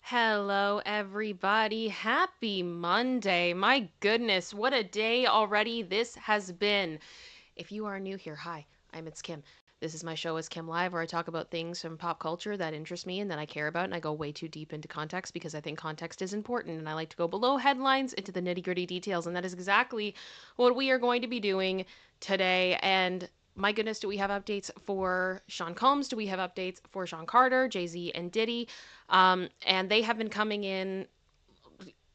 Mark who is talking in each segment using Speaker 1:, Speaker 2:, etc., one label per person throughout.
Speaker 1: Hello, everybody. Happy Monday. My goodness, what a day already this has been. If you are new here, hi, I'm ItsKim. This is my show, ItsKim Live, where I talk about things from pop culture that interest me and that I care about, and I go way too deep into context because I think context is important, and I like to go below headlines into the nitty gritty details, and that is exactly what we are going to be doing today. And my goodness, do we have updates for Sean Combs? Do we have updates for Sean Carter, Jay-Z, and Diddy? And they have been coming in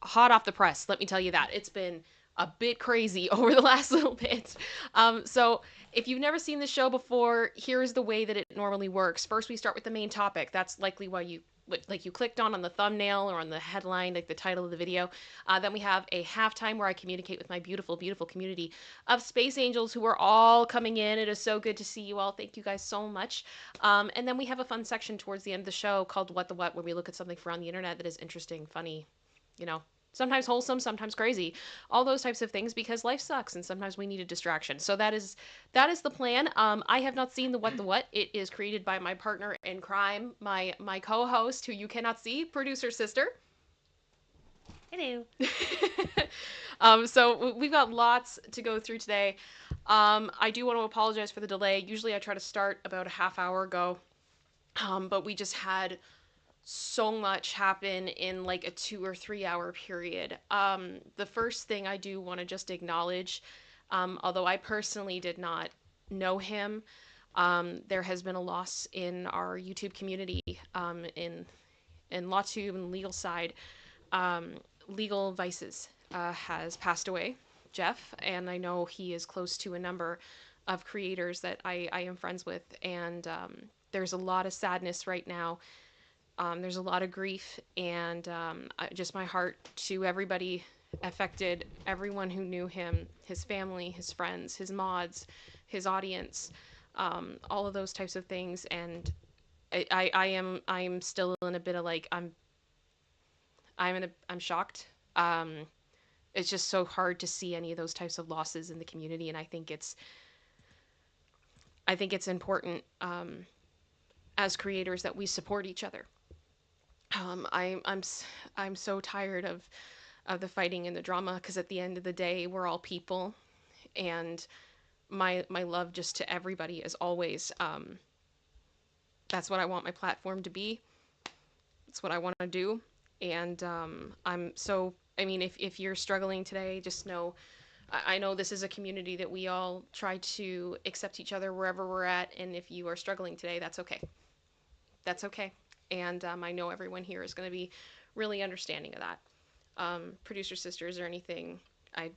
Speaker 1: hot off the press. Let me tell you that. It's been a bit crazy over the last little bit. So if you've never seen the show before, here's the way that it normally works. First, we start with the main topic. That's likely why you clicked on the thumbnail or on the headline, like the title of the video. Then we have a halftime where I communicate with my beautiful, beautiful community of space angels who are all coming in. It is so good to see you all. Thank you guys so much. And then we have a fun section towards the end of the show called What the What, where we look at something from the internet that is interesting, funny, you know, sometimes wholesome, sometimes crazy, all those types of things because life sucks and sometimes we need a distraction. So that is the plan. I have not seen the What the What. It is created by my partner in crime, my co-host who you cannot see, producer sister.
Speaker 2: Hello.
Speaker 1: So we've got lots to go through today. I do want to apologize for the delay. Usually I try to start about a half hour ago, but we just had so much happen in like a 2 or 3 hour period. The first thing I do want to just acknowledge, although I personally did not know him, there has been a loss in our YouTube community, in LawTube and legal side. Um, Legal Vices has passed away, Jeff, and I know he is close to a number of creators that I am friends with, and there's a lot of sadness right now. There's a lot of grief, and just my heart to everybody affected, everyone who knew him, his family, his friends, his mods, his audience, all of those types of things. And I am still in a bit of like I'm shocked. It's just so hard to see any of those types of losses in the community, and I think it's important, as creators that we support each other. I'm so tired of the fighting and the drama because at the end of the day we're all people, and my love just to everybody as always. That's what I want my platform to be. That's what I want to do, and I mean, if you're struggling today, just know I know this is a community that we all try to accept each other wherever we're at, and if you are struggling today, that's okay. That's okay. And I know everyone here is going to be really understanding of that. Producer sisters or anything. I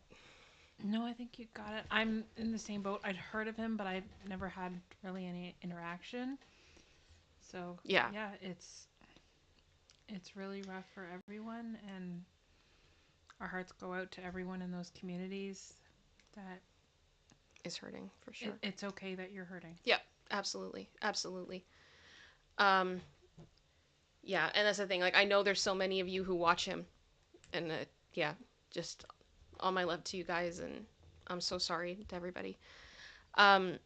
Speaker 2: No, I think you got it. I'm in the same boat. I'd heard of him, but I've never had really any interaction. So
Speaker 1: Yeah,
Speaker 2: yeah, it's really rough for everyone, and our hearts go out to everyone in those communities. That
Speaker 1: is hurting for sure.
Speaker 2: it's okay that you're hurting.
Speaker 1: Yeah, absolutely, absolutely. Um, yeah, and that's the thing. Like I know there's so many of you who watch him, and yeah, just all my love to you guys, and I'm so sorry to everybody. Um,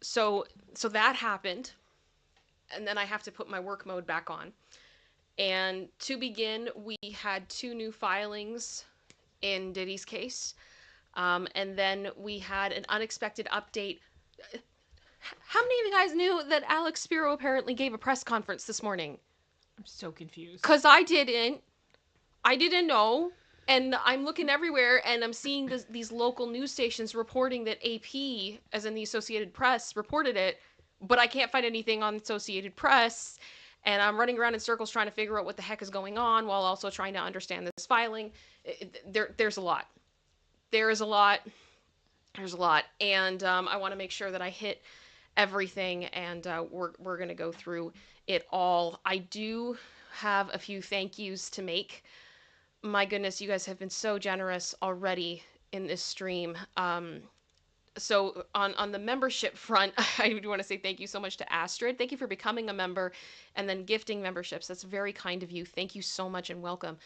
Speaker 1: so that happened, and then I have to put my work mode back on. And to begin, we had two new filings in Diddy's case. And then we had an unexpected update. How many of you guys knew that Alex Spiro apparently gave a press conference this morning?
Speaker 2: I'm so confused.
Speaker 1: Because I didn't. I didn't know. And I'm looking everywhere and I'm seeing these local news stations reporting that AP, as in the Associated Press, reported it, but I can't find anything on Associated Press. And I'm running around in circles trying to figure out what the heck is going on while also trying to understand this filing. There's a lot. There is a lot. There's a lot. And I want to make sure that I hit everything, and we're going to go through it all. I do have a few thank yous to make. My goodness, you guys have been so generous already in this stream. So on the membership front, I do want to say thank you so much to Astrid. Thank you for becoming a member and then gifting memberships. That's very kind of you. Thank you so much and welcome.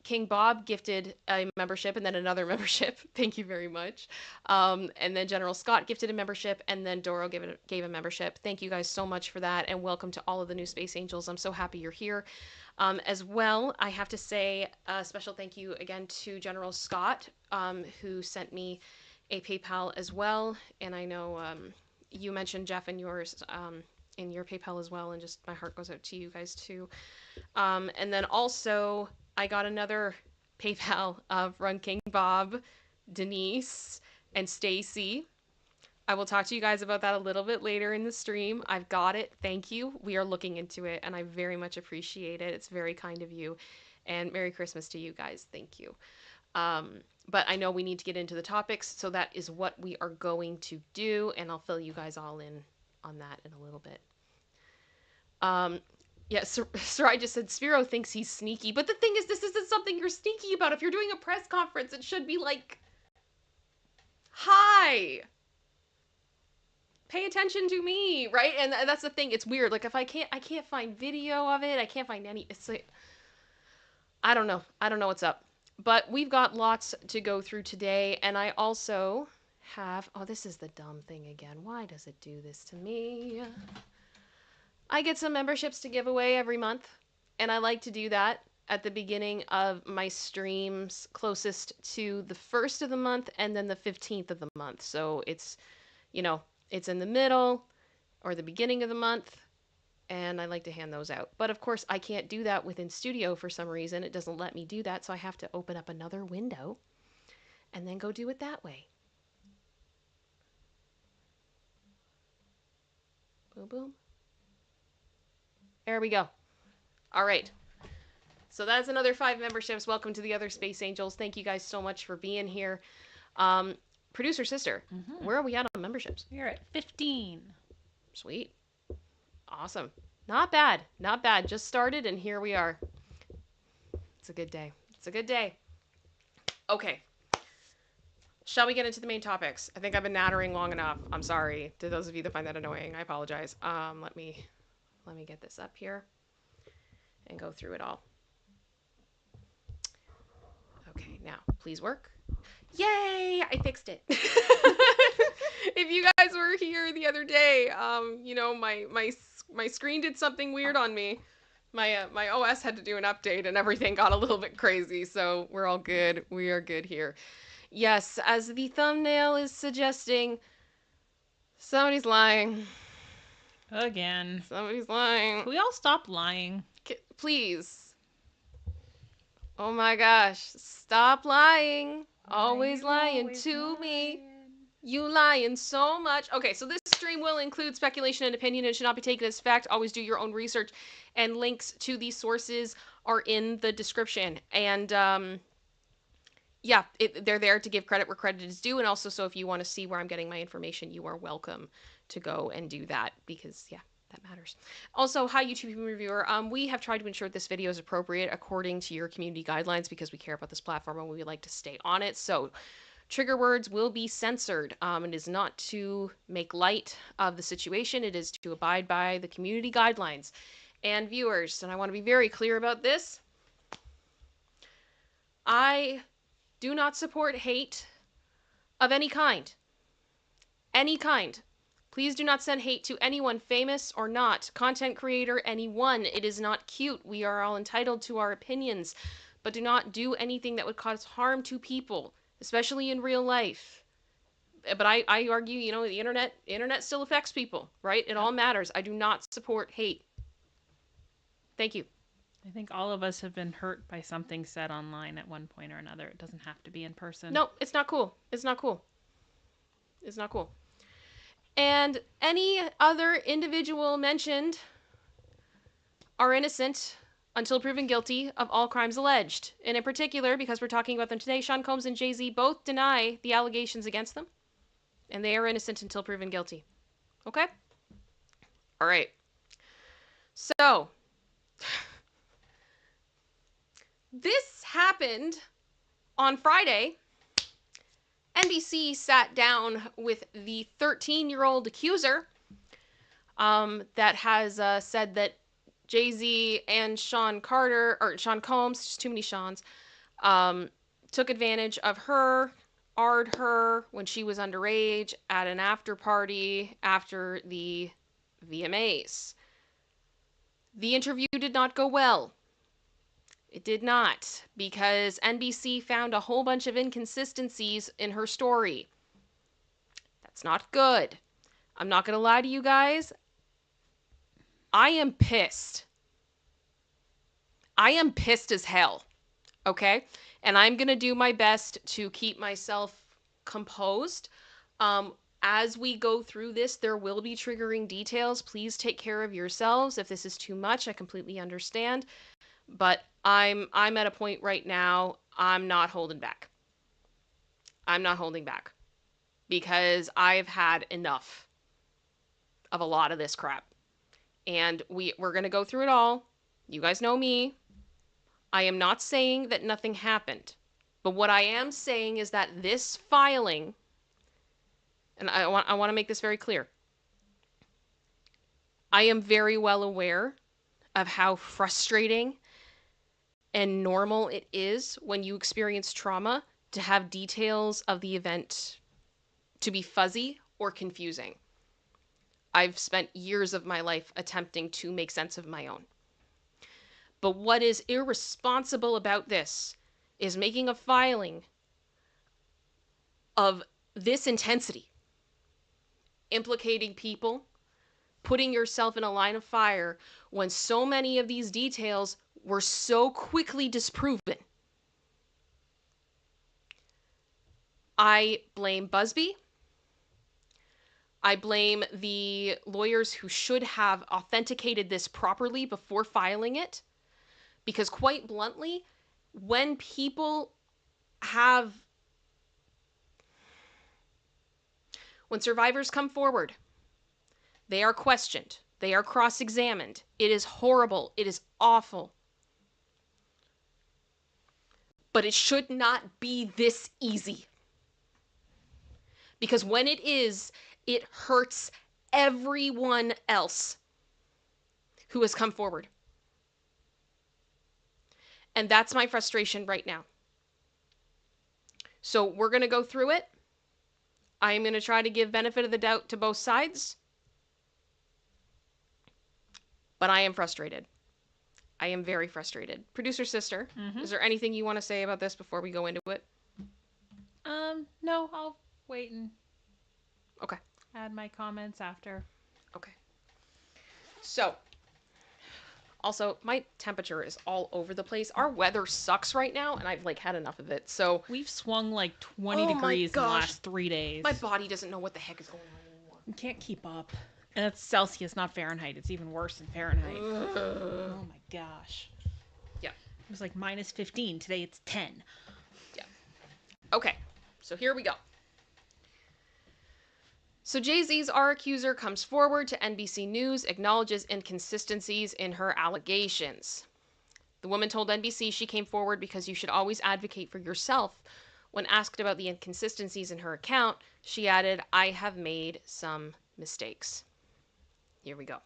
Speaker 1: King Bob gifted a membership and then another membership. Thank you very much. And then General Scott gifted a membership and then Doro gave a membership. Thank you guys so much for that and welcome to all of the new Space Angels. I'm so happy you're here. As well, I have to say a special thank you again to General Scott, who sent me a PayPal as well. And I know you mentioned Jeff and yours in your PayPal as well. And just my heart goes out to you guys too. And then also I got another PayPal from King Bob, Denise, and Stacy. I will talk to you guys about that a little bit later in the stream. I've got it. Thank you. We are looking into it and I very much appreciate it. It's very kind of you. And Merry Christmas to you guys. Thank you. But I know we need to get into the topics, so that is what we are going to do, and I'll fill you guys all in on that in a little bit. Yeah, Sarai just said Spiro thinks he's sneaky, but the thing is, this isn't something you're sneaky about. If you're doing a press conference, it should be like, hi, pay attention to me, right? And that's the thing. It's weird. Like if I can't find video of it. I can't find any. It's like, I don't know. I don't know what's up. But we've got lots to go through today, and I also have... Oh, this is the dumb thing again. Why does it do this to me? I get some memberships to give away every month, and I like to do that at the beginning of my streams closest to the 1st of the month and then the 15th of the month. So it's, it's in the middle or the beginning of the month. And I like to hand those out. But of course, I can't do that within Studio for some reason. It doesn't let me do that, so I have to open up another window and then go do it that way. Boom, boom. There we go. All right. So that's another 5 memberships. Welcome to the other Space Angels. Thank you guys so much for being here. Producer Sister, where are we at on memberships?
Speaker 2: We're at 15.
Speaker 1: Sweet. Awesome. Not bad. Not bad. Just started and here we are. It's a good day. It's a good day. Okay. Shall we get into the main topics? I think I've been nattering long enough. I'm sorry to those of you that find that annoying. I apologize. Let me get this up here and go through it all. Okay, now please work. Yay! I fixed it. If you guys were here the other day, my screen did something weird on me. My OS had to do an update and everything got a little bit crazy, so we're all good. We are good here. Yes, as the thumbnail is suggesting, somebody's lying.
Speaker 2: Again.
Speaker 1: Somebody's lying.
Speaker 2: Can we all stop lying?
Speaker 1: Please. Oh my gosh. Stop lying. Always lying to me. You lying so much. Okay, so this stream will include speculation and opinion and should not be taken as fact. Always do your own research, and links to these sources are in the description. And yeah, they're there to give credit where credit is due, and also so if you want to see where I'm getting my information, you are welcome to go and do that because, yeah, that matters. Also, hi YouTube reviewer. We have tried to ensure this video is appropriate according to your community guidelines because we care about this platform and we would like to stay on it. So trigger words will be censored. It is not to make light of the situation. It is to abide by the community guidelines. And viewers, and I want to be very clear about this, I do not support hate of any kind. Any kind. Please do not send hate to anyone, famous or not, content creator, anyone. It is not cute. We are all entitled to our opinions, but do not do anything that would cause harm to people, especially in real life. But I argue, the internet still affects people, right? It all matters. I do not support hate. Thank you.
Speaker 2: I think all of us have been hurt by something said online at one point or another. It doesn't have to be in person.
Speaker 1: No, it's not cool. It's not cool. It's not cool. And any other individual mentioned are innocent until proven guilty of all crimes alleged. And in particular, because we're talking about them today, Sean Combs and Jay-Z both deny the allegations against them. And they are innocent until proven guilty. Okay? All right. So, this happened on Friday, NBC sat down with the 13-year-old accuser that has said that Jay-Z and Sean Combs, just too many Seans, took advantage of her, AR'd her when she was underage at an after party after the VMAs. The interview did not go well. It did not, because NBC found a whole bunch of inconsistencies in her story. That's not good. I'm not going to lie to you guys. I am pissed. I am pissed as hell. Okay? And I'm going to do my best to keep myself composed. As we go through this, there will be triggering details. Please take care of yourselves. If this is too much, I completely understand. But I'm at a point right now, I'm not holding back. I'm not holding back. Because I've had enough of a lot of this crap. And we're going to go through it all. You guys know me. I am not saying that nothing happened. But what I am saying is that this filing, and I want to make this very clear. I am very well aware of how frustrating and normal it is when you experience trauma to have details of the event to be fuzzy or confusing. I've spent years of my life attempting to make sense of my own. But what is irresponsible about this is making a filing of this intensity, implicating people, putting yourself in a line of fire when so many of these details were so quickly disproven. I blame Buzbee. I blame the lawyers who should have authenticated this properly before filing it. Because quite bluntly, when survivors come forward, they are questioned, they are cross-examined. It is horrible, it is awful. But it should not be this easy. Because when it is, it hurts everyone else who has come forward. And that's my frustration right now. So we're going to go through it. I'm going to try to give benefit of the doubt to both sides. But I am frustrated. I am very frustrated. Producer Sister, is there anything you want to say about this before we go into it?
Speaker 2: No, I'll wait and
Speaker 1: Okay.
Speaker 2: add my comments after.
Speaker 1: Okay. So, also, my temperature is all over the place. Our weather sucks right now, and I've had enough of it. So
Speaker 2: we've swung 20 degrees in the last 3 days.
Speaker 1: My body doesn't know what the heck is going on anymore.
Speaker 2: You can't keep up. And it's Celsius, not Fahrenheit. It's even worse than Fahrenheit. Oh my gosh.
Speaker 1: Yeah.
Speaker 2: It was minus 15. Today it's 10.
Speaker 1: Yeah. Okay. So here we go. So Jay-Z's our accuser comes forward to NBC News, acknowledges inconsistencies in her allegations. The woman told NBC she came forward because you should always advocate for yourself. When asked about the inconsistencies in her account, she added, "I have made some mistakes." Here we go.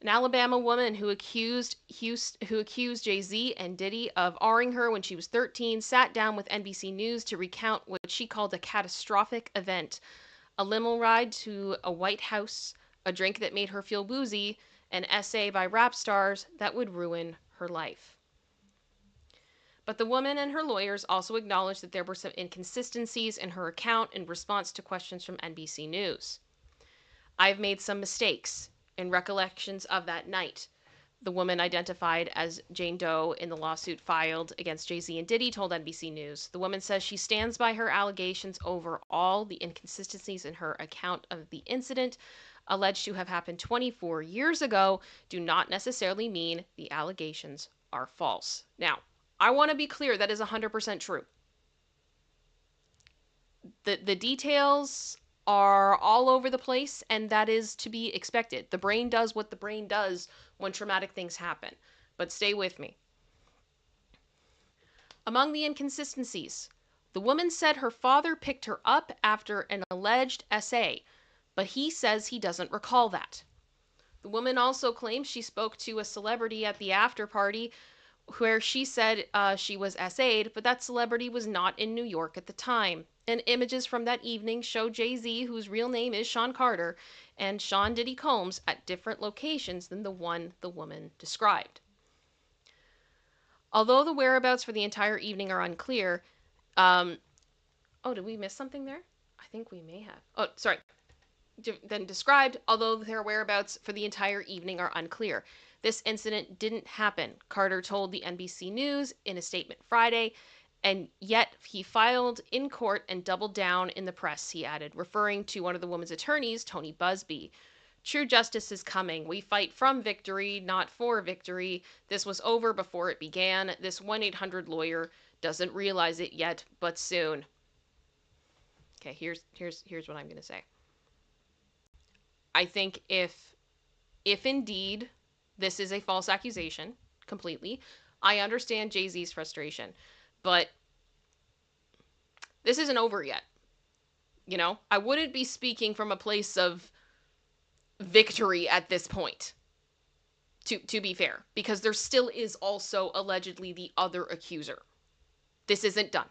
Speaker 1: An Alabama woman who accused Jay-Z and Diddy of R-ing her when she was 13 sat down with NBC News to recount what she called a catastrophic event. A limo ride to a White House, a drink that made her feel woozy, an essay by rap stars that would ruin her life. But the woman and her lawyers also acknowledged that there were some inconsistencies in her account in response to questions from NBC News. "I've made some mistakes in recollections of that night," the woman identified as Jane Doe in the lawsuit filed against Jay-Z and Diddy told NBC News. The woman says she stands by her allegations over all the inconsistencies in her account of the incident alleged to have happened 24 years ago do not necessarily mean the allegations are false. Now, I want to be clear, that is 100% true. The details are all over the place, and that is to be expected. The brain does what the brain does when traumatic things happen. But stay with me. Among the inconsistencies The woman said her father picked her up after an alleged SA, but he says he doesn't recall that. The woman also claims she spoke to a celebrity at the after party where she said she was SA'd, but that celebrity was not in New York at the time. And images from that evening show Jay-Z, whose real name is Sean Carter, and Sean Diddy Combs at different locations than the one the woman described. Although the whereabouts for the entire evening are unclear, oh, did we miss something there? I think we may have. Oh, sorry. Then described, although their whereabouts for the entire evening are unclear. This incident didn't happen, Carter told the NBC News in a statement Friday, and yet he filed in court and doubled down in the press, he added, referring to one of the woman's attorneys, Tony Buzbee. True justice is coming. We fight from victory, not for victory. This was over before it began. This 1-800 lawyer doesn't realize it yet, but soon. Okay, here's what I'm going to say. I think if indeed this is a false accusation completely, I understand Jay-Z's frustration, but this isn't over yet. You know, I wouldn't be speaking from a place of victory at this point, to be fair, because there still is also allegedly the other accuser. This isn't done.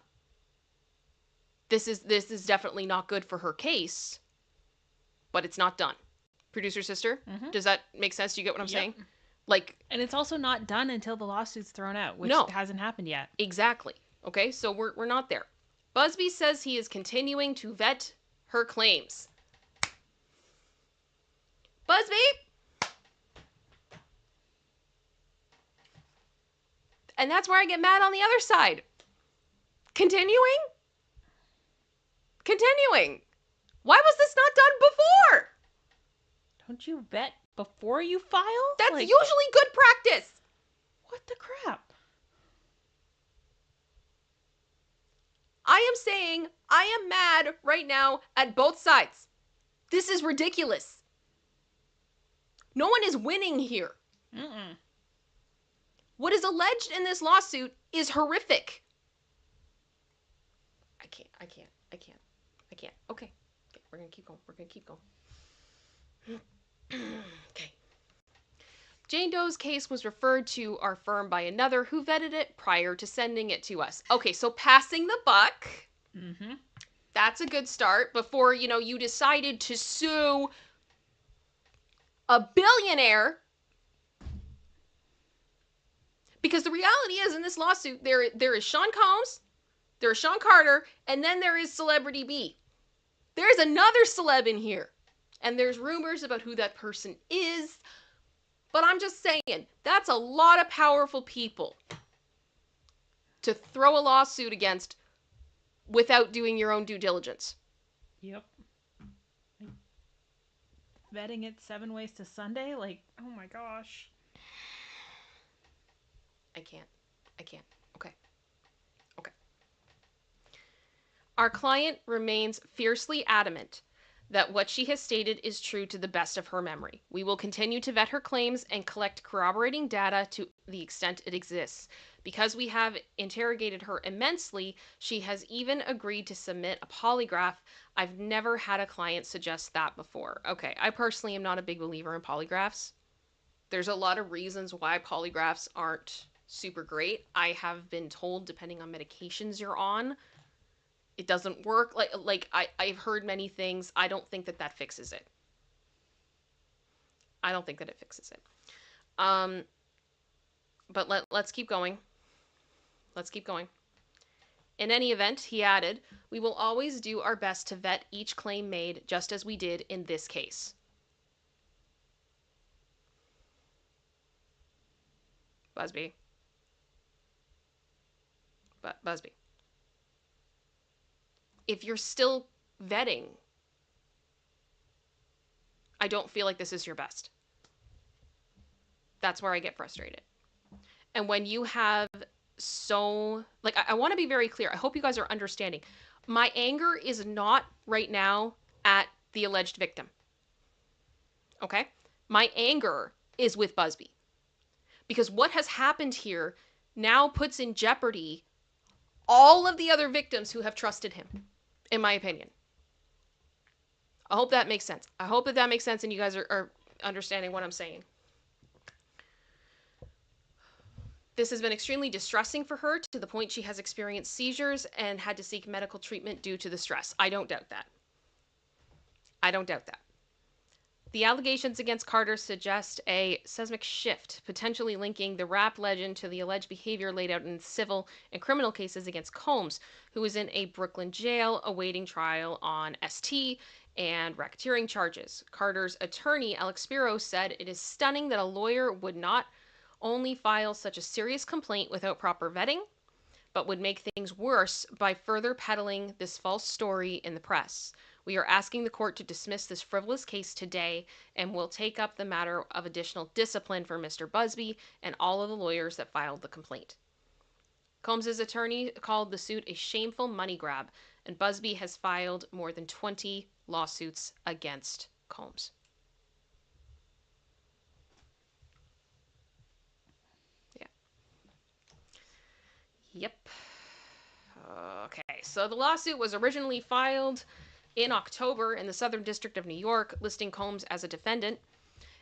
Speaker 1: This is definitely not good for her case, but it's not done. Producer sister, does that make sense? Do you get what I'm saying? Like,
Speaker 2: and it's also not done until the lawsuit's thrown out, which hasn't happened yet.
Speaker 1: Exactly. Okay, so we're not there. Buzbee says he is continuing to vet her claims. Buzbee! And that's where I get mad on the other side. Continuing? Why was this not done before?
Speaker 2: Don't you vet before you file?
Speaker 1: That's usually good practice.
Speaker 2: What the crap?
Speaker 1: I am saying I am mad right now at both sides. This is ridiculous. No one is winning here. What is alleged in this lawsuit is horrific. I can't. Okay, we're gonna keep going. Okay. Jane Doe's case was referred to our firm by another who vetted it prior to sending it to us. Okay, so passing the buck. That's a good start before, you decided to sue a billionaire. Because the reality is, in this lawsuit, there is Sean Combs, there is Sean Carter, and then there is Celebrity B. There's another celeb in here. And there's rumors about who that person is. But I'm just saying, that's a lot of powerful people to throw a lawsuit against without doing your own due diligence.
Speaker 2: Yep. Vetting it 7 ways to Sunday? Like, oh my gosh.
Speaker 1: I can't. Okay. Our client remains fiercely adamant that what she has stated is true to the best of her memory. We will continue to vet her claims and collect corroborating data to the extent it exists. Because we have interrogated her immensely, she has even agreed to submit a polygraph. I've never had a client suggest that before. Okay, I personally am not a big believer in polygraphs. There's a lot of reasons why polygraphs aren't super great. I have been told, depending on medications you're on, it doesn't work. I've heard many things. I don't think that fixes it. But let's keep going. In any event, he added, we will always do our best to vet each claim made, just as we did in this case. Buzbee. If you're still vetting, I don't feel like this is your best. That's where I get frustrated. And when you have I want to be very clear. I hope you guys are understanding. My anger is not right now at the alleged victim. Okay? My anger is with Buzbee. Because what has happened here now puts in jeopardy all of the other victims who have trusted him, in my opinion. I hope that makes sense. I hope that makes sense and you guys are understanding what I'm saying. This has been extremely distressing for her to the point she has experienced seizures and had to seek medical treatment due to the stress. I don't doubt that. I don't doubt that. The allegations against Carter suggest a seismic shift, potentially linking the rap legend to the alleged behavior laid out in civil and criminal cases against Combs, who is in a Brooklyn jail awaiting trial on ST and racketeering charges. Carter's attorney, Alex Spiro, said it is stunning that a lawyer would not only file such a serious complaint without proper vetting, but would make things worse by further peddling this false story in the press. We are asking the court to dismiss this frivolous case today and will take up the matter of additional discipline for Mr. Buzbee and all of the lawyers that filed the complaint. Combs' attorney called the suit a shameful money grab, and Buzbee has filed more than 20 lawsuits against Combs. Yeah. Yep. Okay, so the lawsuit was originally filed in October in the Southern District of New York, listing Combs as a defendant,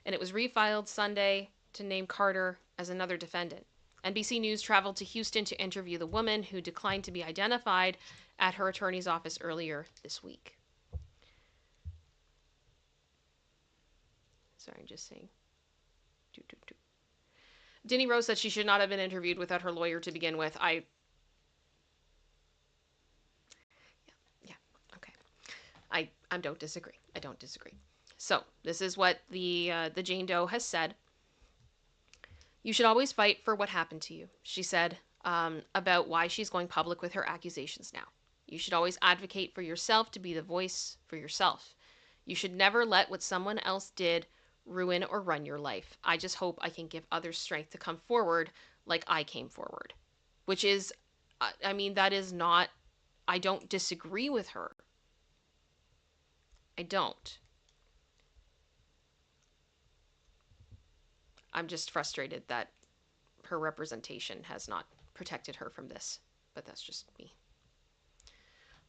Speaker 1: and it was refiled Sunday to name Carter as another defendant. NBC News traveled to Houston to interview the woman who declined to be identified at her attorney's office earlier this week. Sorry, I'm just saying. Diddy Rose said she should not have been interviewed without her lawyer to begin with. I don't disagree. I don't disagree. So this is what the Jane Doe has said. You should always fight for what happened to you, she said, about why she's going public with her accusations now. You should always advocate for yourself, to be the voice for yourself. You should never let what someone else did ruin or run your life. I just hope I can give others strength to come forward like I came forward. Which is, I mean, that is not, I don't disagree with her. I don't. I'm just frustrated that her representation has not protected her from this, but that's just me.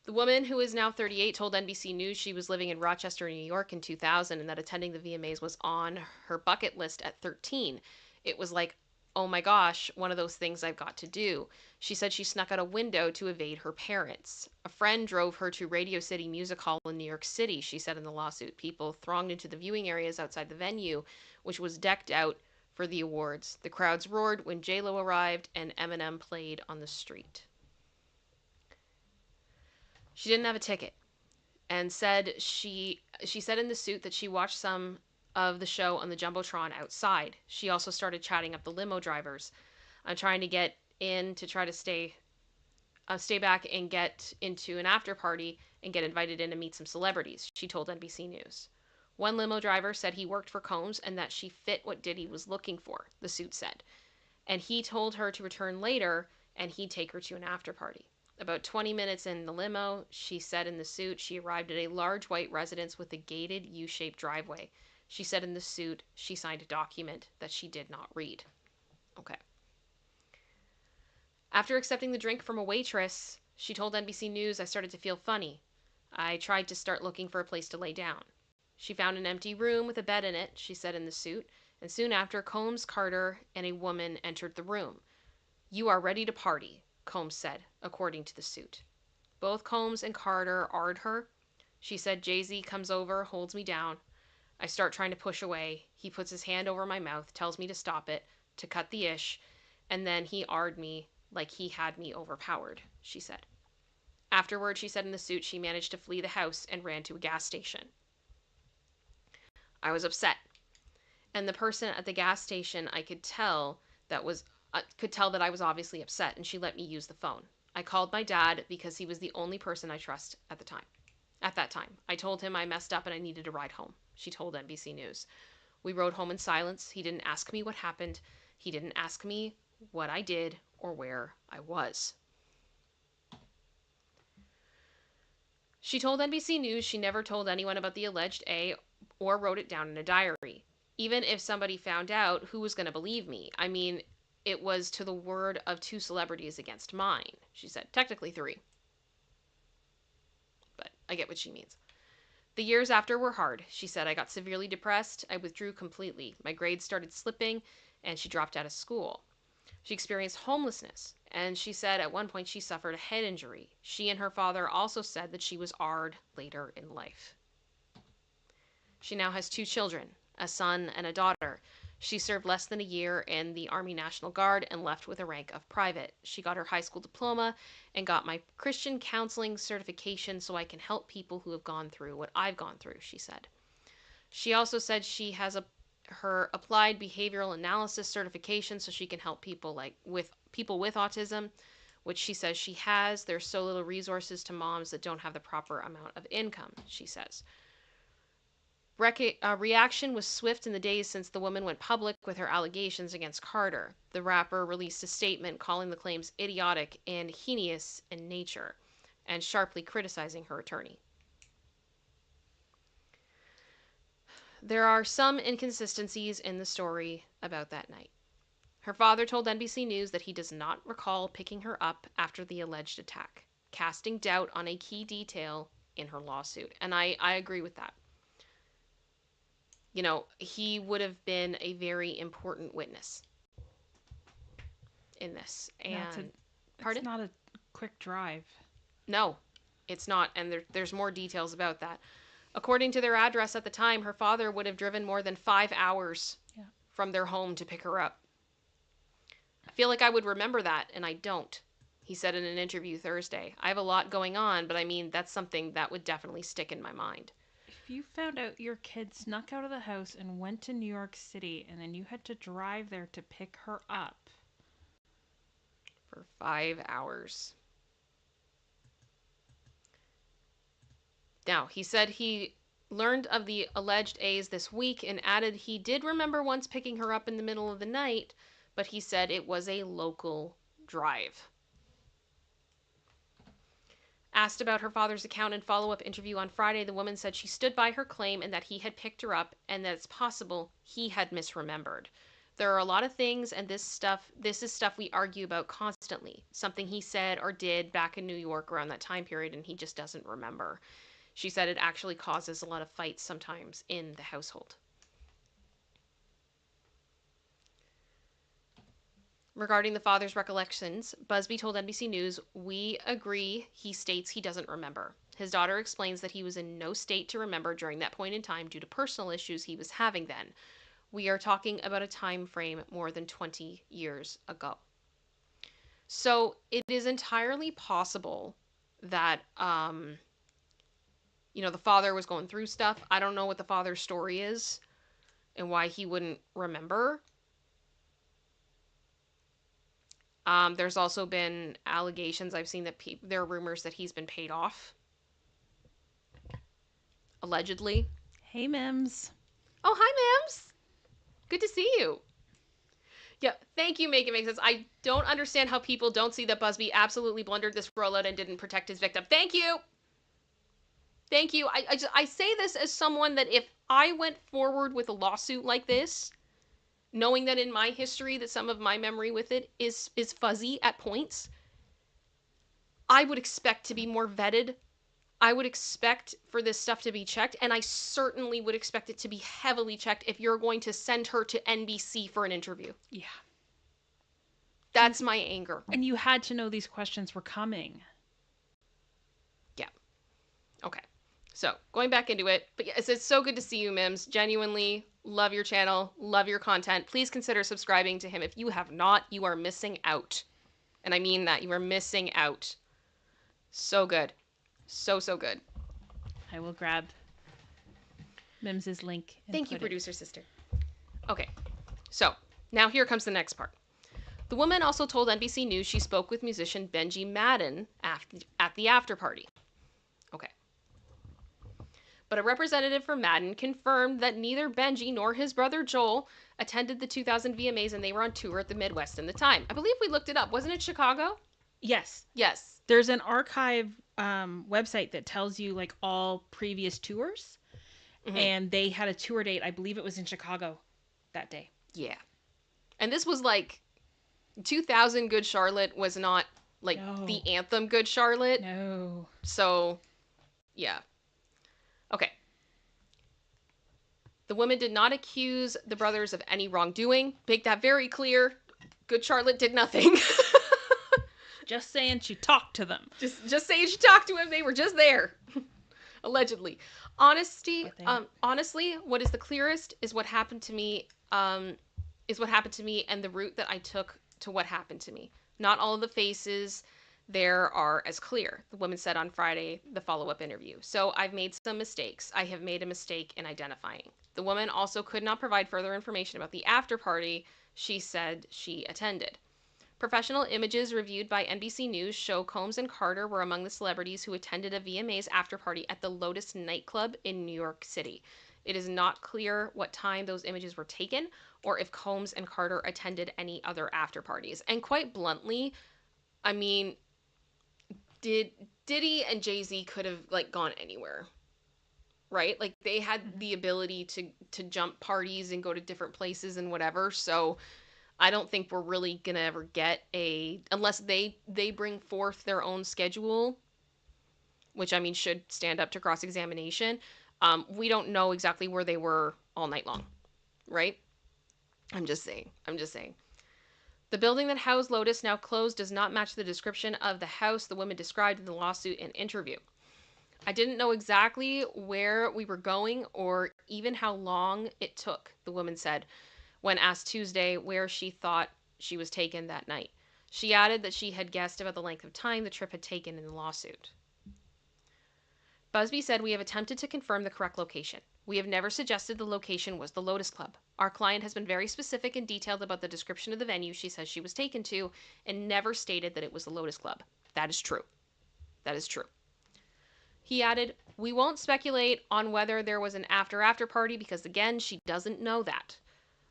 Speaker 1: The woman, who is now 38, told NBC News she was living in Rochester, New York in 2000 and that attending the VMAs was on her bucket list at 13. It was like, oh my gosh, one of those things I've got to do. She said she snuck out a window to evade her parents. A friend drove her to Radio City Music Hall in New York City, she said in the lawsuit. People thronged into the viewing areas outside the venue, which was decked out for the awards. The crowds roared when J-Lo arrived and Eminem played on the street. She didn't have a ticket and said she said in the suit that she watched some of the show on the Jumbotron outside. She also started chatting up the limo drivers. I'm trying to get in to try to stay back and get into an after party and get invited in to meet some celebrities, she told NBC News. One limo driver said he worked for Combs and that she fit what Diddy was looking for, the suit said. And he told her to return later and he'd take her to an after party. About 20 minutes in the limo, she said in the suit, she arrived at a large white residence with a gated U-shaped driveway. She said in the suit she signed a document that she did not read. Okay. After accepting the drink from a waitress, she told NBC News, I started to feel funny. I tried to start looking for a place to lay down. She found an empty room with a bed in it, she said in the suit, and soon after, Combs, Carter, and a woman entered the room. You are ready to party, Combs said, according to the suit. Both Combs and Carter AR'd her. She said, Jay-Z comes over, holds me down. I start trying to push away. He puts his hand over my mouth, tells me to stop it, to cut the ish, and then he AR'd me like he had me overpowered, she said. Afterward, she said in the suit, she managed to flee the house and ran to a gas station. I was upset. And the person at the gas station, I could tell that I was obviously upset, and she let me use the phone. I called my dad because he was the only person I trust at the time. At that time, I told him I messed up and I needed a ride home, she told NBC News. We rode home in silence. He didn't ask me what happened. He didn't ask me what I did or where I was. She told NBC News she never told anyone about the alleged A or wrote it down in a diary. Even if somebody found out, who was going to believe me? I mean, it was to the word of 2 celebrities against mine. She said, technically 3. But I get what she means. The years after were hard. She said, I got severely depressed. I withdrew completely. My grades started slipping, and she dropped out of school. She experienced homelessness, and she said at one point she suffered a head injury. She and her father also said that she was AR'd later in life. She now has 2 children, a son and a daughter. She served less than a year in the Army National Guard and left with a rank of private. She got her high school diploma and got my Christian counseling certification so I can help people who have gone through what I've gone through, she said. She also said she has her applied behavioral analysis certification so she can help people with autism, which she says she has. There's so little resources to moms that don't have the proper amount of income, she says. Reaction was swift in the days since the woman went public with her allegations against Carter. The rapper released a statement calling the claims idiotic and heinous in nature, and sharply criticizing her attorney. There are some inconsistencies in the story about that night. Her father told NBC News that he does not recall picking her up after the alleged attack, casting doubt on a key detail in her lawsuit. And I agree with that. You know, he would have been a very important witness in this. And
Speaker 2: it's not a quick drive.
Speaker 1: No, it's not. And there's more details about that. According to their address at the time, her father would have driven more than 5 hours from their home to pick her up. I feel like I would remember that, and I don't. He said in an interview Thursday. I have a lot going on, but I mean, that's something that would definitely stick in my mind.
Speaker 2: If you found out your kid snuck out of the house and went to New York City, and then you had to drive there to pick her up.
Speaker 1: For 5 hours. Now, he said he learned of the alleged A's this week and added he did remember once picking her up in the middle of the night, but he said it was a local drive. Asked about her father's account and follow-up interview on Friday, the woman said she stood by her claim and that he had picked her up and that it's possible he had misremembered. There are a lot of things, and this is stuff we argue about constantly. Something he said or did back in New York around that time period, and he just doesn't remember. She said it actually causes a lot of fights sometimes in the household. Regarding the father's recollections, Buzbee told NBC News, we agree he states he doesn't remember. His daughter explains that he was in no state to remember during that point in time due to personal issues he was having then. We are talking about a time frame more than 20 years ago. So it is entirely possible that, the father was going through stuff. I don't know what the father's story is and why he wouldn't remember. There's also been allegations. I've seen that there are rumors that he's been paid off. Allegedly.
Speaker 2: Hey, Mims.
Speaker 1: Oh, hi, Mims. Good to see you. Yeah, thank you, Make It Make Sense. I don't understand how people don't see that Buzbee absolutely blundered this rollout and didn't protect his victim. Thank you. Thank you. I say this as someone that if I went forward with a lawsuit like this, knowing that in my history that some of my memory with it is fuzzy at points, I would expect to be more vetted. I would expect for this stuff to be checked, and I certainly would expect it to be heavily checked if you're going to send her to NBC for an interview.
Speaker 2: Yeah.
Speaker 1: That's my anger.
Speaker 2: And you had to know these questions were coming.
Speaker 1: Yeah. Okay. So, going back into it, but yes, it's so good to see you, Mims. Genuinely love your channel, love your content. Please consider subscribing to him. If you have not, you are missing out. And I mean that. You are missing out. So good. So good.
Speaker 2: I will grab Mims's link.
Speaker 1: Thank you, producer sister. Okay. So, now here comes the next part. The woman also told NBC News she spoke with musician Benji Madden at the after party. Okay. But a representative for Madden confirmed that neither Benji nor his brother Joel attended the 2000 VMAs, and they were on tour at the Midwest in the time. I believe we looked it up. Wasn't it Chicago?
Speaker 2: Yes.
Speaker 1: Yes.
Speaker 2: There's an archive website that tells you like all previous tours. Mm-hmm. And they had a tour date. I believe it was in Chicago that day.
Speaker 1: Yeah. And this was like 2000 Good Charlotte was not like
Speaker 2: No.
Speaker 1: the anthem Good Charlotte.
Speaker 2: No.
Speaker 1: So, yeah. Okay. The woman did not accuse the brothers of any wrongdoing. Make that very clear. Good Charlotte did nothing.
Speaker 2: Just saying she talked to them.
Speaker 1: Just saying she talked to him. They were just there. Allegedly. Honestly, what is the clearest is what happened to me, and the route that I took to what happened to me. Not all of the faces there are as clear, the woman said on Friday, the follow-up interview. So I've made some mistakes. I have made a mistake in identifying. The woman also could not provide further information about the after party she said she attended. Professional images reviewed by NBC News show Combs and Carter were among the celebrities who attended a VMA's after-party at the Lotus nightclub in New York City. It is not clear what time those images were taken or if Combs and Carter attended any other after-parties. And quite bluntly, I mean, Diddy and Jay-Z could have like gone anywhere, right? Like they had the ability to jump parties and go to different places and whatever. So I don't think we're really gonna ever get unless they bring forth their own schedule, which I mean should stand up to cross examination. We don't know exactly where they were all night long, right? I'm just saying. The building that housed Lotus, now closed, does not match the description of the house the women described in the lawsuit and interview. I didn't know exactly where we were going or even how long it took, the woman said, when asked Tuesday where she thought she was taken that night. She added that she had guessed about the length of time the trip had taken in the lawsuit. Buzbee said, "We have attempted to confirm the correct location. We have never suggested the location was the Lotus Club. Our client has been very specific and detailed about the description of the venue she says she was taken to and never stated that it was the Lotus Club." That is true. That is true. He added, "We won't speculate on whether there was an after party because, again, she doesn't know that.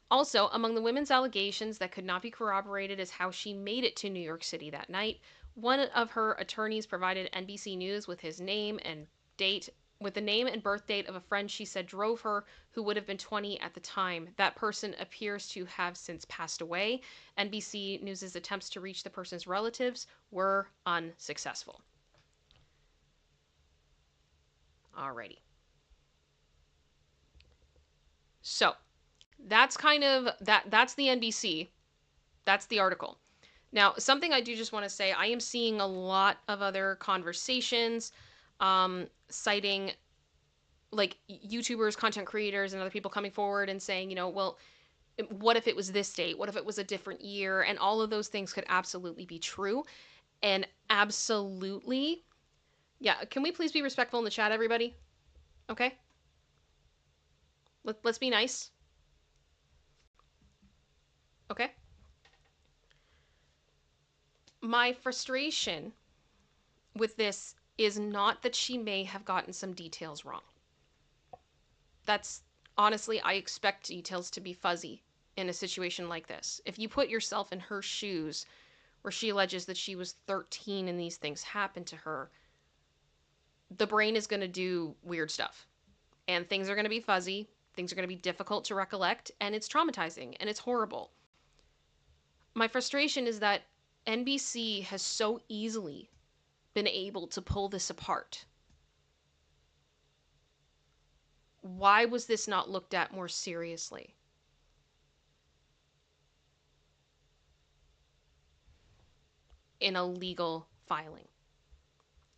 Speaker 1: Also, among the women's allegations that could not be corroborated is how she made it to New York City that night. One of her attorneys provided NBC News with his name and date, with the name and birth date of a friend she said drove her, who would have been 20 at the time. That person appears to have since passed away. NBC News' attempts to reach the person's relatives were unsuccessful." Alrighty. So, that's kind of that's the NBC. That's the article. Now, something I do just want to say, I am seeing a lot of other conversations citing like YouTubers, content creators, and other people coming forward and saying, well, what if it was this date? What if it was a different year? And all of those things could absolutely be true. And absolutely, yeah, can we please be respectful in the chat, everybody? Okay? Let's be nice. Okay? My frustration with this is not that she may have gotten some details wrong. That's honestly, I expect details to be fuzzy in a situation like this. If you put yourself in her shoes, where she alleges that she was 13 and these things happened to her, the brain is going to do weird stuff. And things are going to be fuzzy, things are going to be difficult to recollect, and it's traumatizing and it's horrible. My frustration is that NBC has so easily been able to pull this apart. Why was this not looked at more seriously? In a legal filing.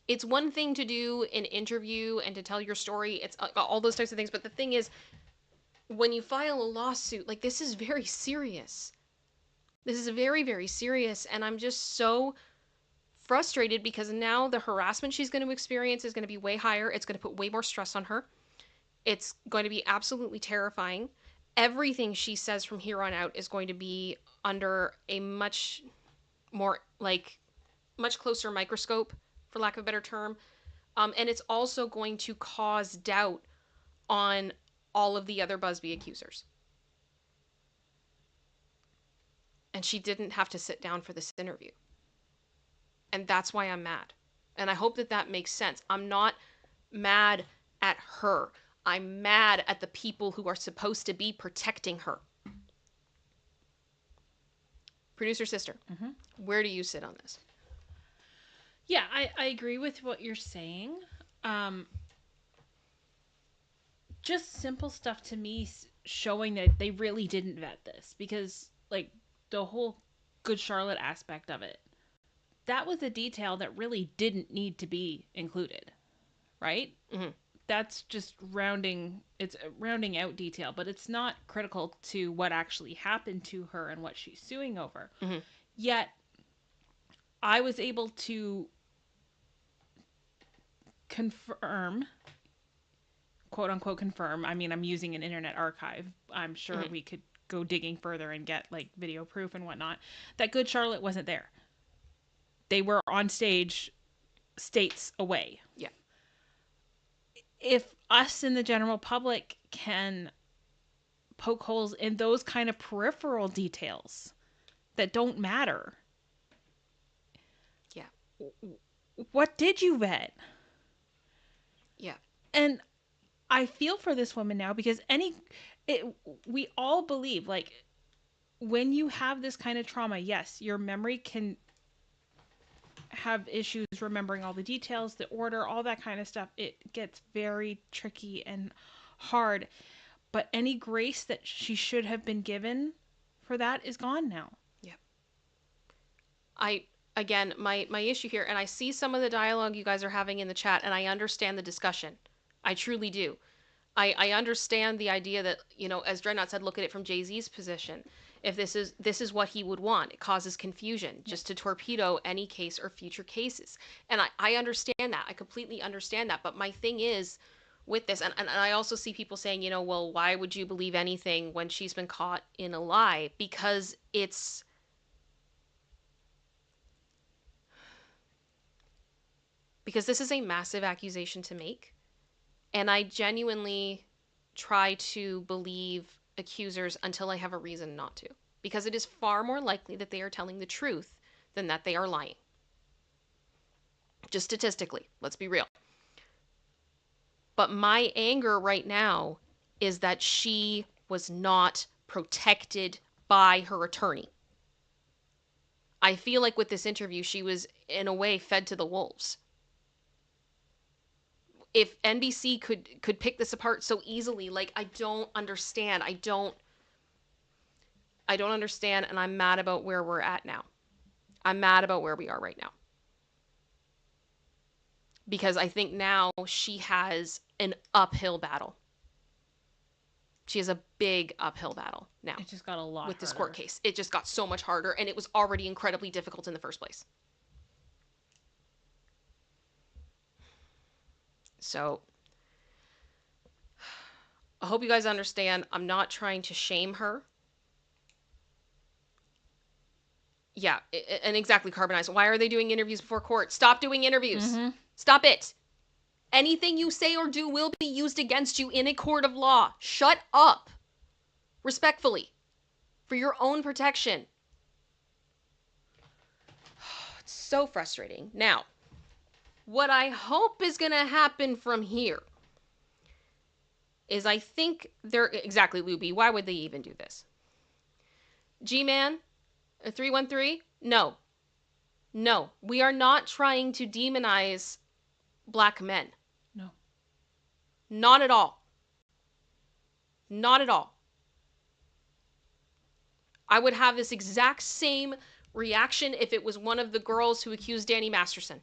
Speaker 1: It's one thing to do an interview and to tell your story, it's all those types of things, but the thing is, when you file a lawsuit, like, this is very serious. This is very, very serious, and I'm just so frustrated because now the harassment she's going to experience is going to be way higher. It's going to put way more stress on her. It's going to be absolutely terrifying. Everything she says from here on out is going to be under a much more, like, much closer microscope, for lack of a better term. And it's also going to cause doubt on all of the other Buzbee accusers. And she didn't have to sit down for this interview. And that's why I'm mad. And I hope that that makes sense. I'm not mad at her. I'm mad at the people who are supposed to be protecting her. Producer sister, where do you sit on this?
Speaker 2: Yeah, I agree with what you're saying. Just simple stuff to me showing that they really didn't vet this, because like the whole Good Charlotte aspect of it, that was a detail that really didn't need to be included, right?
Speaker 1: Mm-hmm.
Speaker 2: That's just rounding, it's a rounding out detail, but it's not critical to what actually happened to her and what she's suing over.
Speaker 1: Mm-hmm.
Speaker 2: Yet I was able to confirm, quote unquote confirm, I mean, I'm using an internet archive, I'm sure we could go digging further and get like video proof and whatnot, that Good Charlotte wasn't there. They were on stage states away.
Speaker 1: Yeah.
Speaker 2: If us in the general public can poke holes in those kind of peripheral details that don't matter,
Speaker 1: Yeah.
Speaker 2: what did you vet?
Speaker 1: Yeah.
Speaker 2: And I feel for this woman now, because we all believe, like, when you have this kind of trauma, yes, your memory can have issues remembering all the details, the order, all that kind of stuff. It gets very tricky and hard. But any grace that she should have been given for that is gone now.
Speaker 1: Yeah. Again, my issue here, and I see some of the dialogue you guys are having in the chat, and I understand the discussion. I truly do. I understand the idea that, you know, as Dreadnought said, look at it from Jay-Z's position. If this is what he would want, it causes confusion just to torpedo any case or future cases. And I understand that. I completely understand that. But my thing is with this, and I also see people saying, you know, well, why would you believe anything when she's been caught in a lie? Because this is a massive accusation to make. And I genuinely try to believe accusers until I have a reason not to, because it is far more likely that they are telling the truth than that they are lying. Just statistically, let's be real. But my anger right now is that she was not protected by her attorney. I feel like with this interview, she was in a way fed to the wolves. If NBC could pick this apart so easily, like, I don't understand. I don't understand, and I'm mad about where we're at now. I'm mad about where we are right now. Because I think now she has an uphill battle. She has a big uphill battle now.
Speaker 2: It just got a lot
Speaker 1: with
Speaker 2: harder.
Speaker 1: This court case. It just got so much harder, and it was already incredibly difficult in the first place. So I hope you guys understand. I'm not trying to shame her. Yeah, and exactly, Carbonized. Why are they doing interviews before court? Stop doing interviews.
Speaker 2: Mm-hmm.
Speaker 1: Stop it. Anything you say or do will be used against you in a court of law. Shut up. Respectfully. For your own protection. It's so frustrating. Now, what I hope is going to happen from here is I think they're... Exactly, Luby. Why would they even do this? G-Man, 313? No. No. We are not trying to demonize black men.
Speaker 2: No.
Speaker 1: Not at all. Not at all. I would have this exact same reaction if it was one of the girls who accused Danny Masterson.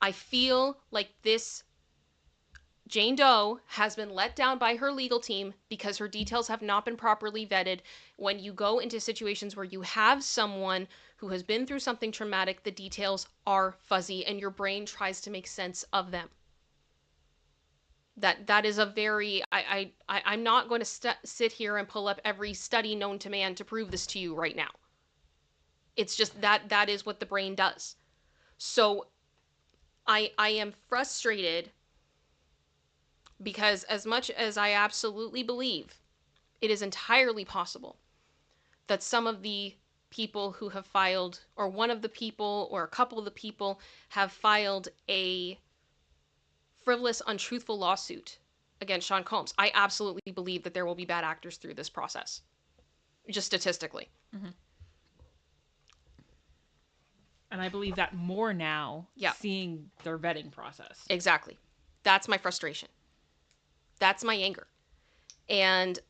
Speaker 1: I feel like this Jane Doe has been let down by her legal team because her details have not been properly vetted. When you go into situations where you have someone who has been through something traumatic, the details are fuzzy and your brain tries to make sense of them. That is a very... I'm not going to sit here and pull up every study known to man to prove this to you right now. It's just that is what the brain does. So I am frustrated because as much as I absolutely believe it is entirely possible that some of the people who have filed, or one of the people, or a couple of the people have filed a frivolous, untruthful lawsuit against Sean Combs, I absolutely believe that there will be bad actors through this process. Just statistically.
Speaker 2: Mm-hmm. And I believe that more now,
Speaker 1: Yeah.
Speaker 2: seeing their vetting process.
Speaker 1: Exactly. That's my frustration. That's my anger. And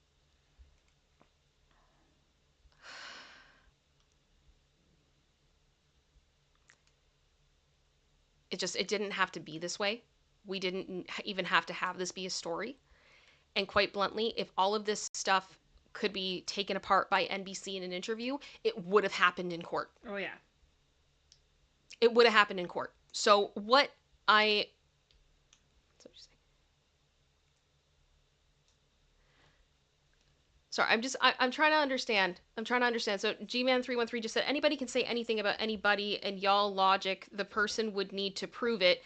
Speaker 1: it didn't have to be this way. We didn't even have to have this be a story. And quite bluntly, if all of this stuff could be taken apart by NBC in an interview, it would have happened in court.
Speaker 2: Oh, yeah.
Speaker 1: It would have happened in court. So what I... Sorry, I'm trying to understand. So Gman313 just said, anybody can say anything about anybody, and y'all logic, the person would need to prove it.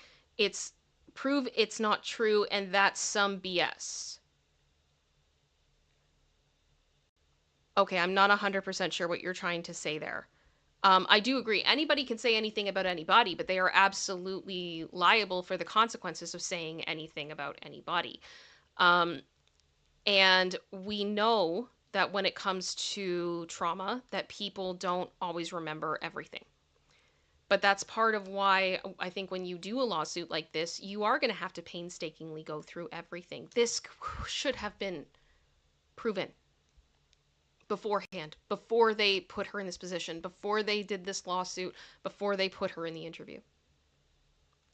Speaker 1: Prove it's not true, and that's some BS. Okay, I'm not 100% sure what you're trying to say there. I do agree. Anybody can say anything about anybody, but they are absolutely liable for the consequences of saying anything about anybody. And we know that when it comes to trauma, that people don't always remember everything. But that's part of why I think when you do a lawsuit like this, you are going to have to painstakingly go through everything. This should have been proven beforehand, before they put her in this position, before they did this lawsuit, before they put her in the interview.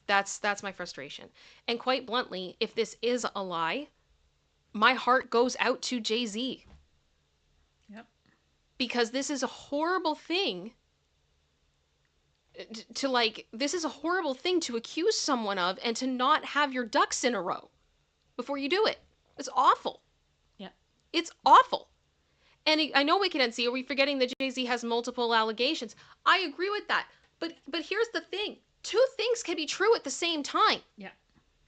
Speaker 1: That's my frustration. And quite bluntly, if this is a lie, my heart goes out to Jay-Z.
Speaker 2: Yep.
Speaker 1: Because this is a horrible thing this is a horrible thing to accuse someone of, and to not have your ducks in a row before you do it. It's awful.
Speaker 2: Yeah.
Speaker 1: It's awful. And I know Wicked NC, are we forgetting that Jay-Z has multiple allegations? I agree with that. But here's the thing. Two things can be true at the same time.
Speaker 2: Yeah.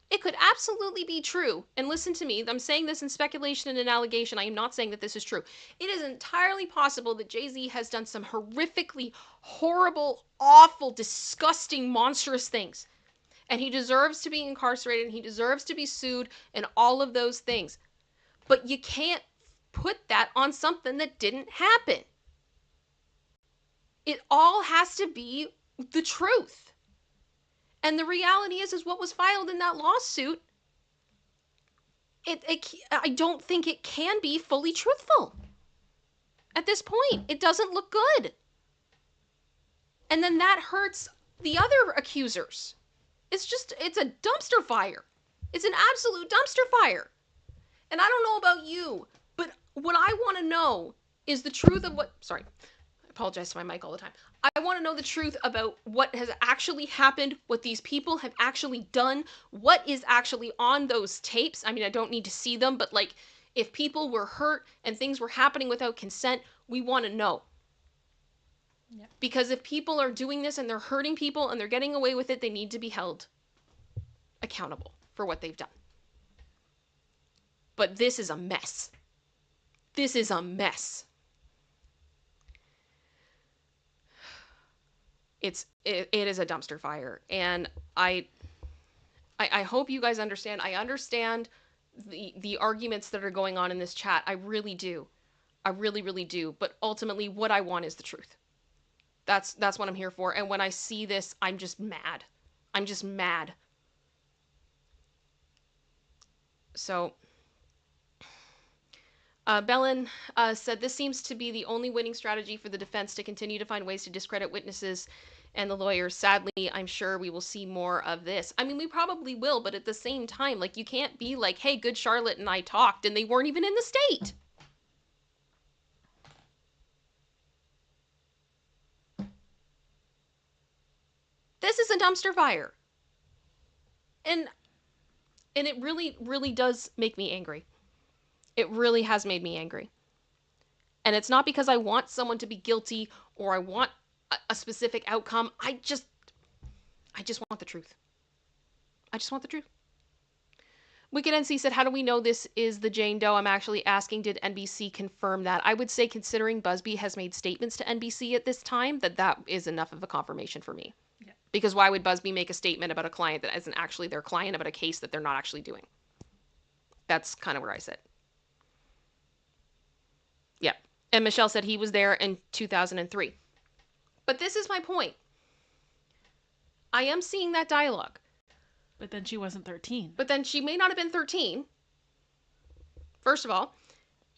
Speaker 1: It could absolutely be true. And listen to me, I'm saying this in speculation and an allegation. I am not saying that this is true. It is entirely possible that Jay-Z has done some horrifically horrible, awful, disgusting, monstrous things. And he deserves to be incarcerated, and he deserves to be sued, and all of those things. But you can't put that on something that didn't happen. It all has to be the truth. And the reality is what was filed in that lawsuit, I don't think it can be fully truthful. At this point, it doesn't look good. And then that hurts the other accusers. It's a dumpster fire. It's an absolute dumpster fire. And I don't know about you, but what I want to know is the truth of what... Sorry, I apologize to my mic all the time. I want to know the truth about what has actually happened, what these people have actually done, what is actually on those tapes. I mean, I don't need to see them, but like, if people were hurt and things were happening without consent, we want to know.
Speaker 2: Yeah.
Speaker 1: Because if people are doing this and they're hurting people and they're getting away with it, they need to be held accountable for what they've done. But this is a mess. This is a mess. It is a dumpster fire, and I hope you guys understand. I understand the arguments that are going on in this chat. I really do. I really, really do. But ultimately, what I want is the truth. That's what I'm here for. And when I see this, I'm just mad. I'm just mad. So, Bellin said, this seems to be the only winning strategy for the defense, to continue to find ways to discredit witnesses and the lawyers. Sadly, I'm sure we will see more of this. I mean, we probably will, but at the same time, like, you can't be like, hey, Good Charlotte and I talked, and they weren't even in the state. This is a dumpster fire. And it really, really does make me angry. It really has made me angry. And it's not because I want someone to be guilty or I want a specific outcome. I just want the truth. I just want the truth. Wicked NC said, how do we know this is the Jane Doe? I'm actually asking, did NBC confirm that? I would say, considering Buzbee has made statements to NBC at this time, that is enough of a confirmation for me.
Speaker 2: Yeah.
Speaker 1: Because why would Buzbee make a statement about a client that isn't actually their client, about a case that they're not actually doing? That's kind of where I sit. Yeah. And Michelle said he was there in 2003. But this is my point. I am seeing that dialogue.
Speaker 2: But then she wasn't 13.
Speaker 1: But then she may not have been 13, first of all.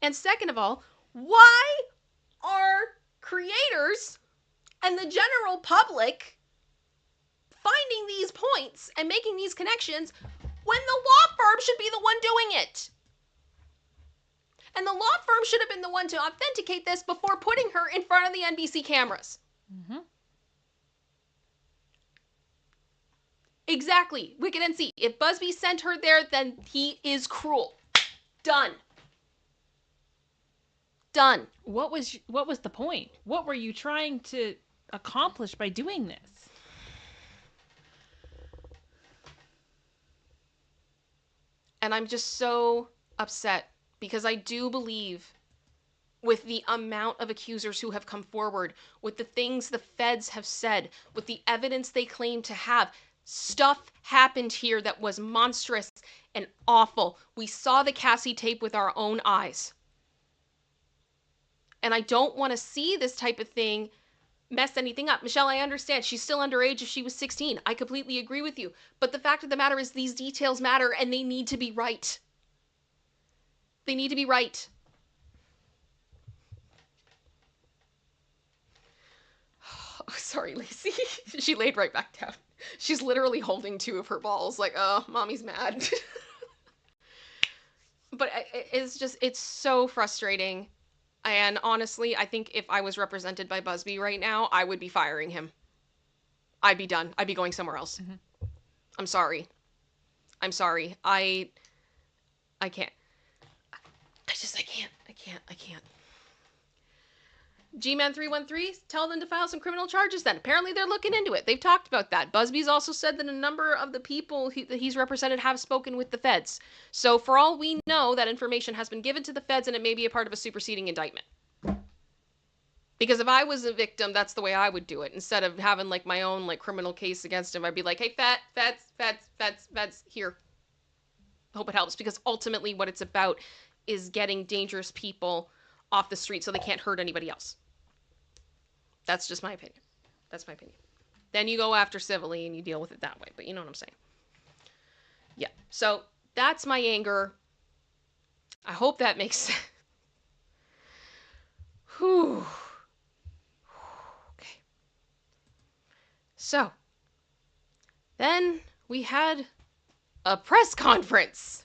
Speaker 1: And second of all, why are creators and the general public finding these points and making these connections when the law firm should be the one doing it? And the law firm should have been the one to authenticate this before putting her in front of the NBC cameras.
Speaker 2: Mm-hmm.
Speaker 1: Exactly. Wicked NC. If Buzbee sent her there, then he is cruel. Done. Done.
Speaker 2: What was the point? What were you trying to accomplish by doing this?
Speaker 1: And I'm just so upset because I do believe with the amount of accusers who have come forward, with the things the feds have said, with the evidence they claim to have, stuff happened here that was monstrous and awful. We saw the Cassie tape with our own eyes. And I don't want to see this type of thing mess anything up. Michelle, I understand. She's still underage if she was 16. I completely agree with you. But the fact of the matter is these details matter and they need to be right. They need to be right. Oh, sorry, Lacey. She laid right back down. She's literally holding two of her balls like, oh, mommy's mad. But it's so frustrating. And honestly, I think if I was represented by Buzbee right now, I would be firing him. I'd be done. I'd be going somewhere else. Mm-hmm. I'm sorry. I can't. I can't. G-Man313, tell them to file some criminal charges then. Apparently they're looking into it. They've talked about that. Buzbee's also said that a number of the people that he's represented have spoken with the feds. So for all we know, that information has been given to the feds and it may be a part of a superseding indictment. Because if I was a victim, that's the way I would do it. Instead of having like my own like criminal case against him, I'd be like, hey, feds, here. Hope it helps. Because ultimately what it's about is getting dangerous people off the street so they can't hurt anybody else. That's just my opinion. That's my opinion. Then you go after civilly and you deal with it that way. But you know what I'm saying. Yeah. So that's my anger. I hope that makes sense. Whew. Okay. So then we had a press conference.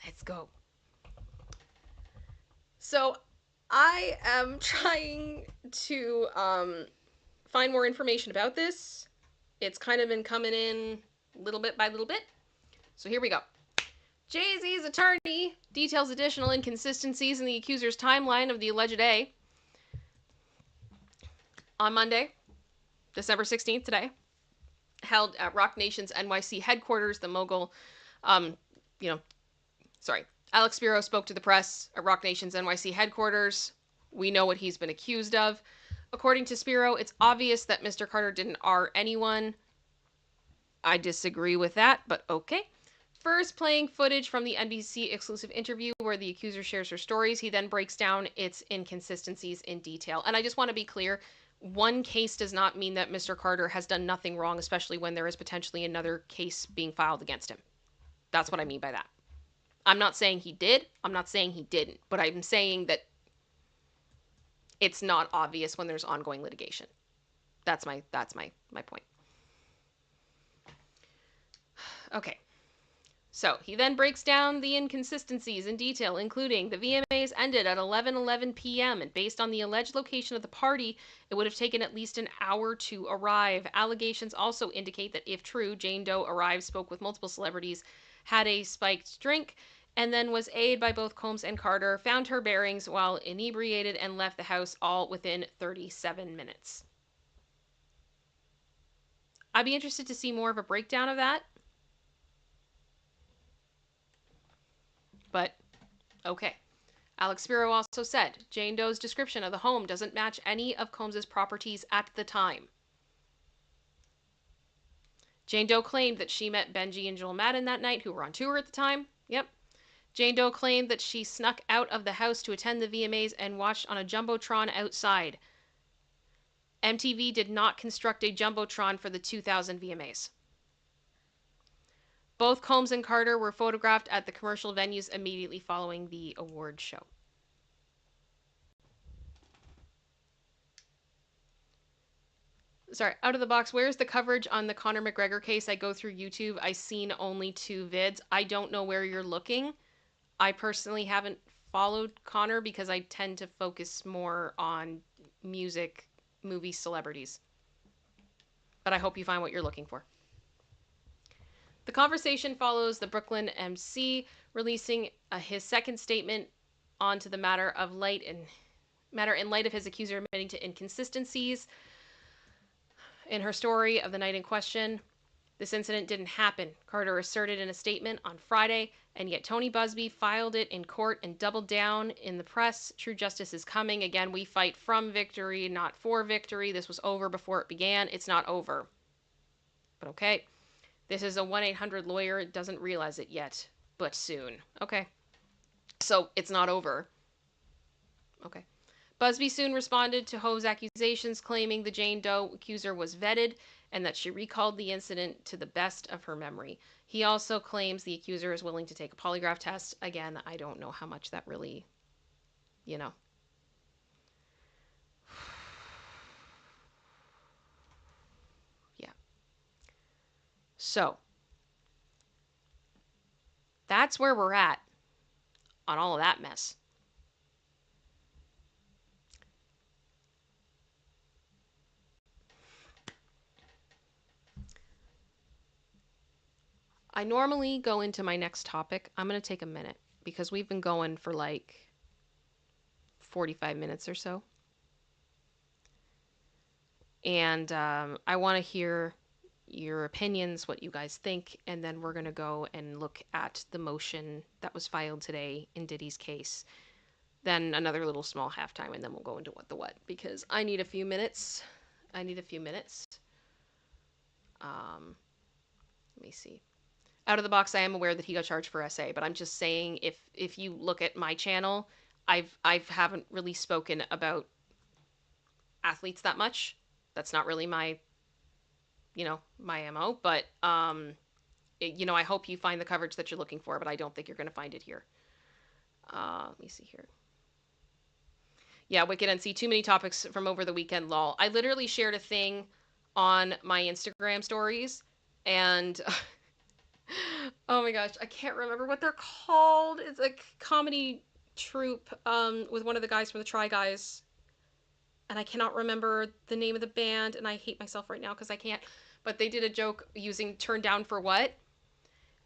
Speaker 1: Let's go. So I am trying to find more information about this. It's kind of been coming in little bit by little bit. So here we go. Jay-Z's attorney details additional inconsistencies in the accuser's timeline of the alleged A. On Monday, December 16th, today, held at Rock Nation's NYC headquarters, the mogul, Alex Spiro spoke to the press at Rock Nation's NYC headquarters. We know what he's been accused of. According to Spiro, it's obvious that Mr. Carter didn't R anyone. I disagree with that, but okay. First, playing footage from the NBC exclusive interview where the accuser shares her stories. He then breaks down its inconsistencies in detail. And I just want to be clear, one case does not mean that Mr. Carter has done nothing wrong, especially when there is potentially another case being filed against him. That's what I mean by that. I'm not saying he did. I'm not saying he didn't. But I'm saying that it's not obvious when there's ongoing litigation. That's my point. Okay. So he then breaks down the inconsistencies in detail, including the VMAs ended at 11:11 p.m. and based on the alleged location of the party, it would have taken at least an hour to arrive. Allegations also indicate that if true, Jane Doe arrived, spoke with multiple celebrities, had a spiked drink, and then was aided by both Combs and Carter, found her bearings while inebriated, and left the house all within 37 minutes. I'd be interested to see more of a breakdown of that. But, okay. Alex Spiro also said, Jane Doe's description of the home doesn't match any of Combs' properties at the time. Jane Doe claimed that she met Benji and Joel Madden that night, who were on tour at the time. Yep. Jane Doe claimed that she snuck out of the house to attend the VMAs and watched on a Jumbotron outside. MTV did not construct a Jumbotron for the 2000 VMAs. Both Combs and Carter were photographed at the commercial venues immediately following the award show. Sorry, out of the box, where's the coverage on the Conor McGregor case? I go through YouTube. I seen only 2 vids. I don't know where you're looking. I personally haven't followed Conor because I tend to focus more on music, movie celebrities. But I hope you find what you're looking for. The conversation follows the Brooklyn MC releasing his second statement onto the matter in light of his accuser admitting to inconsistencies in her story of the night in question. This incident didn't happen, Carter asserted in a statement on Friday, and yet Tony Buzbee filed it in court and doubled down in the press. True justice is coming. Again, we fight from victory, not for victory. This was over before it began. It's not over. But okay. This is a 1-800 lawyer. It doesn't realize it yet, but soon. Okay. So it's not over. Okay. Buzbee soon responded to Ho's accusations, claiming the Jane Doe accuser was vetted and that she recalled the incident to the best of her memory. He also claims the accuser is willing to take a polygraph test. Again, I don't know how much that really, Yeah. So, that's where we're at on all of that mess. I normally go into my next topic. I'm going to take a minute because we've been going for like 45 minutes or so. And I want to hear your opinions, what you guys think, and then we're going to go and look at the motion that was filed today in Diddy's case. Then another little small halftime, and then we'll go into What the What, because I need a few minutes. Let me see. Out of the box, I am aware that he got charged for SA, but I'm just saying if you look at my channel, I haven't really spoken about athletes that much. That's not really my MO, but I hope you find the coverage that you're looking for, but I don't think you're going to find it here. Let me see here. Yeah, Wicked NC, too many topics from over the weekend, lol. I literally shared a thing on my Instagram stories, and oh my gosh, I can't remember what they're called. It's a comedy troupe with one of the guys from the Try Guys, and I cannot remember the name of the band, and I hate myself right now because I can't. But they did a joke using "Turn Down for What,"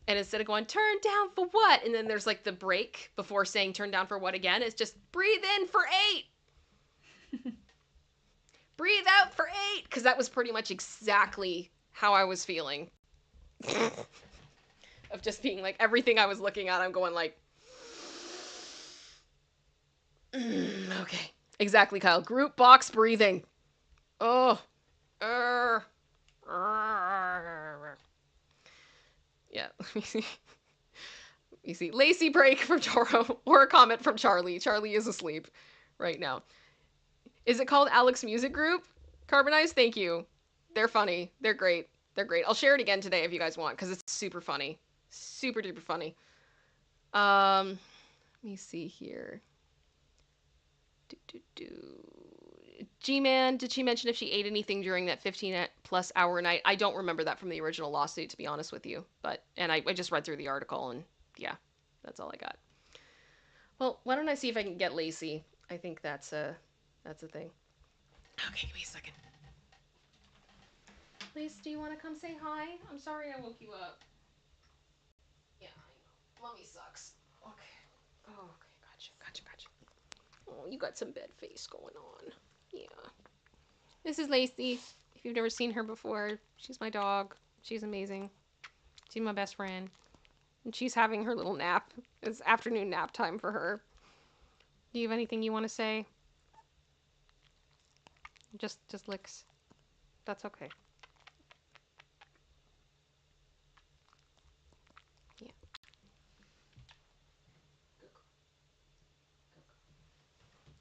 Speaker 1: and instead of going "Turn down for what," and then there's like the break before saying "Turn down for what" again, it's just "Breathe in for 8." Breathe out for 8, because that was pretty much exactly how I was feeling. Of just being like, everything I was looking at, I'm going like, okay. Exactly, Kyle. Group box breathing. Oh. Yeah, let me see. You see, Lacy break from Toro or a comment from Charlie. Charlie is asleep right now. Is it called Alex Music Group? Carbonized, thank you. They're funny. They're great. They're great. I'll share it again today if you guys want, because it's super funny. Super duper funny. Let me see here. G-Man, did she mention if she ate anything during that 15+ hour night? I don't remember that from the original lawsuit, to be honest with you. And I just read through the article, and yeah, that's all I got. Well, why don't I see if I can get Lacey? I think that's a thing. Okay, give me a second. Lacey, do you want to come say hi? I'm sorry I woke you up. Yeah, I know. Mommy sucks. Okay. Oh, okay, gotcha. Oh, you got some bed face going on. Yeah. This is Lacey. If you've never seen her before, she's my dog. She's amazing. She's my best friend. And she's having her little nap. It's afternoon nap time for her. Do you have anything you want to say? Just licks. That's okay. Yeah.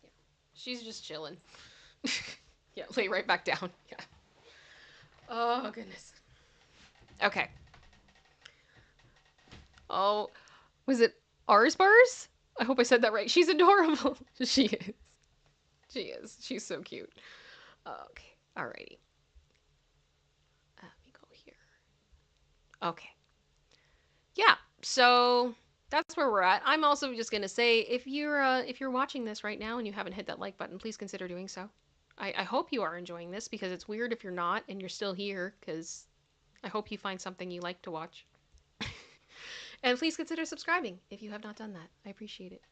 Speaker 1: Yeah. She's just chilling. Yeah, Lay right back down. Yeah. Oh, goodness. Okay. Oh, was it Ars Bars? I hope I said that right. She's adorable. She is. She is. She's so cute. Okay. Alrighty. Let me go here. Okay. Yeah. So that's where we're at. I'm also just gonna say, if you're watching this right now and you haven't hit that like button, please consider doing so. I hope you are enjoying this, because it's weird if you're not and you're still here, because I hope you find something you like to watch. And please consider subscribing if you have not done that. I appreciate it.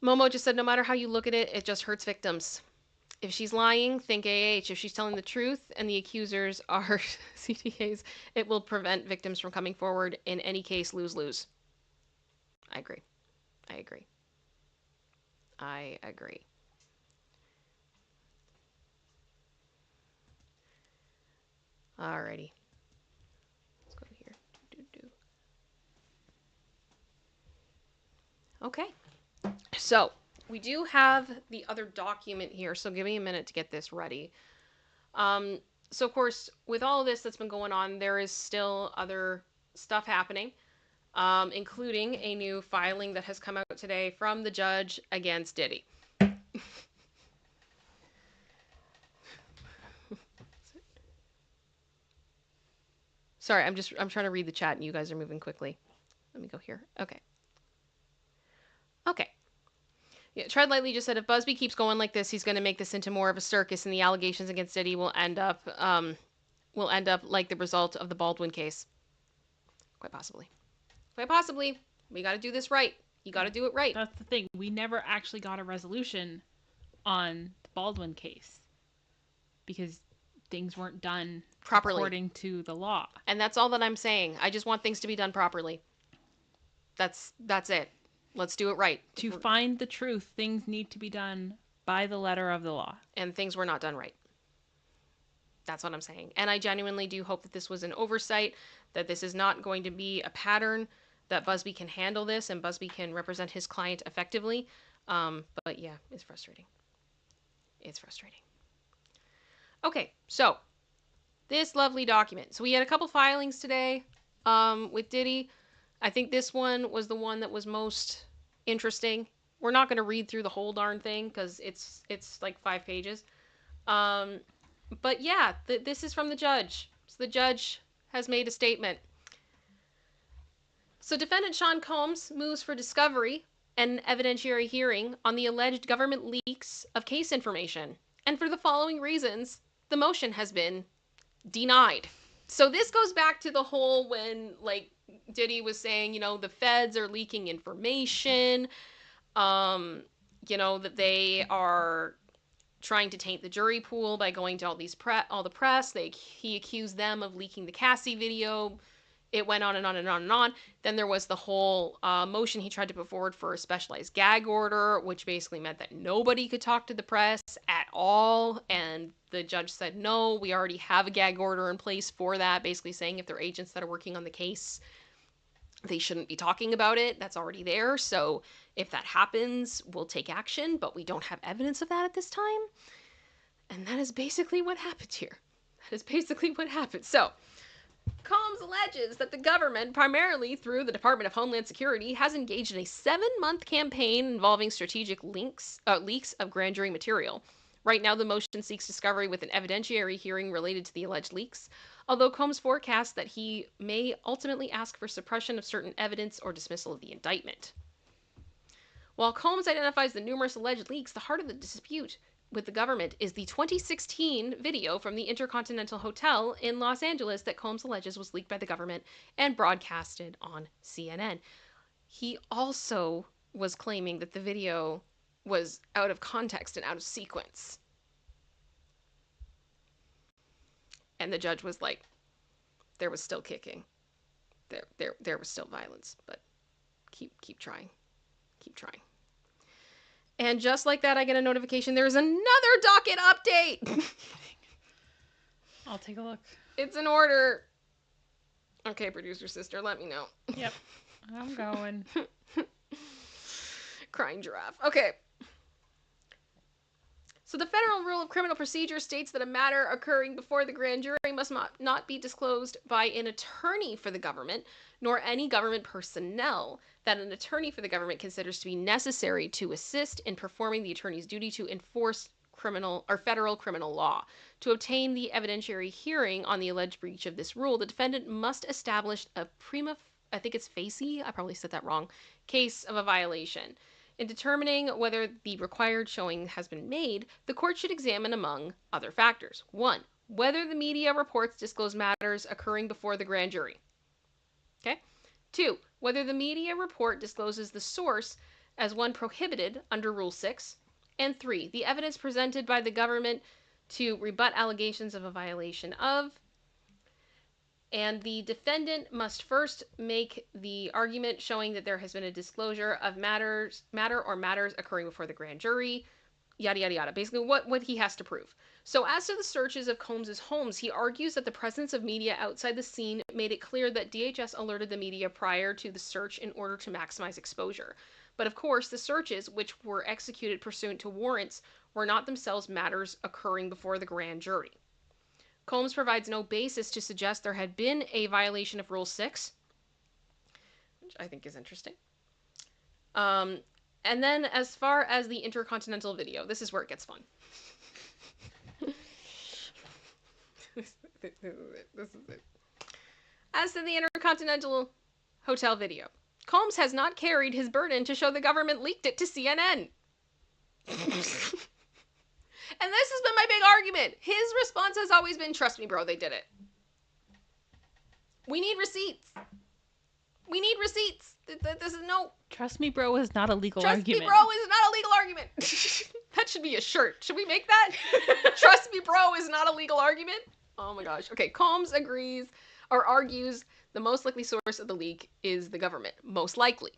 Speaker 1: Momo just said, no matter how you look at it, it just hurts victims. If she's lying, think AH. If she's telling the truth and the accusers are CTAs, it will prevent victims from coming forward. In any case, lose-lose. I agree. I agree. I agree. Alrighty. Let's go here. Okay. So, we do have the other document here, so give me a minute to get this ready. So, of course, with all of this that's been going on, there is still other stuff happening, including a new filing that has come out today from the judge against Diddy. Sorry, I'm trying to read the chat and you guys are moving quickly. Let me go here. Okay. Okay. Yeah, Tread Lightly just said, if Buzbee keeps going like this, he's going to make this into more of a circus, and the allegations against Diddy will end up like the result of the Baldwin case. Quite possibly. Quite possibly. We got to do this right. You got to do it right.
Speaker 2: That's the thing. We never actually got a resolution on the Baldwin case because things weren't done properly according to the law.
Speaker 1: And that's all that I'm saying. I just want things to be done properly. That's it. Let's do it right.
Speaker 2: To find the truth, things need to be done by the letter of the law.
Speaker 1: And things were not done right. That's what I'm saying. And I genuinely do hope that this was an oversight, that this is not going to be a pattern, that Buzbee can handle this and Buzbee can represent his client effectively. But yeah, it's frustrating. It's frustrating. Okay, so this lovely document. So we had a couple filings today with Diddy. I think this one was the one that was most interesting. We're not going to read through the whole darn thing because it's like 5 pages. But yeah, this is from the judge. So the judge has made a statement. So defendant Sean Combs moves for discovery and evidentiary hearing on the alleged government leaks of case information. And for the following reasons, the motion has been denied. So this goes back to the whole when, like, Diddy was saying, the feds are leaking information, that they are trying to taint the jury pool by going to all the press. He accused them of leaking the Cassie video. It went on and on and on and on. Then there was the whole motion he tried to put forward for a specialized gag order, which basically meant that nobody could talk to the press at all. And the judge said, no, we already have a gag order in place for that, basically saying if they're agents that are working on the case, they shouldn't be talking about it. That's already there. So if that happens, we'll take action, but we don't have evidence of that at this time. And that is basically what happened here. That is basically what happened. So Combs alleges that the government, primarily through the Department of Homeland Security, has engaged in a 7-month campaign involving strategic leaks of grand jury material. Right now, the motion seeks discovery with an evidentiary hearing related to the alleged leaks, although Combs forecasts that he may ultimately ask for suppression of certain evidence or dismissal of the indictment. While Combs identifies the numerous alleged leaks, the heart of the dispute with the government is the 2016 video from the Intercontinental Hotel in Los Angeles that Combs alleges was leaked by the government and broadcasted on CNN. He also was claiming that the video was out of context and out of sequence. And the judge was like, there was still kicking. There was still violence, but keep trying. Keep trying. And just like that, I get a notification. There's another docket update.
Speaker 2: I'll take a look.
Speaker 1: It's in order. Okay, producer sister, let me know.
Speaker 2: Yep. I'm going.
Speaker 1: Crying giraffe. Okay. So the Federal Rule of Criminal Procedure states that a matter occurring before the grand jury must not be disclosed by an attorney for the government, nor any government personnel that an attorney for the government considers to be necessary to assist in performing the attorney's duty to enforce criminal or federal criminal law. To obtain the evidentiary hearing on the alleged breach of this rule, the defendant must establish a I think it's facie, I probably said that wrong, case of a violation. In determining whether the required showing has been made, the court should examine among other factors. 1. Whether the media reports disclose matters occurring before the grand jury. Okay? 2. Whether the media report discloses the source as one prohibited under Rule 6. And 3. The evidence presented by the government to rebut allegations of a violation of. And the defendant must first make the argument showing that there has been a disclosure of matter or matters occurring before the grand jury, yada, yada, yada. Basically, what he has to prove. So as to the searches of Combs's homes, he argues that the presence of media outside the scene made it clear that DHS alerted the media prior to the search in order to maximize exposure. But of course, the searches, which were executed pursuant to warrants, were not themselves matters occurring before the grand jury. Combs provides no basis to suggest there had been a violation of Rule 6, which I think is interesting. And then as far as the intercontinental video, this is where it gets fun. This is it. As to the intercontinental hotel video, Combs has not carried his burden to show the government leaked it to CNN. And this has been my big argument. His response has always been, trust me, bro, they did it. We need receipts. We need receipts. This is no...
Speaker 2: Trust me, bro is not a legal argument.
Speaker 1: Trust me, bro is not a legal argument. That should be a shirt. Should we make that? Trust me, bro is not a legal argument? Oh my gosh. Okay, Combs agrees or argues the most likely source of the leak is the government. Most likely.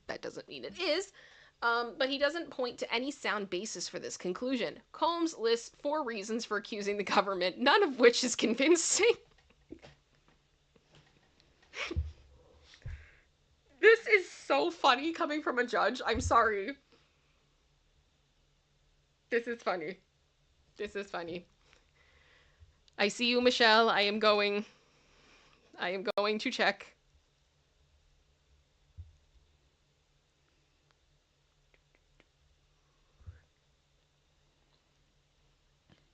Speaker 1: That doesn't mean it is. But he doesn't point to any sound basis for this conclusion. Combs lists 4 reasons for accusing the government, none of which is convincing. This is so funny coming from a judge. I'm sorry. This is funny. This is funny. I see you, Michelle. I am going to check.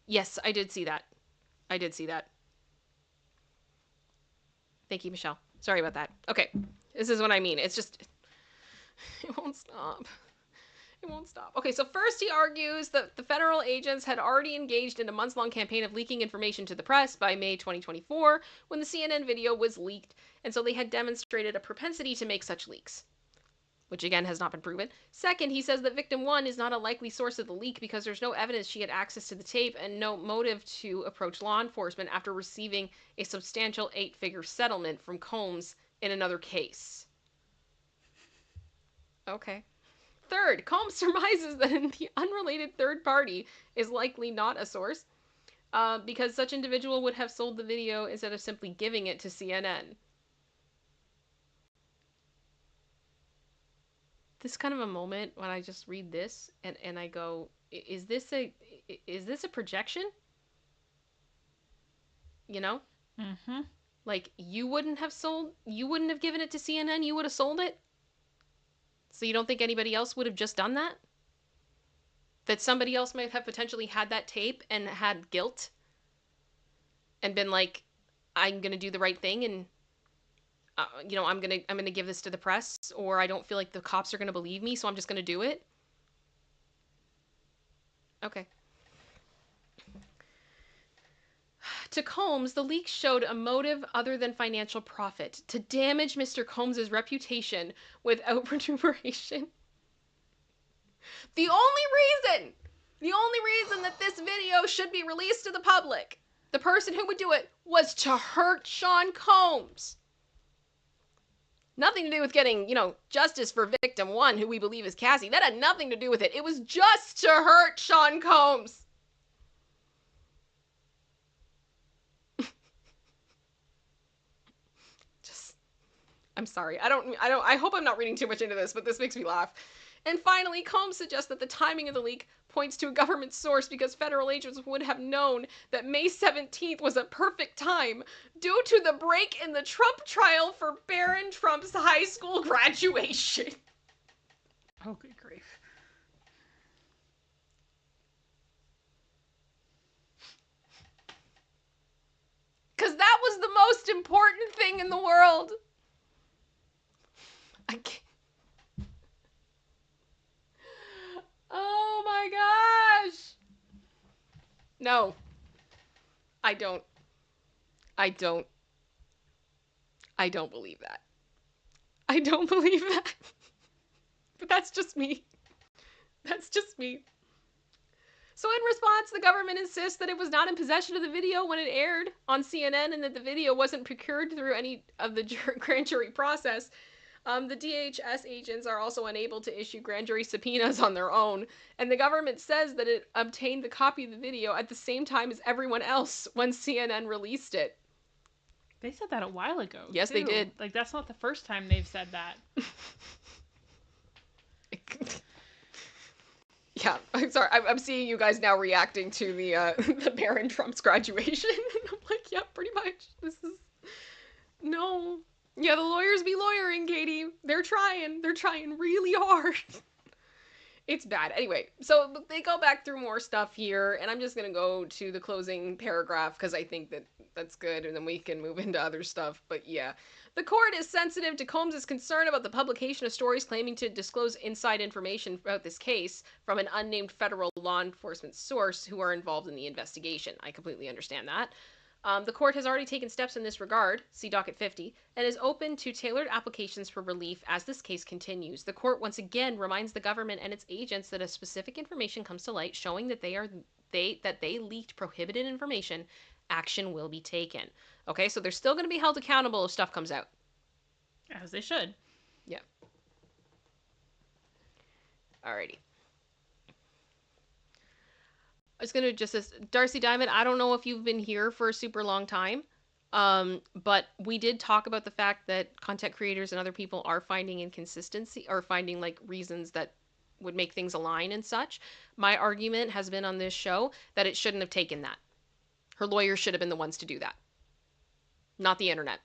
Speaker 1: Yes, I did see that. I did see that. Thank you, Michelle. Sorry about that. Okay, this is what I mean. It's just... It won't stop. It won't stop. Okay, so first he argues that the federal agents had already engaged in a months-long campaign of leaking information to the press by May 2024 when the CNN video was leaked, and so they had demonstrated a propensity to make such leaks, which again has not been proven. Second, he says that victim 1 is not a likely source of the leak because there's no evidence she had access to the tape and no motive to approach law enforcement after receiving a substantial 8-figure settlement from Combs in another case. Okay. Third, Combs surmises that the unrelated third party is likely not a source because such individual would have sold the video instead of simply giving it to CNN. This is kind of a moment when I just read this and I go, is this a projection? You know?
Speaker 2: Mm-hmm.
Speaker 1: Like, you wouldn't have given it to CNN, you would have sold it? So you don't think anybody else would have just done that? That somebody else might have potentially had that tape and had guilt? And been like, I'm gonna do the right thing and I'm gonna give this to the press, or I don't feel like the cops are gonna believe me, so I'm just gonna do it. Okay. To Combs, the leaks showed a motive other than financial profit to damage Mr. Combs's reputation without remuneration. The only reason that this video should be released to the public, the person who would do it, was to hurt Sean Combs. Nothing to do with getting, justice for victim 1, who we believe is Cassie. That had nothing to do with it. It was just to hurt Sean Combs. I'm sorry. I hope I'm not reading too much into this, but this makes me laugh. And finally, Combs suggests that the timing of the leak points to a government source because federal agents would have known that May 17th was a perfect time due to the break in the Trump trial for Barron Trump's high school graduation.
Speaker 2: Oh, good grief.
Speaker 1: Because that was the most important thing in the world. I can't. Oh my gosh. No. I don't believe that. I don't believe that. But that's just me. That's just me. So in response, the government insists that it was not in possession of the video when it aired on CNN and that the video wasn't procured through any of the grand jury process. The DHS agents are also unable to issue grand jury subpoenas on their own, and the government says that it obtained the copy of the video at the same time as everyone else when CNN released it.
Speaker 2: They said that a while ago.
Speaker 1: Yes,
Speaker 2: too.
Speaker 1: They did.
Speaker 2: Like, that's not the first time they've said that.
Speaker 1: Yeah, I'm sorry. I'm seeing you guys now reacting to the Barron Trump's graduation. I'm like, yeah, pretty much. This is no. Yeah, the lawyers be lawyering, Katie. They're trying. They're trying really hard. It's bad. Anyway, so they go back through more stuff here, and I'm just gonna go to the closing paragraph because I think that that's good, and then we can move into other stuff. But yeah. The court is sensitive to Combs' concern about the publication of stories claiming to disclose inside information about this case from an unnamed federal law enforcement source who are involved in the investigation. I completely understand that. The court has already taken steps in this regard, see docket 50, and is open to tailored applications for relief as this case continues. The court once again reminds the government and its agents that if specific information comes to light showing that they leaked prohibited information, action will be taken. Okay, so they're still going to be held accountable if stuff comes out.
Speaker 2: As they should.
Speaker 1: Yeah. Alrighty. I was going to just... Darcy Diamond, I don't know if you've been here for a super long time, but we did talk about the fact that content creators and other people are finding inconsistency, or finding, like, reasons that would make things align and such. My argument has been on this show that it shouldn't have taken that. Her lawyers should have been the ones to do that. Not the internet.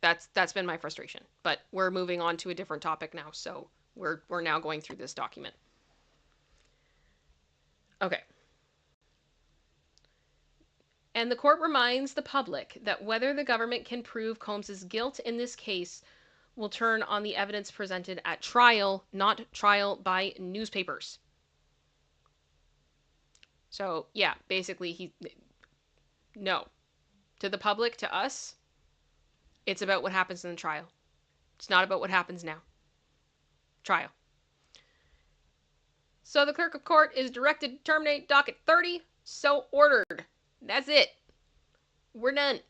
Speaker 1: That's been my frustration. But we're moving on to a different topic now, so we're now going through this document. Okay. And the court reminds the public that whether the government can prove Combs' guilt in this case will turn on the evidence presented at trial, not trial by newspapers. So, yeah, basically no. To the public, to us, it's about what happens in the trial. It's not about what happens now. Trial. So the clerk of court is directed to terminate docket 30. So ordered. That's it. We're done.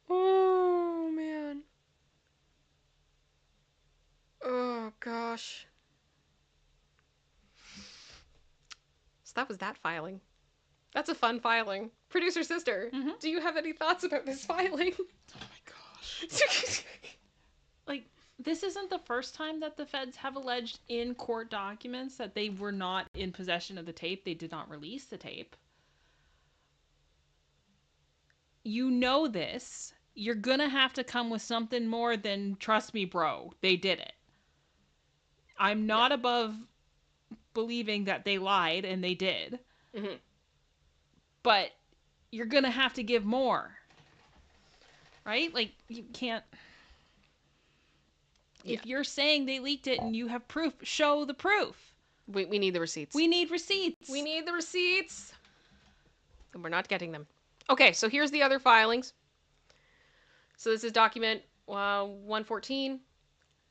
Speaker 1: Oh, man. Oh, gosh. So that was that filing. That's a fun filing. Producer Sister, do you have any thoughts about this filing?
Speaker 2: Oh my gosh. Like, this isn't the first time that the feds have alleged in court documents that they were not in possession of the tape. They did not release the tape. You know this. You're gonna have to come with something more than, trust me, bro, they did it. I'm not above believing that they lied, and they did.
Speaker 1: Mm-hmm.
Speaker 2: But you're gonna have to give more. Right? Like, you can't... Yeah. If you're saying they leaked it and you have proof, show the proof.
Speaker 1: We need the receipts.
Speaker 2: We need receipts.
Speaker 1: We need the receipts. And we're not getting them. Okay, so here's the other filings. So this is document 114.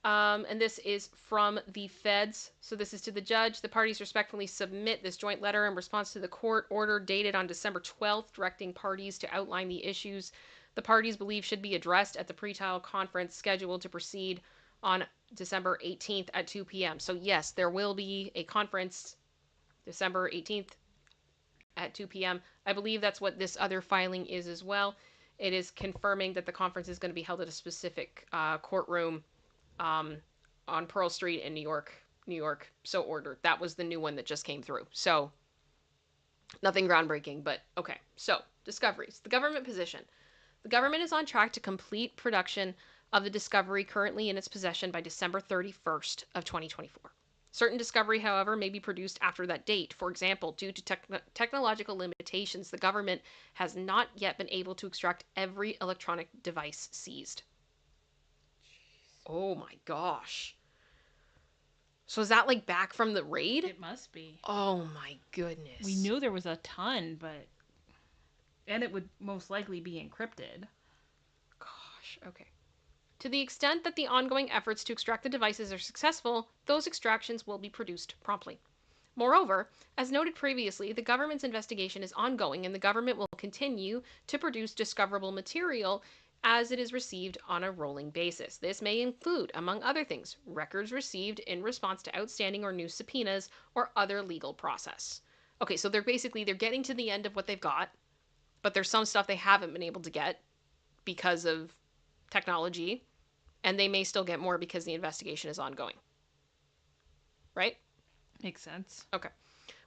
Speaker 1: And this is from the feds. So this is to the judge. The parties respectfully submit this joint letter in response to the court order dated on December 12th, directing parties to outline the issues the parties believe should be addressed at the pretrial conference scheduled to proceed on December 18th at 2 p.m. So yes, there will be a conference December 18th at 2 p.m. I believe that's what this other filing is as well. It is confirming that the conference is going to be held at a specific courtroom on Pearl Street in New York. New York, so ordered. That was the new one that just came through. So nothing groundbreaking, but okay. So discoveries. The government position. The government is on track to complete production of the discovery currently in its possession by December 31st of 2024. Certain discovery, however, may be produced after that date. For example, due to technological limitations, the government has not yet been able to extract every electronic device seized. Oh my gosh. So is that like back from the raid?
Speaker 2: It must be.
Speaker 1: Oh my goodness.
Speaker 2: We knew there was a ton, but... And it would most likely be encrypted.
Speaker 1: Gosh, okay. To the extent that the ongoing efforts to extract the devices are successful, those extractions will be produced promptly. Moreover, as noted previously, the government's investigation is ongoing and the government will continue to produce discoverable material as it is received on a rolling basis. This may include, among other things, records received in response to outstanding or new subpoenas or other legal process. Okay, so they're getting to the end of what they've got, but there's some stuff they haven't been able to get because of technology, and they may still get more because the investigation is ongoing. Right?
Speaker 2: Makes sense.
Speaker 1: Okay.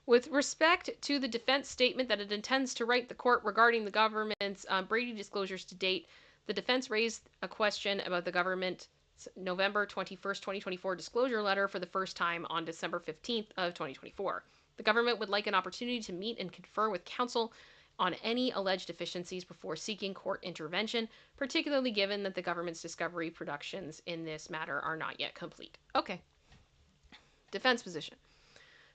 Speaker 1: With respect to the defense statement that it intends to write the court regarding the government's Brady disclosures to date, the defense raised a question about the government's November 21st, 2024 disclosure letter for the first time on December 15th of 2024. The government would like an opportunity to meet and confer with counsel on any alleged deficiencies before seeking court intervention, particularly given that the government's discovery productions in this matter are not yet complete. Okay. Defense position.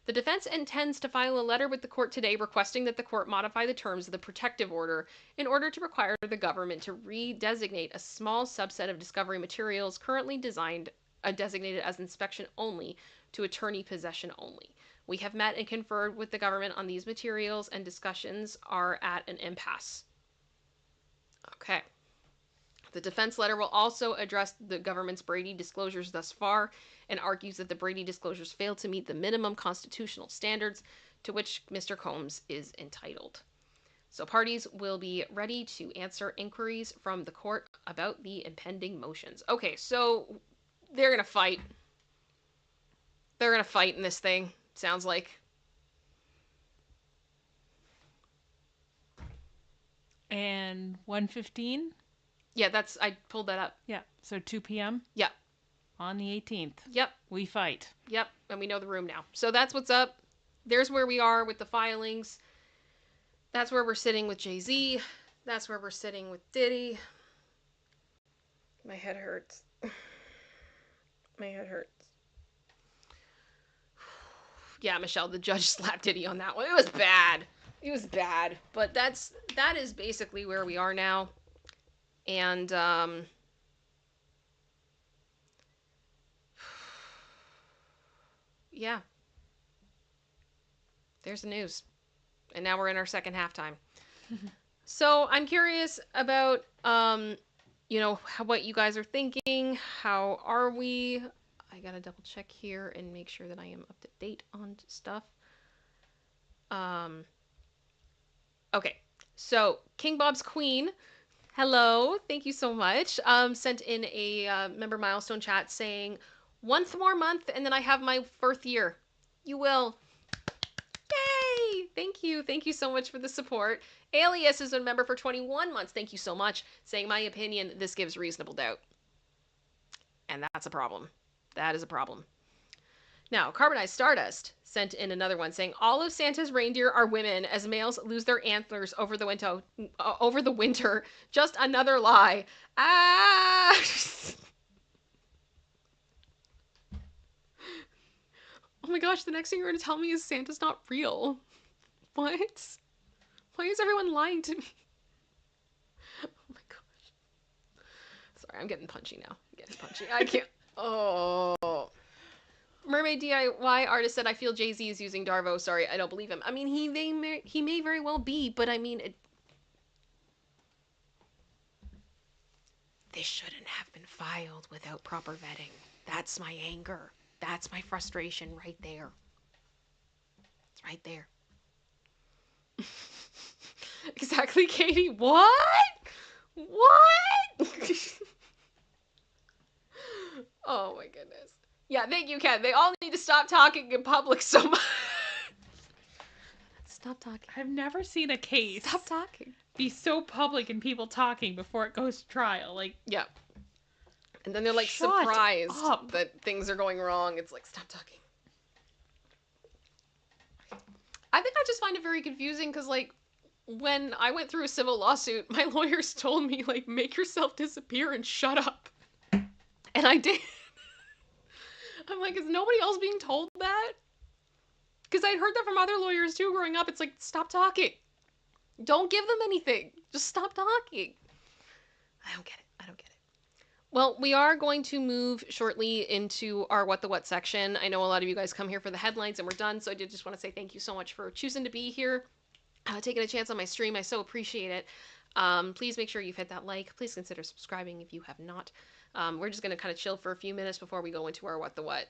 Speaker 1: The defense intends to file a letter with the court today requesting that the court modify the terms of the protective order in order to require the government to redesignate a small subset of discovery materials currently designated as inspection only to attorney possession only. We have met and conferred with the government on these materials, and discussions are at an impasse. Okay. The defense letter will also address the government's Brady disclosures thus far and argues that the Brady disclosures fail to meet the minimum constitutional standards to which Mr. Combs is entitled. So parties will be ready to answer inquiries from the court about the impending motions. Okay, so they're going to fight. They're going to fight in this thing. Sounds like.
Speaker 2: And 1:15?
Speaker 1: Yeah, I pulled that up.
Speaker 2: Yeah, so 2 p.m.?
Speaker 1: Yeah.
Speaker 2: On the 18th.
Speaker 1: Yep.
Speaker 2: We fight.
Speaker 1: Yep, and we know the room now. So that's what's up. There's where we are with the filings. That's where we're sitting with Jay-Z. That's where we're sitting with Diddy. My head hurts. My head hurts. Yeah, Michelle, the judge slapped Diddy on that one. It was bad. It was bad. But that is basically where we are now. And yeah. There's the news. And now we're in our second halftime. So I'm curious about what you guys are thinking. How are we? I gotta double check here and make sure that I am up to date on stuff. Okay, so King Bob's Queen, hello, thank you so much. Sent in a member milestone chat saying, one more month and then I have my 4th year. You will. Yay! Thank you so much for the support. Alias has been a member for 21 months. Thank you so much. Saying my opinion, this gives reasonable doubt. And that's a problem. That is a problem. Now, Carbonized Stardust sent in another one saying, all of Santa's reindeer are women as males lose their antlers over the winter. Just another lie. Ah! Oh my gosh, the next thing you're going to tell me is Santa's not real. What? Why is everyone lying to me? Oh my gosh. Sorry, I'm getting punchy now. I can't. Oh. Mermaid DIY artist said, I feel Jay-Z is using Darvo. Sorry, I don't believe him. I mean, he may very well be, but I mean, this shouldn't have been filed without proper vetting. That's my anger. That's my frustration right there. It's right there. Exactly, Katie. What? What? Oh my goodness. Yeah, thank you, Ken. They all need to stop talking in public so much. Stop talking.
Speaker 2: I've never seen a case
Speaker 1: Stop talking.
Speaker 2: be so public and people talking before it goes to trial. Like,
Speaker 1: yeah. And then they're like
Speaker 2: Shut
Speaker 1: surprised
Speaker 2: up.
Speaker 1: that things are going wrong. It's like, stop talking. I think I just find it very confusing because, like, when I went through a civil lawsuit, my lawyers told me, like, make yourself disappear and shut up. And I did. I'm like, is nobody else being told that? Because I'd heard that from other lawyers too growing up. It's like, stop talking. Don't give them anything. Just stop talking. I don't get it. I don't get it. Well, we are going to move shortly into our What the What section. I know a lot of you guys come here for the headlines and we're done, so I did just want to say thank you so much for choosing to be here, taking a chance on my stream. I so appreciate it. Please make sure you've hit that like. Please consider subscribing if you have not. We're just going to kind of chill for a few minutes before we go into our What the What,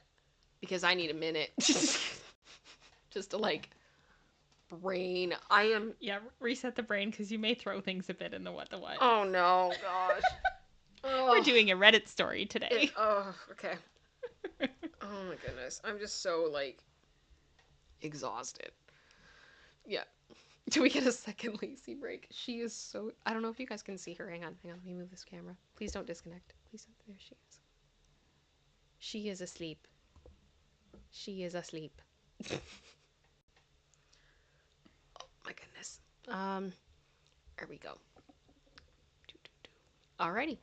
Speaker 1: because I need a minute just to, like, brain. I am...
Speaker 2: Yeah, reset the brain because you may throw things a bit in the What the What.
Speaker 1: Oh, no, gosh.
Speaker 2: We're doing a Reddit story today.
Speaker 1: Okay. Oh my goodness. I'm just so, like, exhausted. Yeah. Do we get a second Lacey break? She is so... I don't know if you guys can see her. Hang on. Let me move this camera. Please don't disconnect. Please don't. There she is. She is asleep. She is asleep. Oh my goodness. There we go. Alrighty.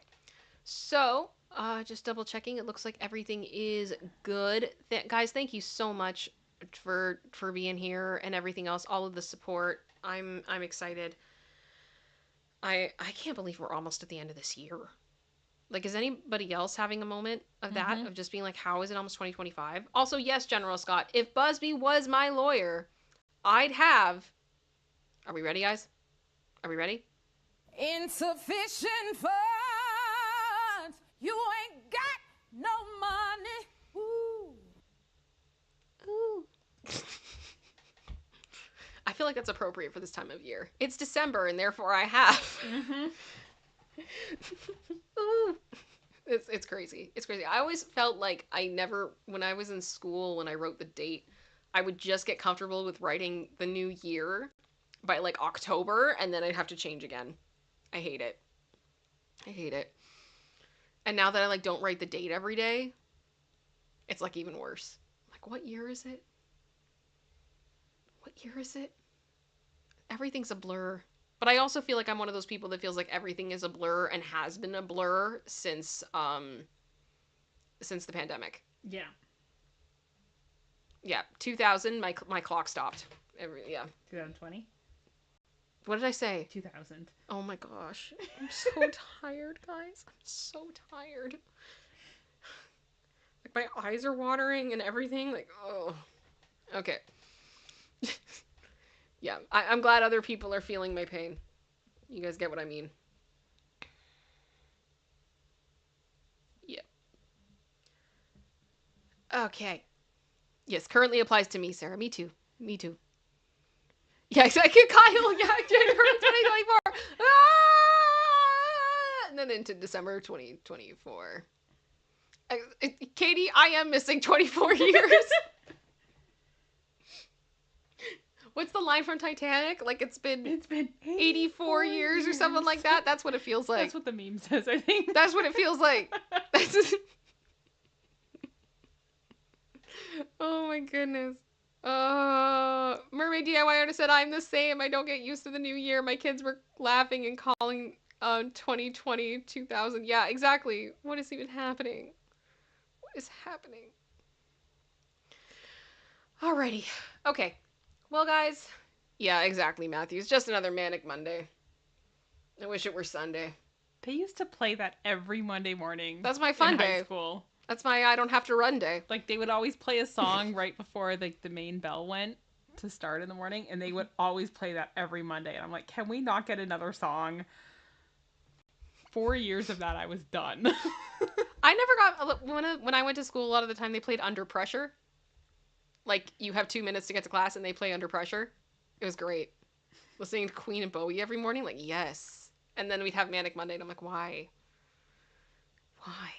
Speaker 1: So, just double checking. It looks like everything is good. Guys, thank you so much for being here and everything else. All of the support. I'm excited. I can't believe we're almost at the end of this year. Like, is anybody else having a moment of that? Of just being like, how is it almost 2025? Also, yes, General Scott, if Buzbee was my lawyer, I'd have... Are we ready, guys? Are we ready?
Speaker 3: Insufficient funds. You ain't got no money. Ooh.
Speaker 1: Ooh. I feel like that's appropriate for this time of year. It's December, and therefore I have. Ooh. It's crazy. It's crazy. I always felt like when I was in school, when I wrote the date, I would just get comfortable with writing the new year by, like, October, and then I'd have to change again. I hate it. I hate it. And now that I, like, don't write the date every day, it's, like, even worse. Like, what year is it? What year is it? Everything's a blur. But I also feel like I'm one of those people that feels like everything is a blur and has been a blur since the pandemic.
Speaker 2: Yeah.
Speaker 1: Yeah, 2000, my clock stopped.
Speaker 2: 2020?
Speaker 1: What did I say?
Speaker 2: 2000.
Speaker 1: Oh my gosh. I'm so tired, guys. I'm so tired. Like, my eyes are watering and everything. Like, oh. Okay. Yeah, I'm glad other people are feeling my pain. You guys get what I mean. Yeah. Okay. Yes, currently applies to me, Sarah. Me too. Me too. Yeah, exactly. Kyle, yeah, January 2024. Ah! And then into December 2024. Katie, I am missing 24 years. What's the line from Titanic? Like, it's been 84 years or something like that. That's what it feels like.
Speaker 2: That's what the meme says, I think.
Speaker 1: That's what it feels like. Oh my goodness. Mermaid DIY artist said, I'm the same. I don't get used to the new year. My kids were laughing and calling 2020 2000. Yeah, exactly. What is even happening? What is happening? Alrighty. Okay. Well, guys. Yeah, exactly, Matthew. It's just another manic Monday. I wish it were Sunday.
Speaker 2: They used to play that every Monday morning.
Speaker 1: That's my fun
Speaker 2: in
Speaker 1: day.
Speaker 2: High school.
Speaker 1: That's my I don't have to run day.
Speaker 2: Like, they would always play a song right before the main bell went to start in the morning, and they would always play that every Monday. And I'm like, can we not get another song? 4 years of that, I was done.
Speaker 1: I never got... When I went to school, a lot of the time they played Under Pressure. Like, you have 2 minutes to get to class, and they play Under Pressure. It was great. Listening to Queen and Bowie every morning, like, yes. And then we'd have Manic Monday, and I'm like, why? Why?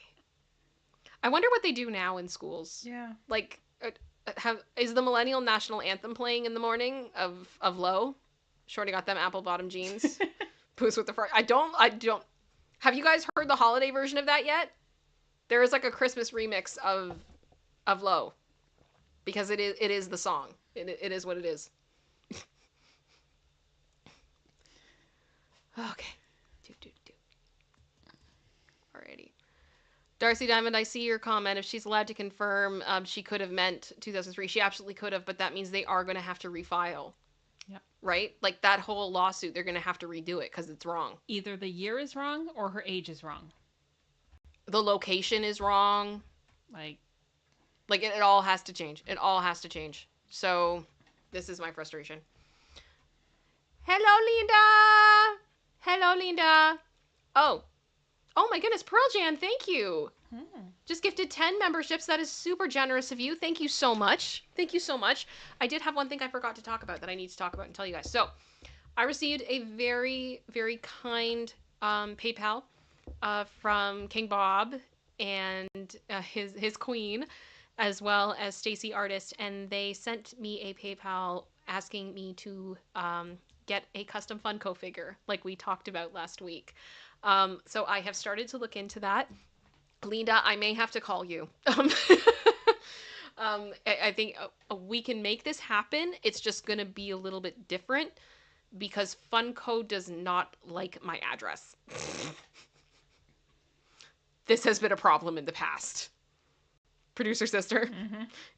Speaker 1: I wonder what they do now in schools.
Speaker 2: Yeah.
Speaker 1: Like, is the Millennial National Anthem playing in the morning of Low? Shorty got them apple bottom jeans. Boots with the fur. I don't. Have you guys heard the holiday version of that yet? There is like a Christmas remix of Low, because it is the song. It is what it is. Okay. Alrighty. Darcy Diamond, I see your comment. If she's allowed to confirm, she could have meant 2003. She absolutely could have, but that means they are going to have to refile.
Speaker 2: Yep.
Speaker 1: Right? Like that whole lawsuit, they're going to have to redo it because it's wrong.
Speaker 2: Either the year is wrong or her age is wrong.
Speaker 1: The location is wrong.
Speaker 2: Like
Speaker 1: it all has to change. It all has to change. So, this is my frustration. Hello, Linda! Hello, Linda! Oh my goodness, Pearl Jan, thank you! Just gifted 10 memberships. That is super generous of you. Thank you so much. Thank you so much. I did have one thing I forgot to talk about that I need to talk about and tell you guys. So, I received a very, very kind PayPal from King Bob and his queen, as well as Stacy Artist, and they sent me a PayPal asking me to get a custom Funko figure, like we talked about last week. So I have started to look into that. Linda, I may have to call you. I think we can make this happen. It's just going to be a little bit different because Funko does not like my address. This has been a problem in the past. Producer sister,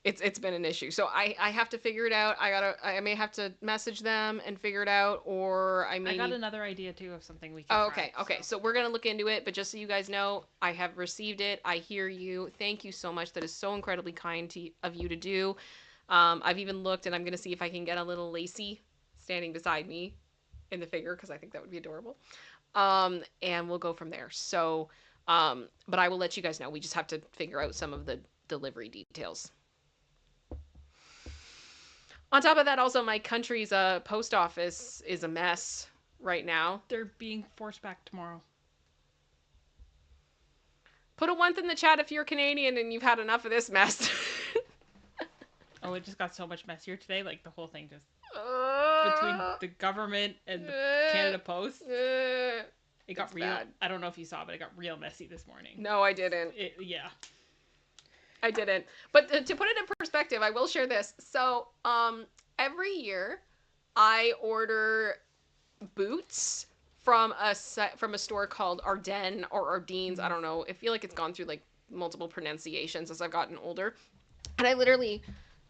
Speaker 1: it's been an issue. So I have to figure it out. I may have to message them and figure it out, or I got
Speaker 2: another idea too of something we can try.
Speaker 1: Okay. So we're gonna look into it, but just so you guys know, I have received it. I hear you. Thank you so much. That is so incredibly kind of you to do. I've even looked, and I'm gonna see if I can get a little Lacey standing beside me in the figure, because I think that would be adorable. And we'll go from there. So, but I will let you guys know. We just have to figure out some of the delivery details. On top of that, also, my country's post office is a mess right now.
Speaker 2: They're being forced back tomorrow.
Speaker 1: Put a 1 in the chat if you're Canadian and you've had enough of this mess.
Speaker 2: Oh, it just got so much messier today. Like, the whole thing just... between the government and the Canada Post. It got real... Bad. I don't know if you saw, but it got real messy this morning.
Speaker 1: No, I didn't.
Speaker 2: Yeah.
Speaker 1: I didn't. But to put it in perspective, I will share this. So, every year, I order boots from a store called Ardennes or Ardennes. I don't know. I feel like it's gone through like multiple pronunciations as I've gotten older. And I literally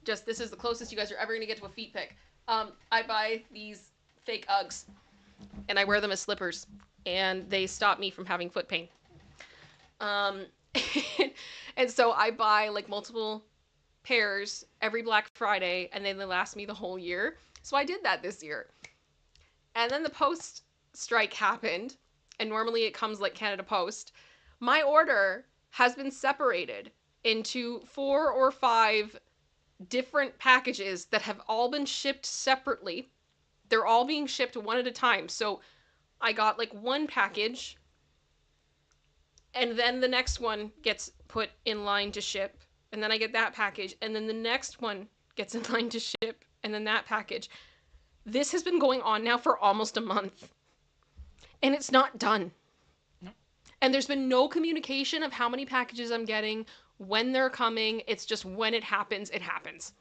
Speaker 1: this is the closest you guys are ever going to get to a feet pic. I buy these fake Uggs and I wear them as slippers, and they stop me from having foot pain. And so I buy like multiple pairs every Black Friday, and then they last me the whole year. So I did that this year. And then the post strike happened, and normally it comes like Canada Post. My order has been separated into 4 or 5 different packages that have all been shipped separately. They're all being shipped one at a time. So I got like one package, and then the next one gets put in line to ship, and then I get that package, and then the next one gets in line to ship, and then that package. This has been going on now for almost a month, and it's not done. No. And there's been no communication of how many packages I'm getting, when they're coming. It's just when it happens, it happens.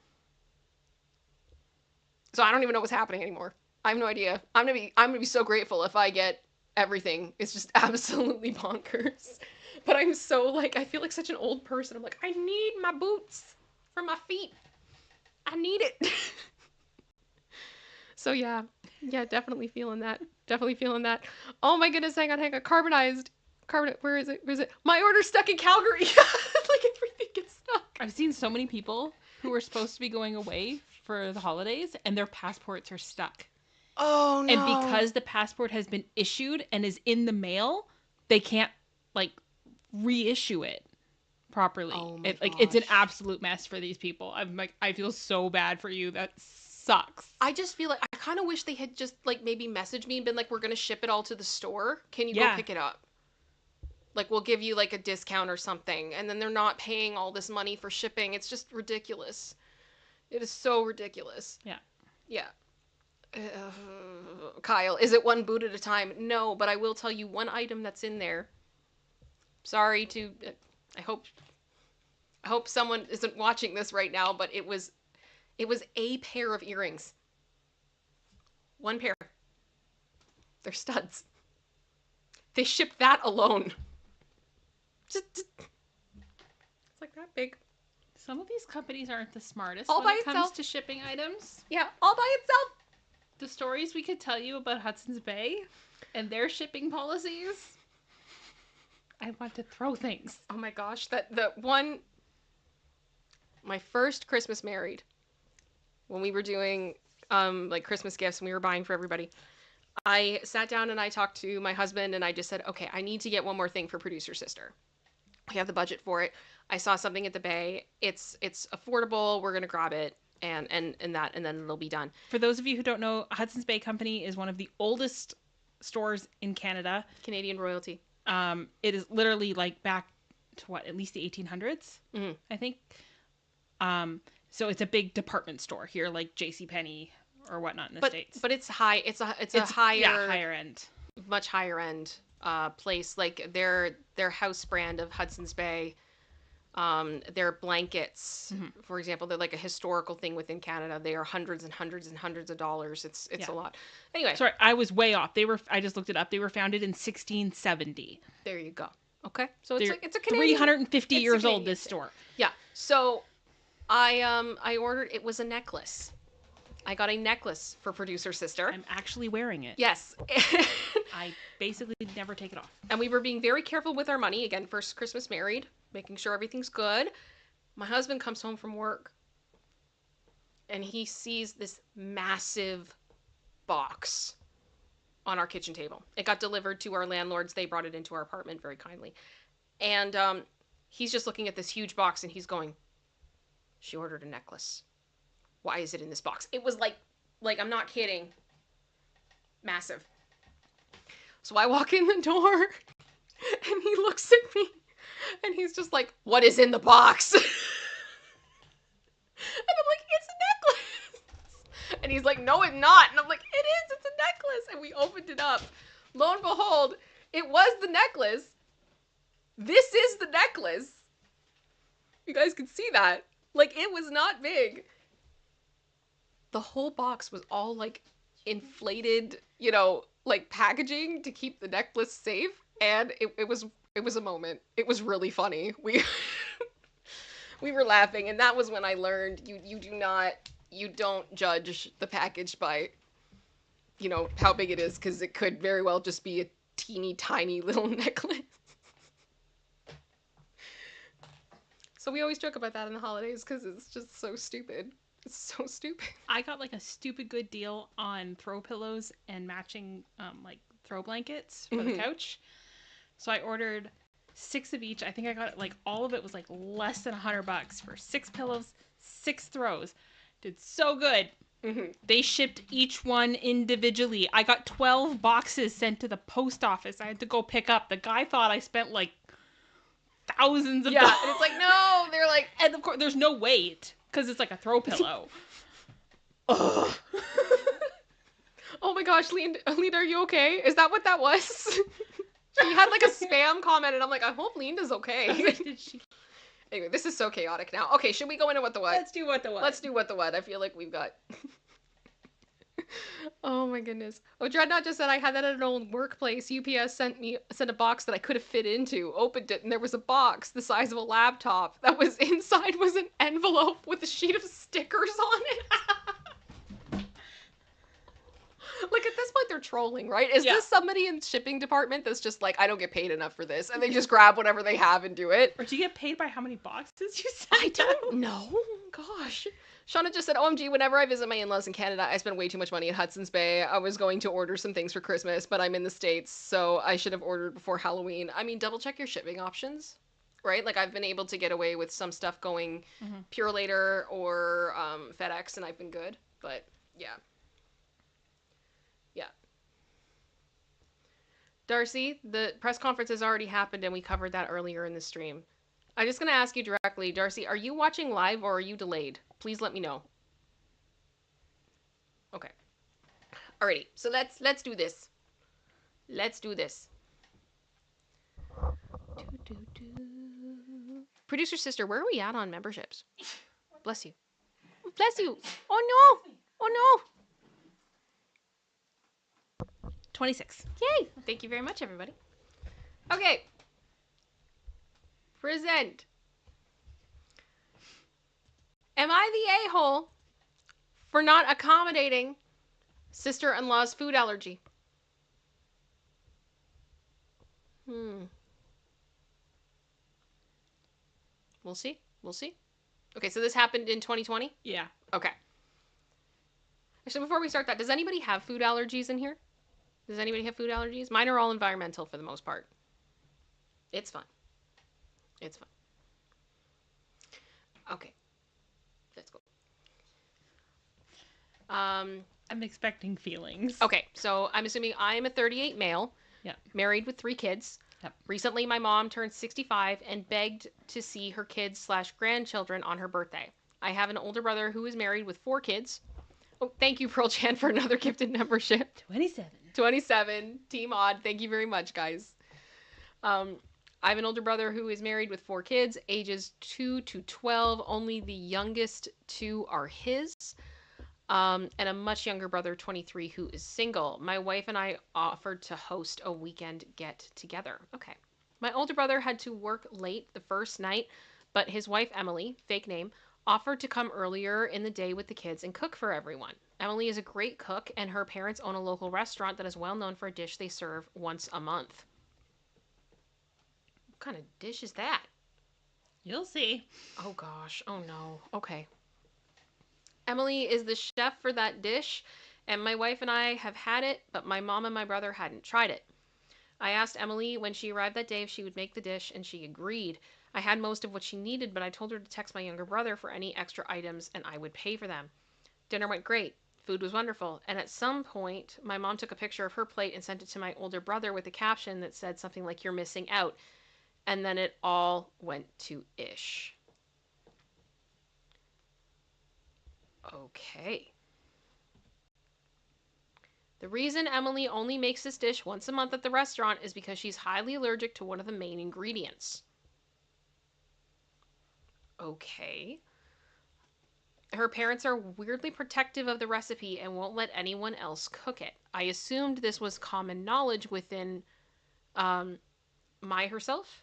Speaker 1: So I don't even know what's happening anymore. I have no idea. I'm gonna be so grateful if I get everything. It's just absolutely bonkers. But I'm so like, I feel like such an old person. I'm like, I need my boots for my feet. I need it. So yeah, definitely feeling that. Oh my goodness, hang on. Carbonized, where is it? My order's stuck in Calgary. Like everything gets stuck.
Speaker 2: I've seen so many people who are supposed to be going away for the holidays, and their passports are stuck.
Speaker 1: Oh no.
Speaker 2: And because the passport has been issued and is in the mail, they can't like reissue it properly.
Speaker 1: Oh my
Speaker 2: It's an absolute mess for these people. I'm like, I feel so bad for you. That sucks.
Speaker 1: I just feel like I kind of wish they had just like maybe messaged me and been like, we're going to ship it all to the store. Can you go pick it up? Like, we'll give you like a discount or something. And then they're not paying all this money for shipping. It's just ridiculous. It is so ridiculous.
Speaker 2: Yeah.
Speaker 1: Yeah. Kyle, is it one boot at a time? No, but I will tell you one item that's in there. Sorry to... I hope someone isn't watching this right now, but it was a pair of earrings. One pair. They're studs. They shipped that alone. Just it's like that big.
Speaker 2: Some of these companies aren't the smartest
Speaker 1: All
Speaker 2: when
Speaker 1: by
Speaker 2: it comes
Speaker 1: itself.
Speaker 2: to shipping items.
Speaker 1: Yeah, all by itself.
Speaker 2: The stories we could tell you about Hudson's Bay and their shipping policies. I want to throw things.
Speaker 1: Oh my gosh, the one. My first Christmas married, when we were doing like Christmas gifts and we were buying for everybody, I sat down and I talked to my husband and I just said, okay, I need to get one more thing for producer sister. We have the budget for it. I saw something at the Bay. It's affordable. We're gonna grab it and that, and then it'll be done.
Speaker 2: For those of you who don't know, Hudson's Bay Company is one of the oldest stores in Canada.
Speaker 1: Canadian royalty.
Speaker 2: It is literally like back to what, at least the 1800s, I think. So it's a big department store here, like JCPenney or whatnot in the States.
Speaker 1: But it's high. It's a higher
Speaker 2: end,
Speaker 1: much higher end place. Like their house brand of Hudson's Bay. Their blankets, for example, they're like a historical thing within Canada. They are hundreds and hundreds and hundreds of dollars. It's a lot. Anyway.
Speaker 2: Sorry, I was way off. I just looked it up. They were founded in 1670.
Speaker 1: There you go. Okay. So it's a Canadian,
Speaker 2: 350 years old, this store.
Speaker 1: Yeah. So I ordered, it was a necklace. I got a necklace for producer sister.
Speaker 2: I'm actually wearing it.
Speaker 1: Yes.
Speaker 2: I basically never take it off.
Speaker 1: And we were being very careful with our money. Again, first Christmas married, making sure everything's good. My husband comes home from work and he sees this massive box on our kitchen table. It got delivered to our landlords. They brought it into our apartment very kindly. And he's just looking at this huge box and he's going, she ordered a necklace. Why is it in this box? It was like I'm not kidding, massive. So I walk in the door and he looks at me and he's just like, what is in the box? And I'm like, it's a necklace. And he's like, no, it's not. And I'm like, it is, it's a necklace. And we opened it up. Lo and behold, it was the necklace. This is the necklace. You guys can see that. Like, it was not big. The whole box was all like inflated, like packaging to keep the necklace safe. And it was a moment. It was really funny. We were laughing, and that was when I learned you don't judge the package by, how big it is, because it could very well just be a teeny tiny little necklace. So we always joke about that in the holidays because it's just so stupid. It's so stupid.
Speaker 2: I got like a stupid good deal on throw pillows and matching like throw blankets for the couch. So I ordered 6 of each. I think I got it, like all of it was like less than $100 for 6 pillows, 6 throws. Did so good. They shipped each one individually. I got 12 boxes sent to the post office. I had to go pick up. The guy thought I spent like thousands of dollars.
Speaker 1: And it's like, no, they're like,
Speaker 2: and of course there's no weight because it's like a throw pillow.
Speaker 1: Ugh. Oh my gosh, Lean, are you okay? Is that what that was? She had like a spam comment and I'm like, I hope Linda's okay. Anyway, this is so chaotic now. Okay, should we go into What the What?
Speaker 2: Let's do What the What.
Speaker 1: Let's do What the What. I feel like we've got... Oh my goodness. Oh, Dreadnought just said I had that at an old workplace. UPS sent a box that I could have fit into. Opened it and there was a box the size of a laptop that was inside was an envelope with a sheet of stickers on it. Like, at this point, they're trolling, right? Is this somebody in shipping department that's just like, I don't get paid enough for this, and they just grab whatever they have and do it?
Speaker 2: Or do you get paid by how many boxes you send?
Speaker 1: I don't know. Gosh. Shauna just said, OMG, whenever I visit my in-laws in Canada, I spend way too much money at Hudson's Bay. I was going to order some things for Christmas, but I'm in the States, so I should have ordered before Halloween. I mean, double check your shipping options, right? Like, I've been able to get away with some stuff going Pure Later or FedEx, and I've been good, but... Yeah. Yeah. Darcy, the press conference has already happened and we covered that earlier in the stream. I'm just going to ask you directly, Darcy, are you watching live or are you delayed? Please let me know. Okay. Alrighty, so let's do this. Let's do this. Producer sister, where are we at on memberships? Bless you. Bless you. Oh no. Oh no.
Speaker 2: 26.
Speaker 1: Yay. Thank you very much, everybody. Okay. Present. Am I the a-hole for not accommodating sister-in-law's food allergy? We'll see. We'll see. Okay, so this happened in 2020?
Speaker 2: Yeah.
Speaker 1: Okay. Actually, before we start that, does anybody have food allergies in here? Does anybody have food allergies? Mine are all environmental for the most part. It's fun. It's fun. Okay. Let's go.
Speaker 2: I'm expecting feelings.
Speaker 1: Okay, so I'm assuming I'm a 38 male.
Speaker 2: Yeah.
Speaker 1: Married with 3 kids.
Speaker 2: Yep.
Speaker 1: Recently, my mom turned 65 and begged to see her kids/grandchildren on her birthday. I have an older brother who is married with 4 kids. Oh, thank you, Pearl Chan, for another gifted membership.
Speaker 2: 27.
Speaker 1: 27. Team Odd. Thank you very much, guys. I have an older brother who is married with 4 kids, ages 2 to 12. Only the youngest 2 are his. And a much younger brother, 23, who is single. My wife and I offered to host a weekend get-together. Okay. My older brother had to work late the first night, but his wife, Emily, fake name, offered to come earlier in the day with the kids and cook for everyone. Emily is a great cook, and her parents own a local restaurant that is well known for a dish they serve once a month. What kind of dish is that?
Speaker 2: You'll see.
Speaker 1: Oh, gosh. Oh, no. Okay. Emily is the chef for that dish, and my wife and I have had it, but my mom and my brother hadn't tried it. I asked Emily when she arrived that day if she would make the dish, and she agreed. I had most of what she needed, but I told her to text my younger brother for any extra items, and I would pay for them. Dinner went great. Food was wonderful, and at some point, my mom took a picture of her plate and sent it to my older brother with a caption that said something like, "You're missing out." And then it all went to ish. Okay. The reason Emily only makes this dish once a month at the restaurant is because she's highly allergic to one of the main ingredients. Okay. Her parents are weirdly protective of the recipe and won't let anyone else cook it. I assumed this was common knowledge within herself.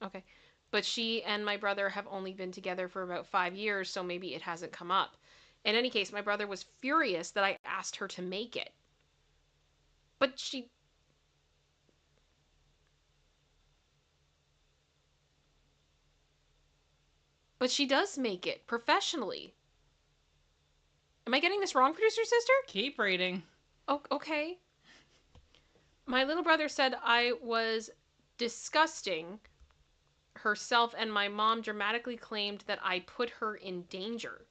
Speaker 1: Okay. But she and my brother have only been together for about 5 years, so maybe it hasn't come up. In any case, my brother was furious that I asked her to make it. But she... But she does make it professionally. Am I getting this wrong, producer sister?
Speaker 2: Keep reading.
Speaker 1: Oh, okay. My little brother said I was disgusting herself, and my mom dramatically claimed that I put her in danger.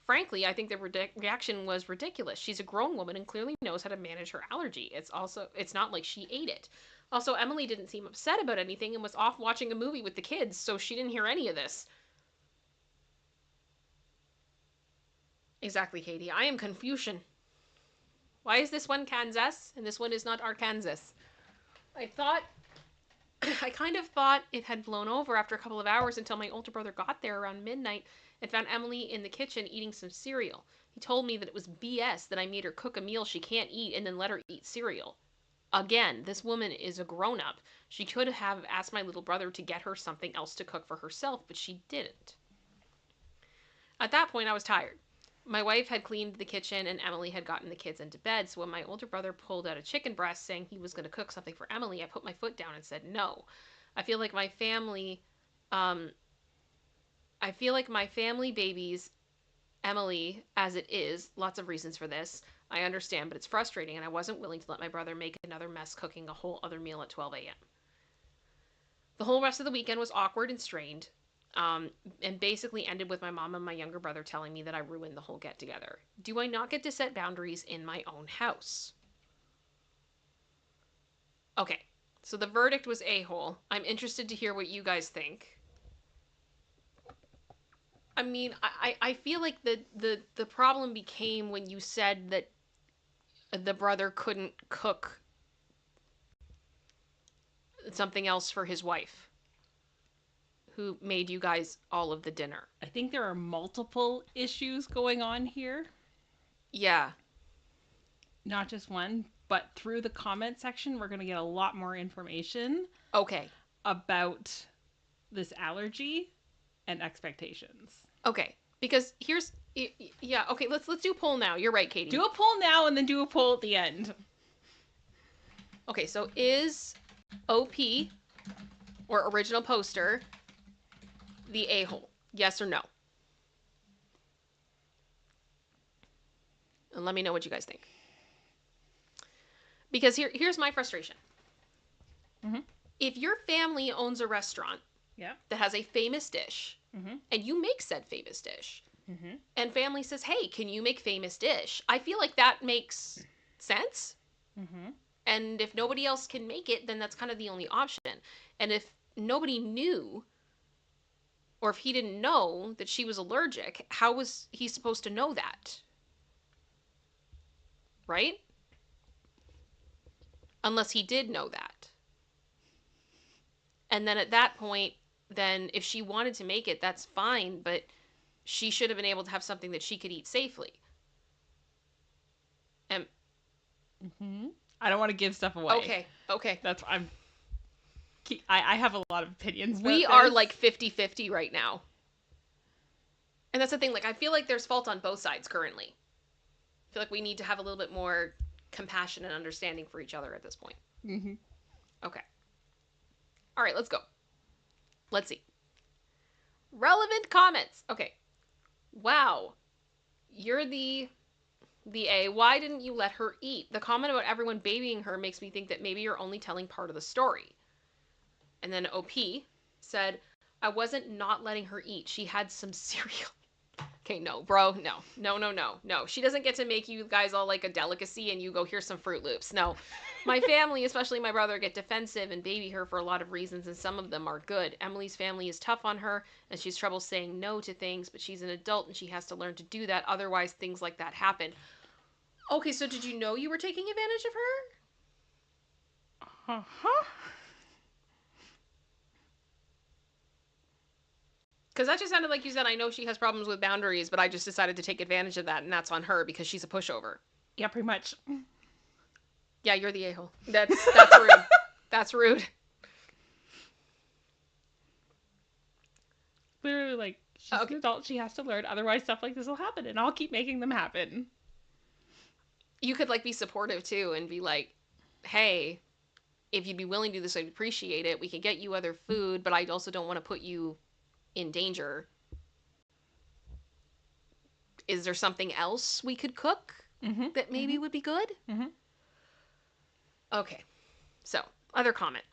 Speaker 1: Frankly, I think the reaction was ridiculous. She's a grown woman and clearly knows how to manage her allergy. It's not like she ate it. Also, Emily didn't seem upset about anything and was off watching a movie with the kids, so she didn't hear any of this. Exactly, Katie. I am Confucian. Why is this one Kansas and this one is not Arkansas? I kind of thought it had blown over after a couple of hours until my older brother got there around midnight and found Emily in the kitchen eating some cereal. He told me that it was BS that I made her cook a meal she can't eat and then let her eat cereal. Again, this woman is a grown-up. She could have asked my little brother to get her something else to cook for herself, but she didn't. At that point, I was tired. My wife had cleaned the kitchen and Emily had gotten the kids into bed, so when my older brother pulled out a chicken breast saying he was going to cook something for Emily, I put my foot down and said no. I feel like my family babies Emily as it is. Lots of reasons for this. I understand, but it's frustrating, and I wasn't willing to let my brother make another mess cooking a whole other meal at 12 a.m. The whole rest of the weekend was awkward and strained. and basically ended with my mom and my younger brother telling me that I ruined the whole get together. Do I not get to set boundaries in my own house? Okay, so the verdict was a-hole. I'm interested to hear what you guys think. I mean, I feel like the problem became when you said that the brother couldn't cook something else for his wife, who made you guys all of the dinner.
Speaker 2: I think there are multiple issues going on here.
Speaker 1: Yeah.
Speaker 2: Not just one, but through the comment section, we're going to get a lot more information.
Speaker 1: Okay.
Speaker 2: About this allergy and expectations.
Speaker 1: Okay. Because here's yeah, okay, let's do a poll now. You're right, Katie.
Speaker 2: Do a poll now and then do a poll at the end.
Speaker 1: Okay, so is OP or original poster the a-hole? Yes or no? And let me know what you guys think. Because here's my frustration.
Speaker 2: Mm-hmm.
Speaker 1: If your family owns a restaurant that has a famous dish, and you make said famous dish, and family says, hey, can you make famous dish? I feel like that makes sense. And if nobody else can make it, then that's kind of the only option. And if nobody knew, or if he didn't know that she was allergic, how was he supposed to know that? Right? Unless he did know that. And then at that point, then if she wanted to make it, that's fine, but she should have been able to have something that she could eat safely. And
Speaker 2: I don't want to give stuff away.
Speaker 1: Okay.
Speaker 2: That's I have a lot of opinions about
Speaker 1: We
Speaker 2: this.
Speaker 1: are like 50-50 right now. And that's the thing, like I feel like there's fault on both sides currently. I feel like we need to have a little bit more compassion and understanding for each other at this point. Okay. All right, let's go. Let's see. Relevant comments. Okay. Wow. You're the A. Why didn't you let her eat? The comment about everyone babying her makes me think that maybe you're only telling part of the story. And then OP said, I wasn't not letting her eat. She had some cereal. Okay, no, bro, no. She doesn't get to make you guys all like a delicacy and you go, here's some Fruit Loops. No. My family, especially my brother, get defensive and baby her for a lot of reasons, and some of them are good. Emily's family is tough on her, and she's trouble saying no to things, but she's an adult and she has to learn to do that. Otherwise, things like that happen. Okay, so did you know you were taking advantage of her? Because that just sounded like you said, I know she has problems with boundaries, but I just decided to take advantage of that, and that's on her because she's a pushover.
Speaker 2: Yeah, pretty much.
Speaker 1: Yeah, you're the a-hole. That's rude. That's rude.
Speaker 2: Literally, like, she's an adult, she has to learn, otherwise stuff like this will happen, and I'll keep making them happen.
Speaker 1: You could, like, be supportive, too, and be like, hey, if you'd be willing to do this, I'd appreciate it. We can get you other food, but I also don't want to put you in danger. Is there something else we could cook that maybe would be good? Okay, so, other comment.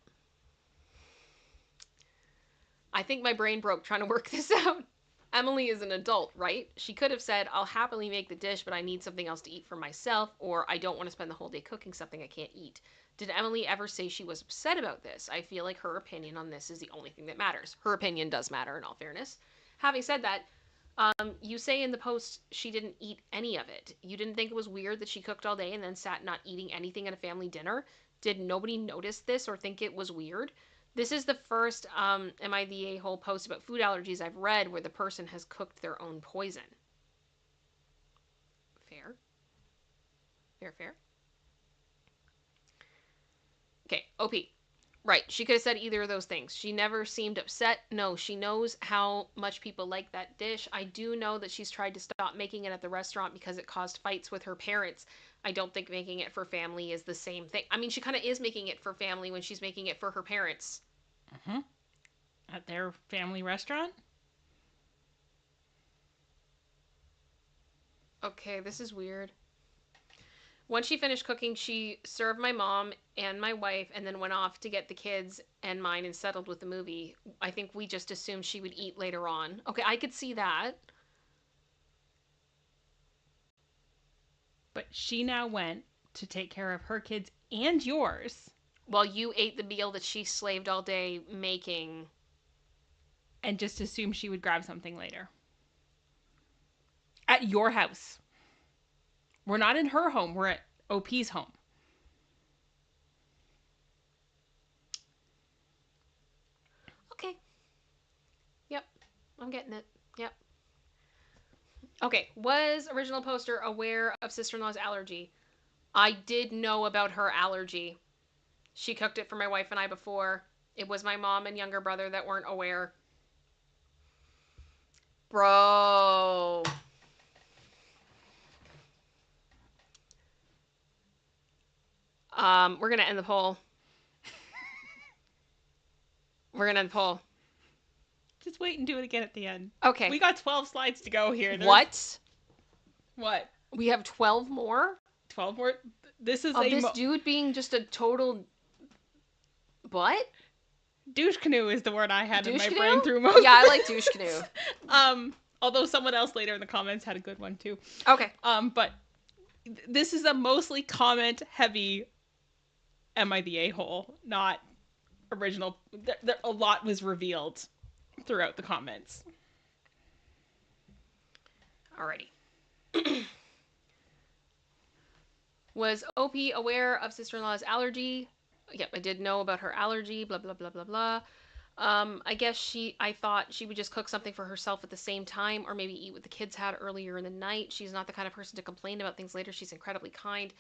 Speaker 1: I think my brain broke trying to work this out. Emily is an adult, right? She could have said, I'll happily make the dish, but I need something else to eat for myself, or I don't want to spend the whole day cooking something I can't eat. Did Emily ever say she was upset about this? I feel like her opinion on this is the only thing that matters. Her opinion does matter, in all fairness. Having said that, you say in the post she didn't eat any of it. You didn't think it was weird that she cooked all day and then sat not eating anything at a family dinner? Did nobody notice this or think it was weird? This is the first Am I the A-hole post about food allergies I've read where the person has cooked their own poison. Fair. Fair. Okay, OP. Right, she could have said either of those things. She never seemed upset. No, she knows how much people like that dish. I do know that she's tried to stop making it at the restaurant because it caused fights with her parents. I don't think making it for family is the same thing. I mean, she kind of is making it for family when she's making it for her parents.
Speaker 2: At their family restaurant?
Speaker 1: Okay, this is weird. Once she finished cooking, she served my mom and my wife and then went off to get the kids and mine and settled with the movie. I think we just assumed she would eat later on. Okay, I could see that.
Speaker 2: But she now went to take care of her kids and yours.
Speaker 1: While you ate the meal that she slaved all day making.
Speaker 2: And just assumed she would grab something later. At your house. We're not in her home. We're at OP's home.
Speaker 1: Okay. Yep. I'm getting it. Yep. Okay. Was original poster aware of sister-in-law's allergy? I did know about her allergy. She cooked it for my wife and I before. It was my mom and younger brother that weren't aware. Bro. We're going to end the poll. We're going to end the poll.
Speaker 2: Just wait and do it again at the end.
Speaker 1: Okay.
Speaker 2: We got 12 slides to go here.
Speaker 1: What?
Speaker 2: What?
Speaker 1: We have 12 more?
Speaker 2: 12 more? This is
Speaker 1: this dude being just a total... What?
Speaker 2: Douche canoe is the word I had
Speaker 1: Douche
Speaker 2: in my
Speaker 1: canoe?
Speaker 2: brain through most.
Speaker 1: Yeah, I like douche canoe.
Speaker 2: Although someone else later in the comments had a good one too.
Speaker 1: Okay.
Speaker 2: But this is a mostly comment heavy am I the a-hole, not original. A lot was revealed throughout the comments.
Speaker 1: Alrighty. Was OP aware of sister-in-law's allergy? Yep, I did know about her allergy, blah, blah, blah, blah, blah. I thought she would just cook something for herself at the same time, or maybe eat what the kids had earlier in the night. She's not the kind of person to complain about things later. She's incredibly kind.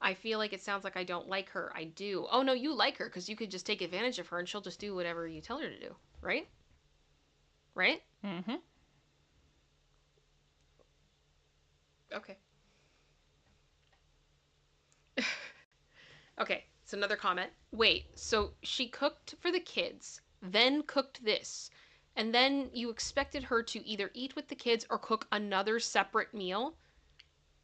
Speaker 1: I feel like it sounds like I don't like her. I do. Oh, no, you like her, because you could just take advantage of her, and she'll just do whatever you tell her to do. Right? Right?
Speaker 2: Mm-hmm.
Speaker 1: Okay. Okay, so another comment. Wait, so she cooked for the kids, then cooked this, and then you expected her to either eat with the kids or cook another separate meal?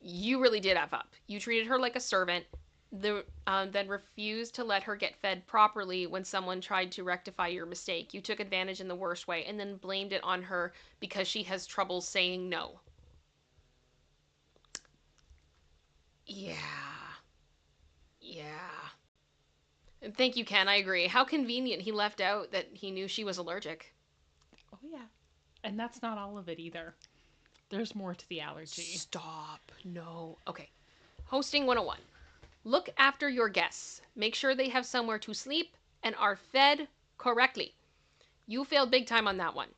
Speaker 1: You really did F up. You treated her like a servant, then refused to let her get fed properly when someone tried to rectify your mistake. You took advantage in the worst way and then blamed it on her because she has trouble saying no. Yeah. Yeah. And thank you, Ken. I agree. How convenient he left out that he knew she was allergic.
Speaker 2: Oh, yeah. And that's not all of it either. There's more to the allergy.
Speaker 1: Stop. No. Okay. Hosting 101. Look after your guests. Make sure they have somewhere to sleep and are fed correctly. You failed big time on that one.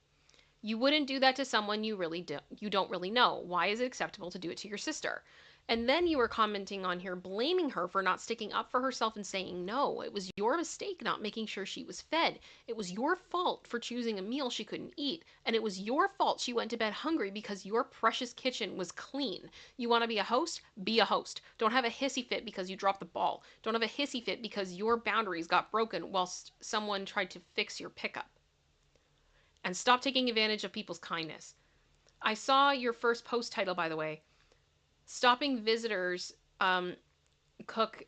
Speaker 1: You wouldn't do that to someone you don't really know. Why is it acceptable to do it to your sister? And then you were commenting on here, blaming her for not sticking up for herself and saying no. It was your mistake not making sure she was fed. It was your fault for choosing a meal she couldn't eat. And it was your fault she went to bed hungry because your precious kitchen was clean. You want to be a host? Be a host. Don't have a hissy fit because you dropped the ball. Don't have a hissy fit because your boundaries got broken whilst someone tried to fix your pickup. And stop taking advantage of people's kindness. I saw your first post title, by the way. Stopping visitors cook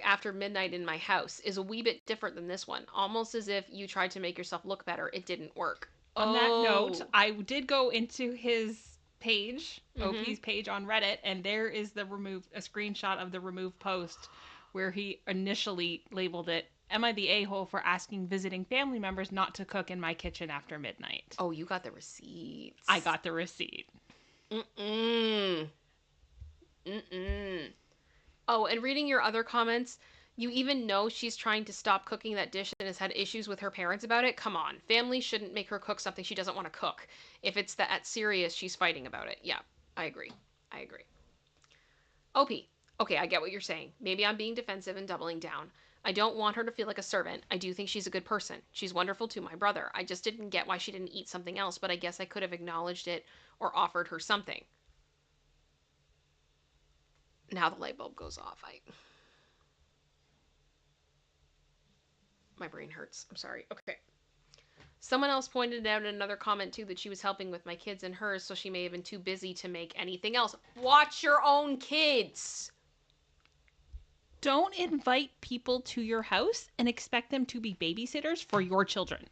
Speaker 1: after midnight in my house is a wee bit different than this one. Almost as if you tried to make yourself look better. It didn't work.
Speaker 2: On that note, I did go into his page, OP's page on Reddit, and there is a screenshot of the removed post where he initially labeled it, "Am I the a-hole for asking visiting family members not to cook in my kitchen after midnight?"
Speaker 1: Oh, you got the receipts.
Speaker 2: I got the receipt.
Speaker 1: Oh, and reading your other comments, you even know she's trying to stop cooking that dish and has had issues with her parents about it. Come on. Family shouldn't make her cook something she doesn't want to cook. If it's that serious, she's fighting about it. Yeah, I agree. OP. Okay, I get what you're saying. Maybe I'm being defensive and doubling down. I don't want her to feel like a servant. I do think she's a good person. She's wonderful to my brother. I just didn't get why she didn't eat something else, but I guess I could have acknowledged it or offered her something. Now the light bulb goes off. My brain hurts. I'm sorry. Okay. Someone else pointed out in another comment too that she was helping with my kids and hers, so she may have been too busy to make anything else. Watch your own kids.
Speaker 2: Don't invite people to your house and expect them to be babysitters for your children.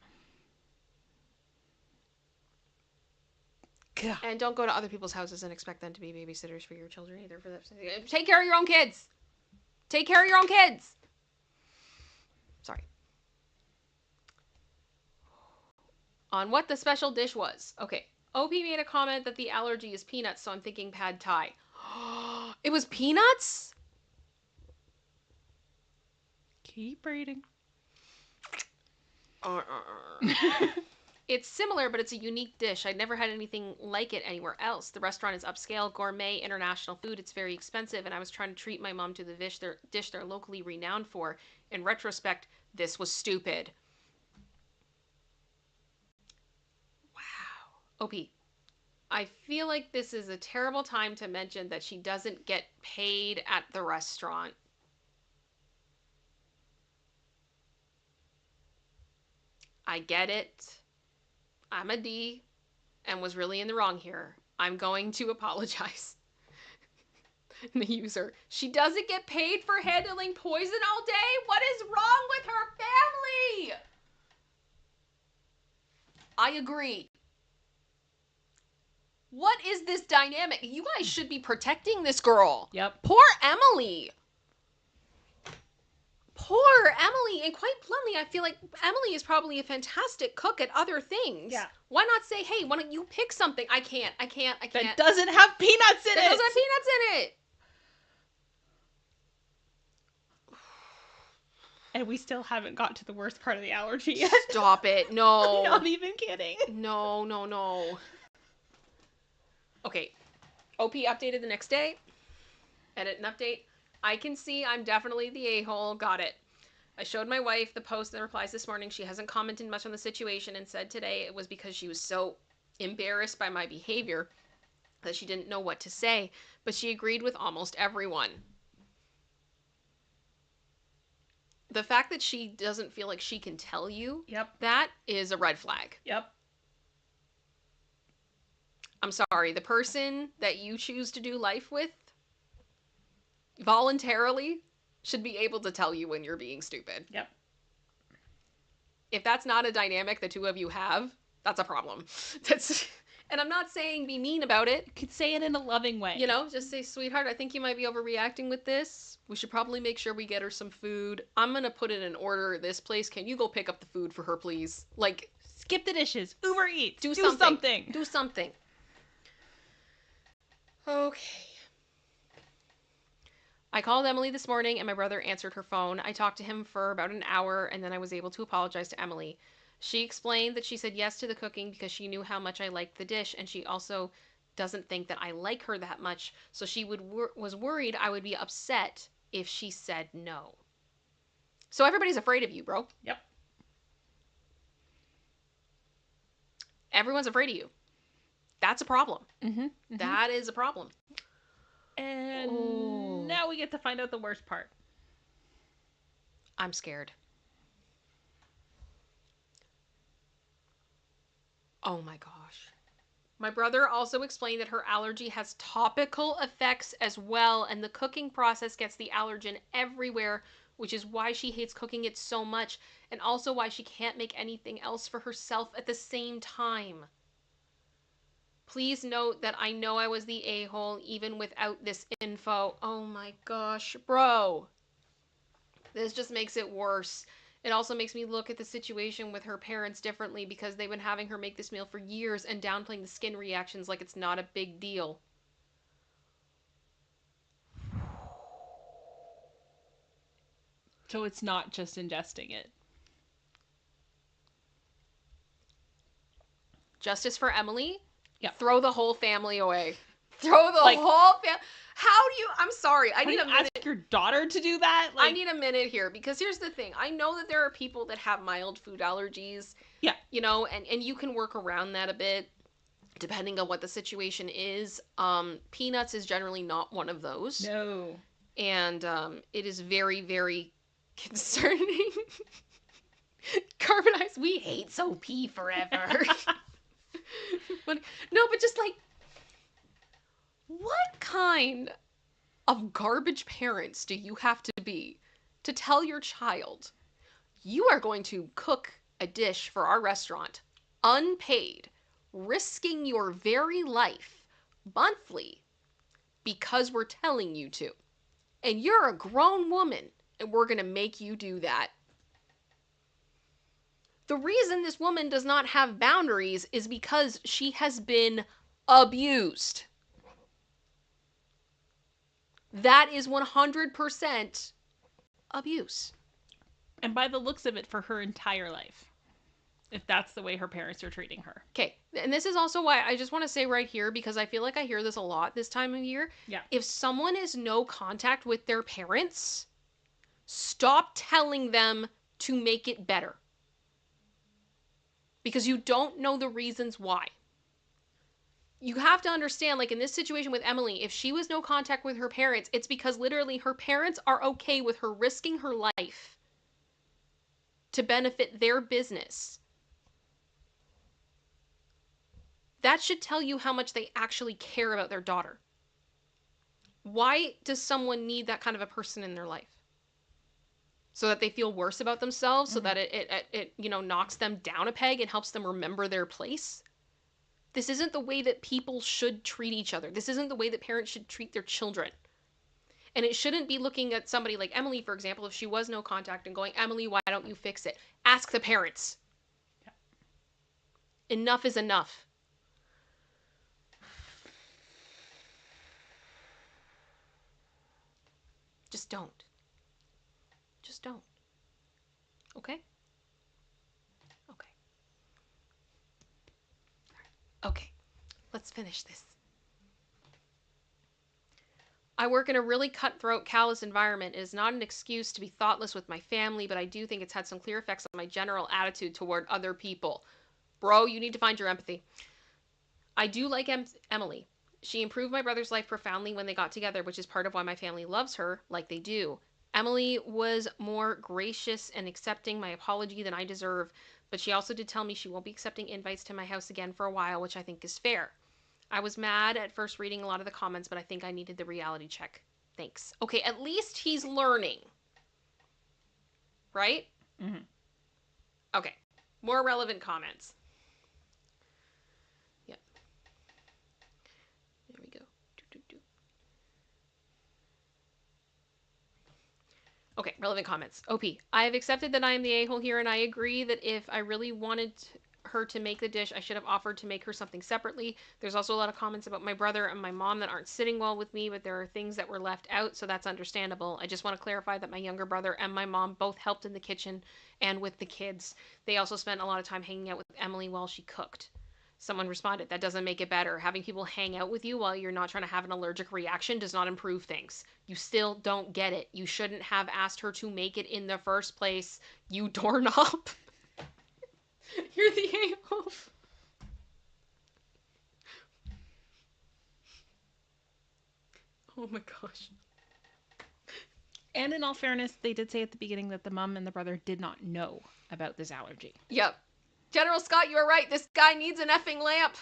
Speaker 2: God.
Speaker 1: And don't go to other people's houses and expect them to be babysitters for your children either. For that, take care of your own kids. Take care of your own kids. Sorry. On what the special dish was. Okay. OP made a comment that the allergy is peanuts, so I'm thinking pad thai. It was peanuts?
Speaker 2: Keep reading.
Speaker 1: It's similar, but it's a unique dish. I'd never had anything like it anywhere else. The restaurant is upscale, gourmet, international food. It's very expensive, and I was trying to treat my mom to the dish they're locally renowned for. In retrospect, this was stupid. Wow. OP, I feel like this is a terrible time to mention that she doesn't get paid at the restaurant. I get it. I'm a D and was really in the wrong here. I'm going to apologize. The user, she doesn't get paid for handling poison all day? What is wrong with her family? I agree. What is this dynamic? You guys should be protecting this girl.
Speaker 2: Yep.
Speaker 1: Poor Emily. Poor Emily. And quite bluntly, I feel like Emily is probably a fantastic cook at other things.
Speaker 2: Yeah.
Speaker 1: Why not say, hey, why don't you pick something? I can't.
Speaker 2: That doesn't have peanuts in it.
Speaker 1: That doesn't have peanuts in it.
Speaker 2: And we still haven't got to the worst part of the allergy yet.
Speaker 1: Stop it. No.
Speaker 2: I'm not even kidding.
Speaker 1: No. Okay. OP updated the next day. Edit and update. I can see I'm definitely the a-hole. Got it. I showed my wife the post and replies this morning. She hasn't commented much on the situation and said today it was because she was so embarrassed by my behavior that she didn't know what to say, but she agreed with almost everyone. The fact that she doesn't feel like she can tell you,
Speaker 2: Yep.
Speaker 1: that is a red flag.
Speaker 2: Yep.
Speaker 1: I'm sorry, the person that you choose to do life with voluntarily should be able to tell you when you're being stupid.
Speaker 2: Yep.
Speaker 1: If that's not a dynamic the two of you have, that's a problem. And I'm not saying be mean about it.
Speaker 2: You could say it in a loving way.
Speaker 1: You know, just say, sweetheart, I think you might be overreacting with this. We should probably make sure we get her some food. I'm going to put in an order at this place. Can you go pick up the food for her, please? Like,
Speaker 2: skip the dishes. Uber Eats.
Speaker 1: Do
Speaker 2: something.
Speaker 1: Do something. Okay. I called Emily this morning and my brother answered her phone. I talked to him for about an hour and then I was able to apologize to Emily. She explained that she said yes to the cooking because she knew how much I liked the dish, and she also doesn't think that I like her that much, so she was worried I would be upset if she said no. So everybody's afraid of you, bro.
Speaker 2: Yep.
Speaker 1: Everyone's afraid of you. That's a problem.
Speaker 2: Mm-hmm. Mm-hmm.
Speaker 1: That is a problem.
Speaker 2: And now we get to find out the worst part.
Speaker 1: I'm scared. Oh my gosh. My brother also explained that her allergy has topical effects as well, and the cooking process gets the allergen everywhere, which is why she hates cooking it so much, and also why she can't make anything else for herself at the same time. Please note that I know I was the a-hole even without this info. Oh my gosh, bro. This just makes it worse. It also makes me look at the situation with her parents differently because they've been having her make this meal for years and downplaying the skin reactions like it's not a big deal.
Speaker 2: So it's not just ingesting it.
Speaker 1: Justice for Emily?
Speaker 2: Yeah.
Speaker 1: Throw the whole family away. Throw the whole family. How do you... I'm sorry. I need a minute.
Speaker 2: Ask your daughter to do that?
Speaker 1: I need a minute here because here's the thing. I know that there are people that have mild food allergies.
Speaker 2: Yeah.
Speaker 1: You know, and you can work around that a bit depending on what the situation is. Peanuts is generally not one of those.
Speaker 2: No.
Speaker 1: And it is very, very concerning. Carbonized. We hate SOP forever. No, but just like, what kind of garbage parents do you have to be to tell your child, you are going to cook a dish for our restaurant, unpaid, risking your very life monthly because we're telling you to. And you're a grown woman, and we're going to make you do that. The reason this woman does not have boundaries is because she has been abused. That is 100% abuse.
Speaker 2: And by the looks of it, for her entire life. If that's the way her parents are treating her.
Speaker 1: Okay, and this is also why I just want to say right here, because I feel like I hear this a lot this time of year.
Speaker 2: Yeah.
Speaker 1: If someone is no contact with their parents, stop telling them to make it better. Because you don't know the reasons why. You have to understand, like in this situation with Emily, if she was no contact with her parents, it's because literally her parents are okay with her risking her life to benefit their business. That should tell you how much they actually care about their daughter. Why does someone need that kind of a person in their life? So that they feel worse about themselves, so that it knocks them down a peg and helps them remember their place? This isn't the way that people should treat each other. This isn't the way that parents should treat their children. And it shouldn't be looking at somebody like Emily, for example, if she was no contact and going, Emily, why don't you fix it? Ask the parents.
Speaker 2: Yeah.
Speaker 1: Enough is enough. Just don't. Just don't. Okay? Okay. Okay. Let's finish this. I work in a really cutthroat, callous environment. It is not an excuse to be thoughtless with my family, but I do think it's had some clear effects on my general attitude toward other people. Bro, you need to find your empathy. I do like Emily. She improved my brother's life profoundly when they got together, which is part of why my family loves her like they do. Emily was more gracious and accepting my apology than I deserve, but she also did tell me she won't be accepting invites to my house again for a while, which I think is fair. I was mad at first reading a lot of the comments, but I think I needed the reality check. Thanks. Okay, at least he's learning. Right?
Speaker 2: Mm-hmm.
Speaker 1: Okay. More relevant comments. Yep. There we go. Okay, relevant comments. OP. I have accepted that I am the a-hole here, and I agree that if I really wanted her to make the dish, I should have offered to make her something separately. There's also a lot of comments about my brother and my mom that aren't sitting well with me, but there are things that were left out, so that's understandable. I just want to clarify that my younger brother and my mom both helped in the kitchen and with the kids. They also spent a lot of time hanging out with Emily while she cooked. Someone responded, that doesn't make it better. Having people hang out with you while you're not trying to have an allergic reaction does not improve things. You still don't get it. You shouldn't have asked her to make it in the first place, you doorknob. You're the a-hole. Oh my gosh.
Speaker 2: And in all fairness, they did say at the beginning that the mom and the brother did not know about this allergy.
Speaker 1: Yep. General Scott, you are right. This guy needs an effing lamp.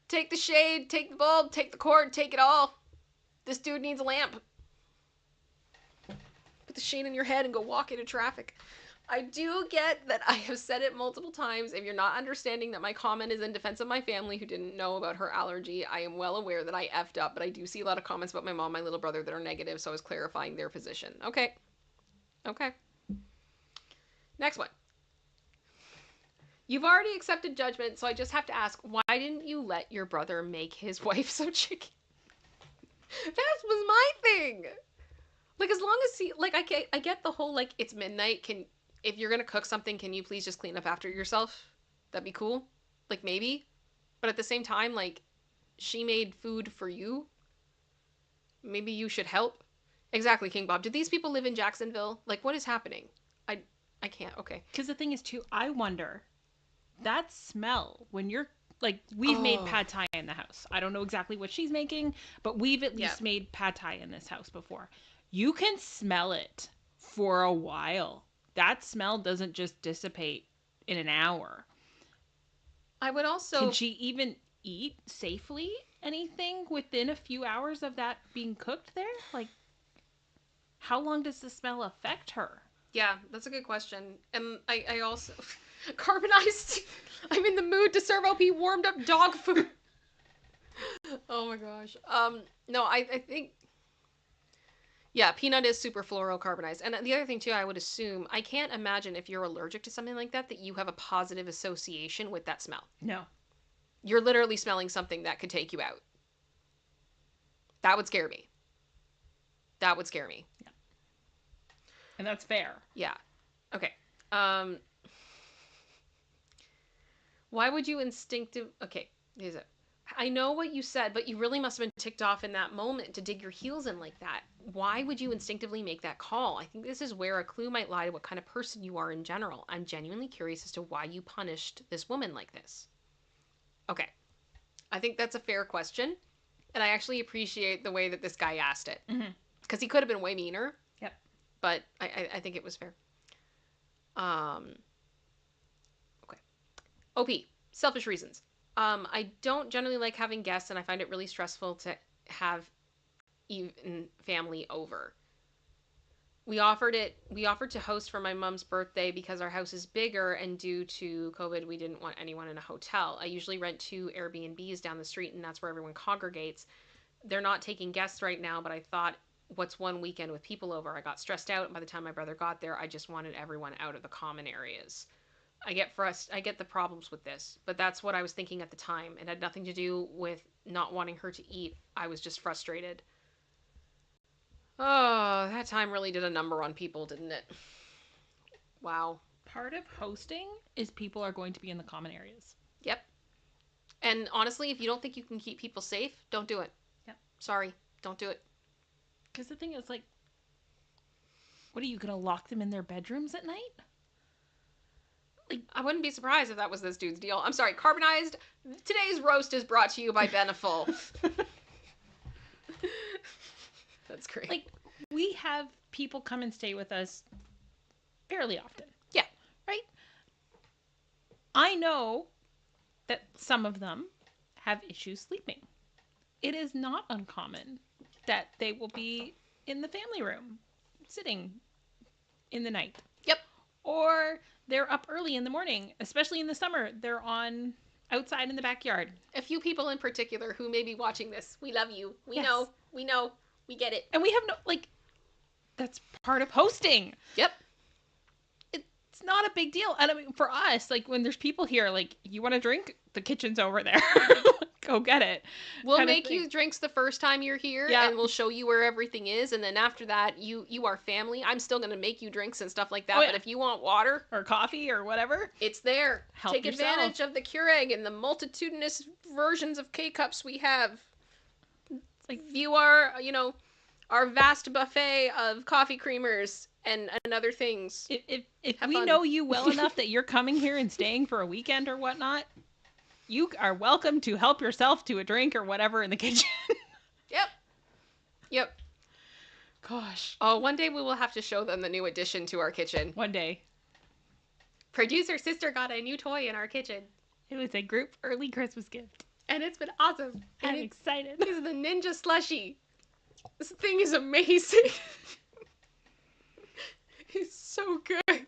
Speaker 1: Take the shade, take the bulb, take the cord, take it all. This dude needs a lamp. Put the shade in your head and go walk into traffic. I do get that I have said it multiple times. If you're not understanding that my comment is in defense of my family who didn't know about her allergy, I am well aware that I effed up, but I do see a lot of comments about my mom, my little brother that are negative, so I was clarifying their position. Okay. Okay. Next one. You've already accepted judgment, so I just have to ask, why didn't you let your brother make his wife some chicken? That was my thing. Like, as long as he, like, I get the whole, like, it's midnight, if you're gonna cook something, can you please just clean up after yourself? That'd be cool. Like, maybe. But at the same time, like, she made food for you. Maybe you should help. Exactly, King Bob. Do these people live in Jacksonville? Like, what is happening? I can't. Okay.
Speaker 2: Because the thing is, too, I wonder, that smell, when you're, like, we've made pad thai in the house. I don't know exactly what she's making, but we've at least made pad thai in this house before. You can smell it for a while. That smell doesn't just dissipate in an hour.
Speaker 1: I would also...
Speaker 2: Can she even eat safely anything within a few hours of that being cooked there? Like, how long does the smell affect her?
Speaker 1: Yeah, that's a good question. And I also carbonized. I'm in the mood to serve OP warmed up dog food. Oh my gosh. No, I think yeah, peanut is super fluorocarbonized. And the other thing too, I would assume, I can't imagine if you're allergic to something like that you have a positive association with that smell.
Speaker 2: No.
Speaker 1: You're literally smelling something that could take you out. That would scare me. That would scare me.
Speaker 2: Yeah. And that's fair.
Speaker 1: Yeah. Okay. Why would you okay, here's it. I know what you said, but you really must have been ticked off in that moment to dig your heels in like that. Why would you instinctively make that call? I think this is where a clue might lie to what kind of person you are in general. I'm genuinely curious as to why you punished this woman like this. Okay. I think that's a fair question. And I actually appreciate the way that this guy asked it. Because he could have been way meaner.
Speaker 2: Yep.
Speaker 1: But I think it was fair. Okay. OP. Selfish reasons. I don't generally like having guests, and I find it really stressful to have even family over. We offered to host for my mom's birthday because our house is bigger, and due to COVID, we didn't want anyone in a hotel. I usually rent 2 Airbnbs down the street, and that's where everyone congregates. They're not taking guests right now, but I thought, what's one weekend with people over? I got stressed out, and by the time my brother got there, I just wanted everyone out of the common areas. I get the problems with this, but that's what I was thinking at the time. It had nothing to do with not wanting her to eat. I was just frustrated. Oh, that time really did a number on people, didn't it? Wow.
Speaker 2: Part of hosting is people are going to be in the common areas.
Speaker 1: Yep. And honestly, if you don't think you can keep people safe, don't do it.
Speaker 2: Yep.
Speaker 1: Sorry, don't do it.
Speaker 2: Because the thing is, like, what are you going to lock them in their bedrooms at night?
Speaker 1: Like, I wouldn't be surprised if that was this dude's deal. I'm sorry, Carbonized. Today's roast is brought to you by Beneful. That's great.
Speaker 2: Like, we have people come and stay with us fairly often.
Speaker 1: Yeah.
Speaker 2: Right? I know that some of them have issues sleeping. It is not uncommon that they will be in the family room, sitting in the night.
Speaker 1: Yep.
Speaker 2: Or they're up early in the morning, especially in the summer. They're outside in the backyard.
Speaker 1: A few people in particular who may be watching this, we love you. We
Speaker 2: Yes.
Speaker 1: know. We get it.
Speaker 2: And we have no, like, that's part of hosting.
Speaker 1: Yep.
Speaker 2: It's not a big deal. And I mean, for us, like, when there's people here, like, you want a drink? The kitchen's over there. Go get it.
Speaker 1: We'll make you drinks the first time you're here,
Speaker 2: Yeah.
Speaker 1: and we'll show you where everything is. And then after that, you are family. I'm still going to make you drinks and stuff like that.
Speaker 2: Oh,
Speaker 1: But
Speaker 2: yeah.
Speaker 1: if you want water
Speaker 2: Or coffee or whatever.
Speaker 1: it's there.
Speaker 2: Help
Speaker 1: Take
Speaker 2: yourself.
Speaker 1: advantage of the Keurig and the multitudinous versions of K-Cups we have.
Speaker 2: Like,
Speaker 1: View our vast buffet of coffee creamers and other things.
Speaker 2: if
Speaker 1: Have
Speaker 2: we
Speaker 1: fun.
Speaker 2: know you well enough that you're coming here and staying for a weekend or whatnot, you are welcome to help yourself to a drink or whatever in the kitchen.
Speaker 1: Yep.
Speaker 2: Gosh.
Speaker 1: Oh, one day we will have to show them the new addition to our kitchen.
Speaker 2: One day.
Speaker 1: Producer sister got a new toy in our kitchen.
Speaker 2: It was a group early Christmas gift.
Speaker 1: And it's been awesome.
Speaker 2: I'm
Speaker 1: And
Speaker 2: excited.
Speaker 1: This is the Ninja Slushie. This thing is amazing. It's so good.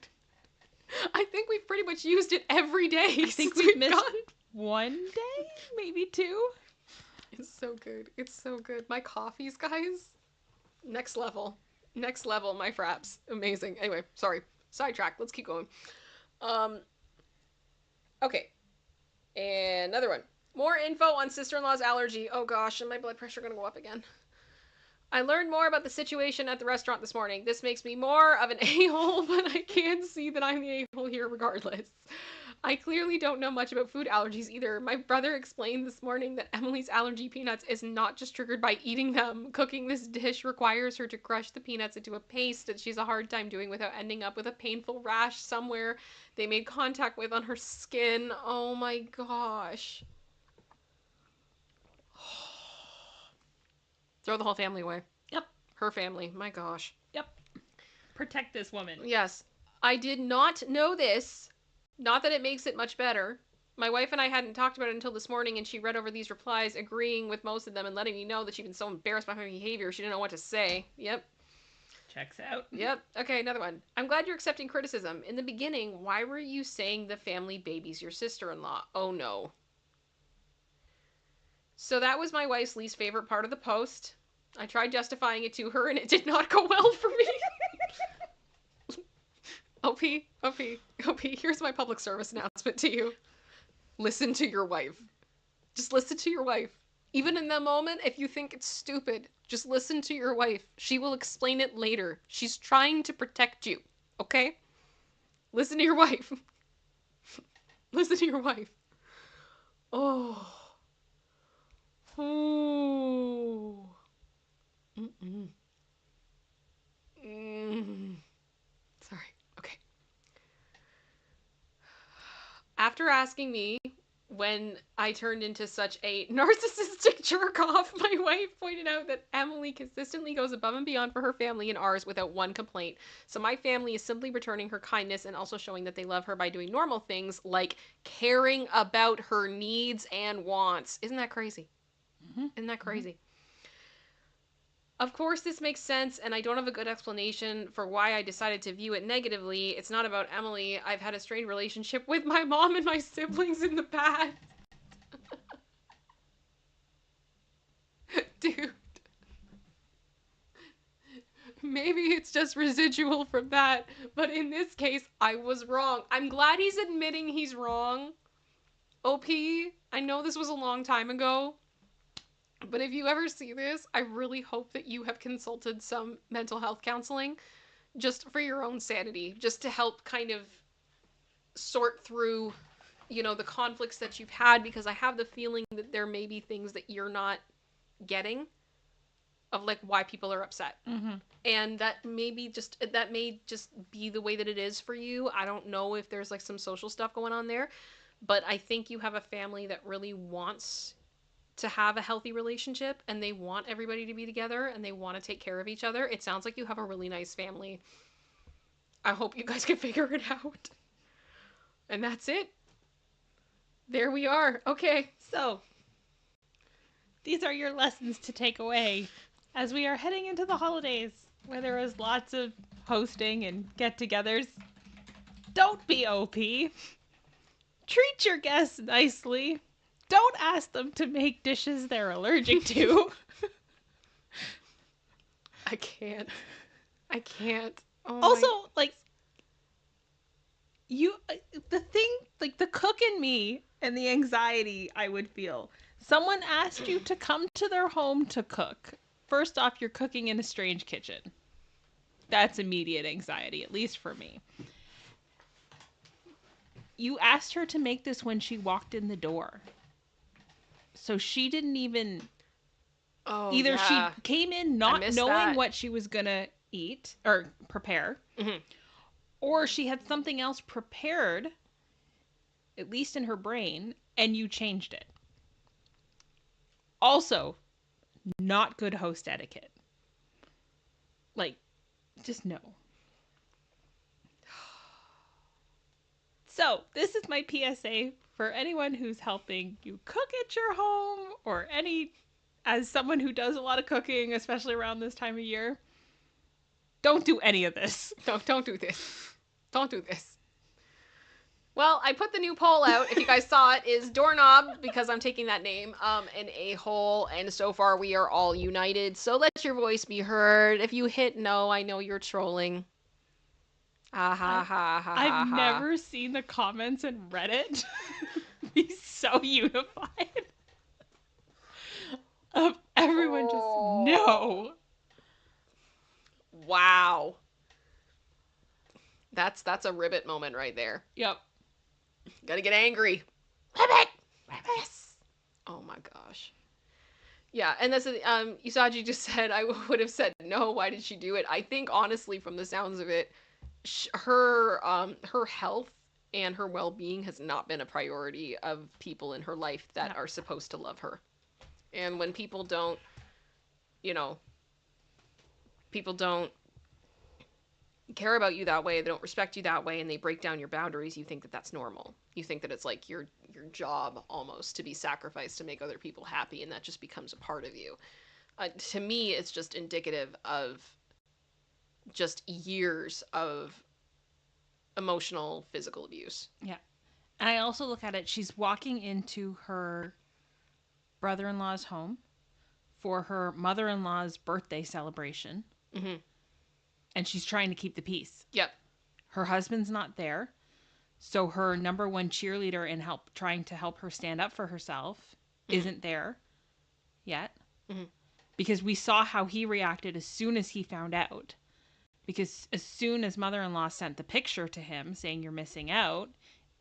Speaker 1: I think we've pretty much used it every day.
Speaker 2: I think
Speaker 1: since
Speaker 2: we've
Speaker 1: we've
Speaker 2: missed
Speaker 1: got it.
Speaker 2: one day, maybe 2.
Speaker 1: It's so good. It's so good. My coffees, guys. Next level. Next level, my fraps. Amazing. Anyway, sorry. Sidetrack. Let's keep going. Okay. And another one. More info on sister-in-law's allergy. Oh gosh, and my blood pressure gonna go up again. I learned more about the situation at the restaurant this morning. This makes me more of an a-hole, but I can see that I'm the a-hole here regardless. I clearly don't know much about food allergies either. My brother explained this morning that Emily's allergy peanuts is not just triggered by eating them. Cooking this dish requires her to crush the peanuts into a paste that she's a hard time doing without ending up with a painful rash somewhere they made contact with on her skin. Oh my gosh. Throw the whole family away.
Speaker 2: Yep.
Speaker 1: Her family. My gosh.
Speaker 2: Yep. Protect this woman.
Speaker 1: Yes. I did not know this. Not that it makes it much better. My wife and I hadn't talked about it until this morning, and she read over these replies, agreeing with most of them and letting me know that she'd been so embarrassed by my behavior she didn't know what to say. Yep.
Speaker 2: Checks out.
Speaker 1: Yep. Okay, another one. I'm glad you're accepting criticism. In the beginning, why were you saying the family baby's your sister-in-law? Oh no. So that was my wife's least favorite part of the post. I tried justifying it to her, and it did not go well for me. OP, here's my public service announcement to you. Listen to your wife. Just listen to your wife. Even in the moment, if you think it's stupid, just listen to your wife. She will explain it later. She's trying to protect you, okay? Listen to your wife. Listen to your wife. Oh. Oh. Mm-mm. Sorry. Okay. After asking me when I turned into such a narcissistic jerk off, my wife pointed out that Emily consistently goes above and beyond for her family and ours without one complaint. So my family is simply returning her kindness and also showing that they love her by doing normal things like caring about her needs and wants. Isn't that crazy?
Speaker 2: Mm-hmm.
Speaker 1: Isn't that crazy? Mm-hmm. Of course, this makes sense, and I don't have a good explanation for why I decided to view it negatively. It's not about Emily. I've had a strained relationship with my mom and my siblings in the past. Dude. Maybe it's just residual from that, but in this case, I was wrong. I'm glad he's admitting he's wrong. OP, I know this was a long time ago, but if you ever see this, I really hope that you have consulted some mental health counseling just for your own sanity, just to help kind of sort through, you know, the conflicts that you've had, because I have the feeling that there may be things that you're not getting of like why people are upset.
Speaker 2: Mm-hmm.
Speaker 1: And that may just be the way that it is for you. I don't know if there's like some social stuff going on there, but I think you have a family that really wants to have a healthy relationship, and they want everybody to be together, and they want to take care of each other. It sounds like you have a really nice family. I hope you guys can figure it out. And that's it. There we are. Okay.
Speaker 2: So, these are your lessons to take away as we are heading into the holidays, where there is lots of hosting and get-togethers. Don't be OP. Treat your guests nicely. Don't ask them to make dishes they're allergic to.
Speaker 1: I can't. Oh
Speaker 2: also, like, the thing, like, the cook in me and the anxiety I would feel. Someone asked you to come to their home to cook. First off, you're cooking in a strange kitchen. That's immediate anxiety, at least for me. You asked her to make this when she walked in the door. So she didn't even... Either she came in not knowing what she was going to eat or prepare,
Speaker 1: mm-hmm.
Speaker 2: or she had something else prepared, at least in her brain, and you changed it. Also, not good host etiquette. Like, just no. So, this is my PSA for anyone who's helping you cook at your home, or as someone who does a lot of cooking, especially around this time of year. Don't do any of this.
Speaker 1: Don't do this. Don't do this. Well, I put the new poll out. If you guys saw it, is doorknob, because I'm taking that name, an a-hole, and so far we are all united. So let your voice be heard. If you hit no, I know you're trolling.
Speaker 2: I've never seen the comments in Reddit be so unified. Of everyone just no.
Speaker 1: Wow. That's a ribbit moment right there.
Speaker 2: Yep.
Speaker 1: Gotta get angry. Ribbit! Yes! Oh my gosh. Yeah, and that's Usagi just said, I would have said no, why did she do it? I think, honestly, from the sounds of it, her health and her well-being has not been a priority of people in her life that are supposed to love her. And when people don't care about you that way, they don't respect you that way, and they break down your boundaries, you think that that's normal. You think that it's like your job almost to be sacrificed to make other people happy, and that just becomes a part of you. To me, it's just indicative of just years of emotional, physical abuse.
Speaker 2: Yeah. And I also look at it, she's walking into her brother-in-law's home for her mother-in-law's birthday celebration.
Speaker 1: Mm-hmm.
Speaker 2: And she's trying to keep the peace.
Speaker 1: Yep.
Speaker 2: Her husband's not there. So her number one cheerleader and trying to help her stand up for herself isn't there yet.
Speaker 1: Mm-hmm.
Speaker 2: Because we saw how he reacted as soon as he found out. Because as soon as mother-in-law sent the picture to him saying you're missing out,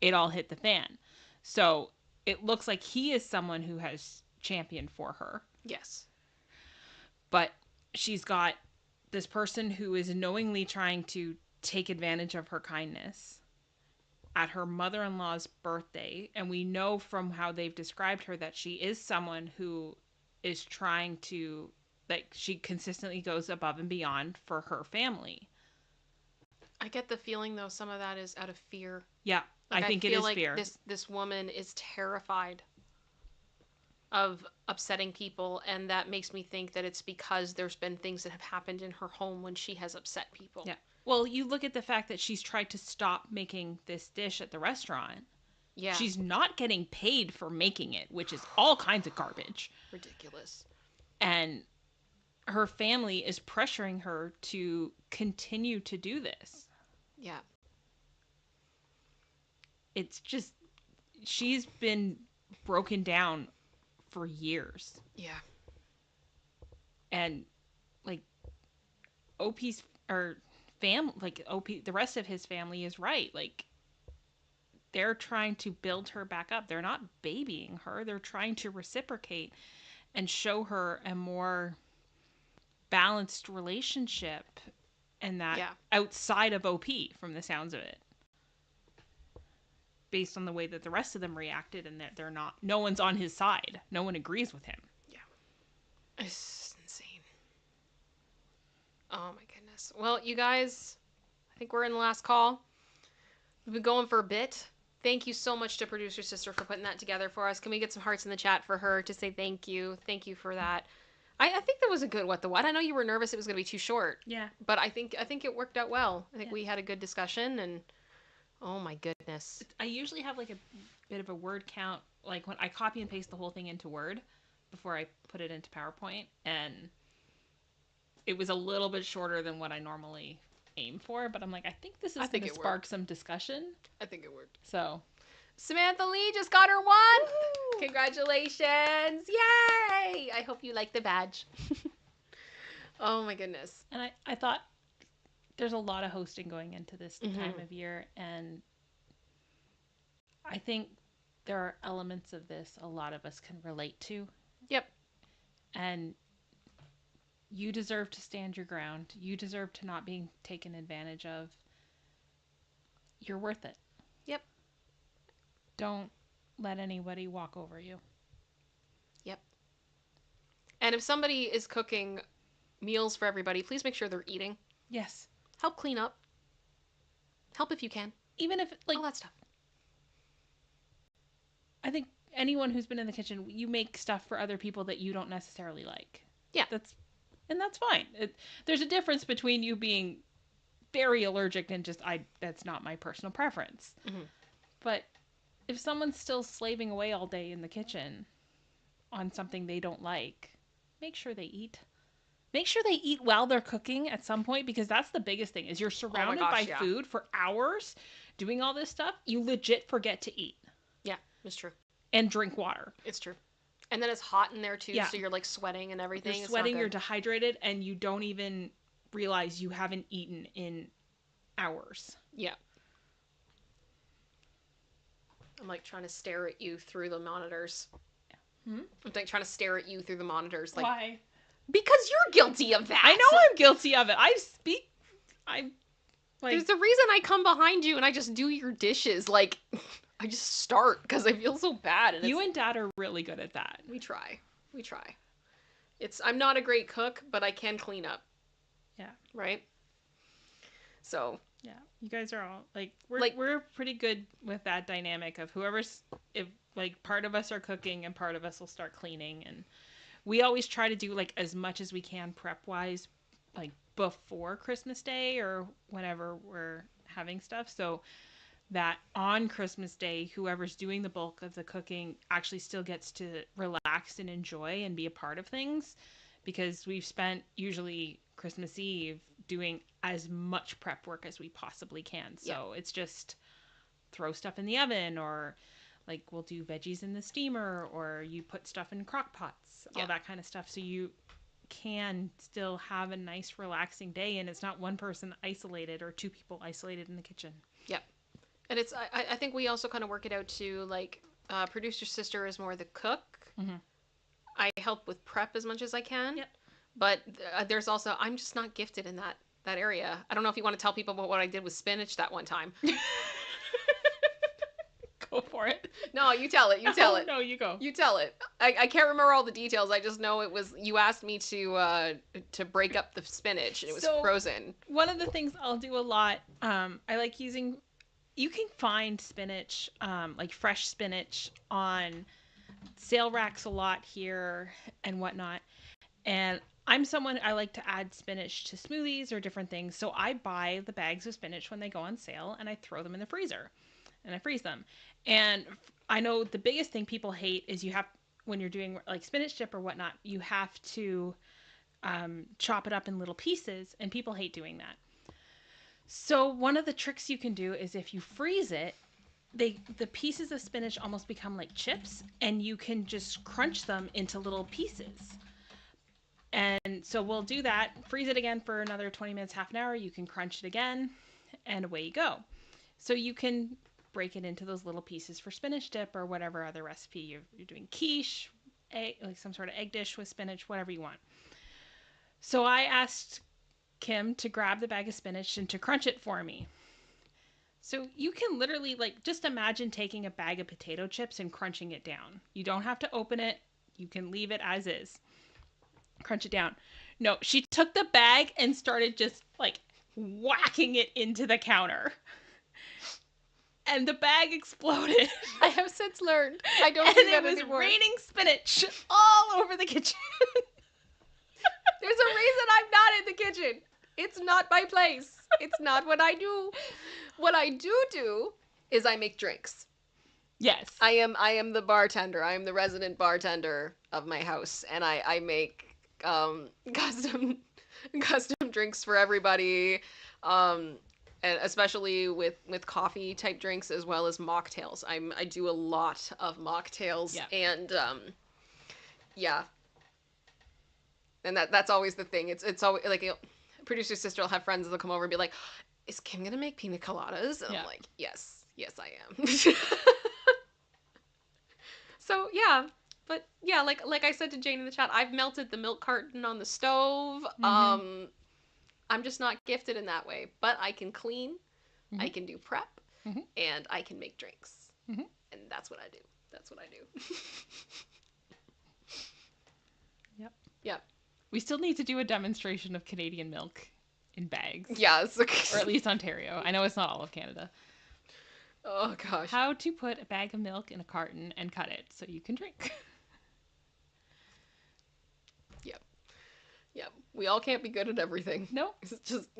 Speaker 2: it all hit the fan. So it looks like he is someone who has championed for her.
Speaker 1: Yes.
Speaker 2: But she's got this person who is knowingly trying to take advantage of her kindness at her mother-in-law's birthday. And we know from how they've described her that she is someone who is trying to, like, she consistently goes above and beyond for her family.
Speaker 1: I get the feeling, though, some of that is out of fear.
Speaker 2: Yeah,
Speaker 1: Like,
Speaker 2: I think it
Speaker 1: feel
Speaker 2: is
Speaker 1: like
Speaker 2: fear.
Speaker 1: This woman is terrified of upsetting people, and that makes me think that it's because there's been things that have happened in her home when she has upset people.
Speaker 2: Yeah. Well, you look at the fact that she's tried to stop making this dish at the restaurant.
Speaker 1: Yeah.
Speaker 2: She's not getting paid for making it, which is all kinds of garbage.
Speaker 1: Ridiculous.
Speaker 2: And her family is pressuring her to continue to do this.
Speaker 1: Yeah.
Speaker 2: It's just, she's been broken down for years.
Speaker 1: Yeah.
Speaker 2: And like OP's or OP, the rest of his family is right. Like, they're trying to build her back up. They're not babying her. They're trying to reciprocate and show her a more balanced relationship, and that outside of OP, from the sounds of it, based on the way that the rest of them reacted, and that they're not, no one's on his side. No one agrees with him.
Speaker 1: Yeah. It's insane. Oh my goodness. Well, you guys, I think we're in the last call. We've been going for a bit. Thank you so much to producer sister for putting that together for us. Can we get some hearts in the chat for her to say thank you? Thank you for that. I think that was a good What the What. I know you were nervous it was going to be too short.
Speaker 2: Yeah.
Speaker 1: But I think it worked out well. I think we had a good discussion, and oh my goodness.
Speaker 2: I usually have like a bit of a word count, like when I copy and paste the whole thing into Word before I put it into PowerPoint, and it was a little bit shorter than what I normally aim for, but I'm like, I think this is going to spark some discussion.
Speaker 1: I think it worked.
Speaker 2: So
Speaker 1: Samantha Lee just got her one. Woo-hoo! Congratulations. Yay. I hope you like the badge. Oh my goodness.
Speaker 2: And I thought there's a lot of hosting going into this time of year, and I think there are elements of this a lot of us can relate to.
Speaker 1: Yep.
Speaker 2: And you deserve to stand your ground. You deserve to not being taken advantage of. You're worth it.
Speaker 1: Yep.
Speaker 2: Don't let anybody walk over you.
Speaker 1: Yep. And if somebody is cooking meals for everybody, please make sure they're eating.
Speaker 2: Yes.
Speaker 1: Help clean up. Help if you can.
Speaker 2: Even if, like,
Speaker 1: all that stuff.
Speaker 2: I think anyone who's been in the kitchen, you make stuff for other people that you don't necessarily like.
Speaker 1: Yeah.
Speaker 2: That's fine. There's a difference between you being very allergic and just, that's not my personal preference.
Speaker 1: Mm-hmm.
Speaker 2: But if someone's still slaving away all day in the kitchen on something they don't like, make sure they eat. Make sure they eat while they're cooking at some point, because that's the biggest thing, is you're surrounded by food for hours doing all this stuff. You legit forget to eat.
Speaker 1: Yeah, it's true.
Speaker 2: And drink water.
Speaker 1: It's true. And then it's hot in there too, so you're like sweating and everything.
Speaker 2: You're sweating, you're dehydrated, and you don't even realize you haven't eaten in hours.
Speaker 1: Yeah. I'm like trying to stare at you through the monitors.
Speaker 2: Hmm?
Speaker 1: I'm like trying to stare at you through the monitors. Like,
Speaker 2: why?
Speaker 1: Because you're guilty of that.
Speaker 2: I know I'm guilty of it. I'm like,
Speaker 1: there's a reason I come behind you and I just do your dishes. Like, I just start because I feel so bad. And
Speaker 2: you and Dad are really good at that.
Speaker 1: We try. I'm not a great cook, but I can clean up.
Speaker 2: Yeah.
Speaker 1: Right? So
Speaker 2: Yeah, you guys are all like
Speaker 1: Like-
Speaker 2: we're pretty good with that dynamic of whoever's, if like part of us are cooking and part of us will start cleaning, and we always try to do like as much as we can prep wise, like before Christmas Day or whenever we're having stuff, so that on Christmas Day whoever's doing the bulk of the cooking actually still gets to relax and enjoy and be a part of things, because we've spent usually Christmas Eve doing as much prep work as we possibly can. So it's just throw stuff in the oven, or like we'll do veggies in the steamer, or you put stuff in crock pots, all that kind of stuff. So you can still have a nice relaxing day, and it's not one person isolated or two people isolated in the kitchen.
Speaker 1: Yep. And it's I think we also kind of work it out too. Like producer sister is more the cook.
Speaker 2: Mhm.
Speaker 1: I help with prep as much as I can.
Speaker 2: Yep.
Speaker 1: But there's also, I'm just not gifted in that area. I don't know if you want to tell people about what I did with spinach that one time.
Speaker 2: Go for it.
Speaker 1: No, you tell it. You tell it.
Speaker 2: No, you go.
Speaker 1: You tell it. I can't remember all the details. I just know it was, you asked me to break up the spinach, and it was
Speaker 2: So-
Speaker 1: frozen.
Speaker 2: One of the things I'll do a lot, I like using, you can find spinach, like fresh spinach on sale racks a lot here and whatnot. And I'm someone, I like to add spinach to smoothies or different things. So I buy the bags of spinach when they go on sale and I throw them in the freezer and I freeze them. And I know the biggest thing people hate is you have, when you're doing like spinach dip or whatnot, you have to chop it up in little pieces, and people hate doing that. So one of the tricks you can do is if you freeze it, the pieces of spinach almost become like chips, and you can just crunch them into little pieces. And so we'll do that, freeze it again for another 20 minutes, half an hour. You can crunch it again, and away you go. So you can break it into those little pieces for spinach dip or whatever other recipe you're doing, quiche, egg, like some sort of egg dish with spinach, whatever you want. So I asked Kim to grab the bag of spinach and to crunch it for me. So you can literally, like, just imagine taking a bag of potato chips and crunching it down. You don't have to open it. You can leave it as is. Crunch it down. No, she took the bag and started just, like, whacking it into the counter. And the bag exploded.
Speaker 1: I have since learned. I don't
Speaker 2: And
Speaker 1: do
Speaker 2: it
Speaker 1: that
Speaker 2: was
Speaker 1: anymore.
Speaker 2: raining spinach all over the kitchen.
Speaker 1: There's a reason I'm not in the kitchen. It's not my place. It's not what I do. What I do is I make drinks.
Speaker 2: Yes.
Speaker 1: I am the bartender. I am the resident bartender of my house, and I make custom drinks for everybody, and especially with coffee type drinks as well as mocktails. I do a lot of mocktails, and yeah. And that's always the thing. It's always like producer sister will have friends that'll come over and be like, "Is Kim gonna make pina coladas?" And I'm like, "Yes, I am." So yeah, but yeah, like I said to Jane in the chat, I've melted the milk carton on the stove.
Speaker 2: Mm-hmm.
Speaker 1: I'm just not gifted in that way, but I can clean, I can do prep,
Speaker 2: Mhm.
Speaker 1: and I can make drinks,
Speaker 2: Mhm.
Speaker 1: and that's what I do. That's what I do.
Speaker 2: Yep.
Speaker 1: Yep.
Speaker 2: We still need to do a demonstration of Canadian milk in bags.
Speaker 1: Yes.
Speaker 2: Or at least Ontario. I know it's not all of Canada.
Speaker 1: Oh gosh.
Speaker 2: How to put a bag of milk in a carton and cut it so you can drink.
Speaker 1: Yep. We all can't be good at everything.
Speaker 2: Nope.
Speaker 1: It's just.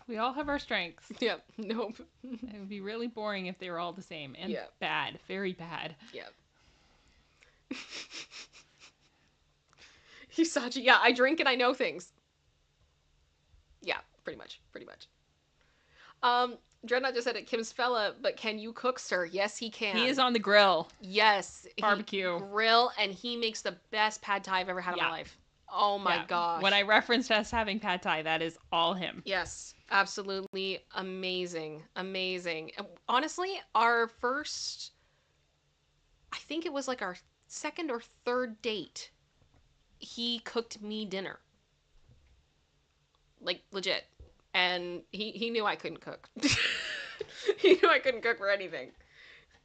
Speaker 2: We all have our strengths.
Speaker 1: Yep. Nope.
Speaker 2: It would be really boring if they were all the same. And
Speaker 1: Yeah.
Speaker 2: bad. Very bad.
Speaker 1: Yep. Hisachi, yeah, I drink and I know things. Yeah, pretty much. Dreadnought just said it, Kim's fella, but can you cook, sir? Yes, he can.
Speaker 2: He is on the grill.
Speaker 1: Yes.
Speaker 2: Barbecue.
Speaker 1: He grill, and he makes the best pad thai I've ever had in my life. Oh my gosh.
Speaker 2: When I referenced us having pad thai, that is all him.
Speaker 1: Yes, absolutely amazing. Amazing. Honestly, our first, I think it was like our second or third date, he cooked me dinner. Like, legit. And he knew I couldn't cook. He knew I couldn't cook for anything.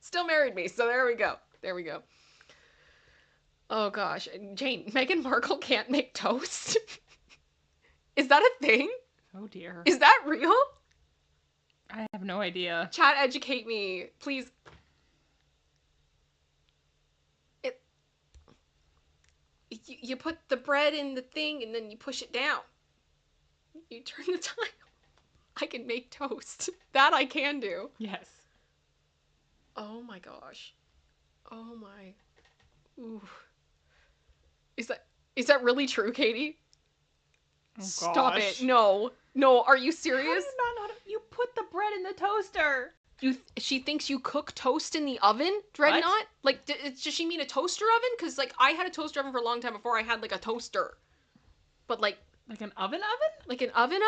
Speaker 1: Still married me, so there we go. Oh gosh. Jane, Meghan Markle can't make toast? Is that a thing?
Speaker 2: Oh dear.
Speaker 1: Is that real?
Speaker 2: I have no idea.
Speaker 1: Chat, educate me, please. You put the bread in the thing and then you push it down. You turn the dial. I can make toast. That I can do.
Speaker 2: Yes.
Speaker 1: Oh my gosh. Oh my. Ooh. Is that really true, Katie?
Speaker 2: Oh,
Speaker 1: Stop
Speaker 2: gosh.
Speaker 1: it. No. No, are you
Speaker 2: How do
Speaker 1: serious?
Speaker 2: you not know how to... You put the bread in the toaster.
Speaker 1: She thinks you cook toast in the oven, Dreadnought?
Speaker 2: What?
Speaker 1: Like, does she mean a toaster oven? Because, like, I had a toaster oven for a long time before I had, like, a toaster. But, like...
Speaker 2: Like an oven?
Speaker 1: Like an oven?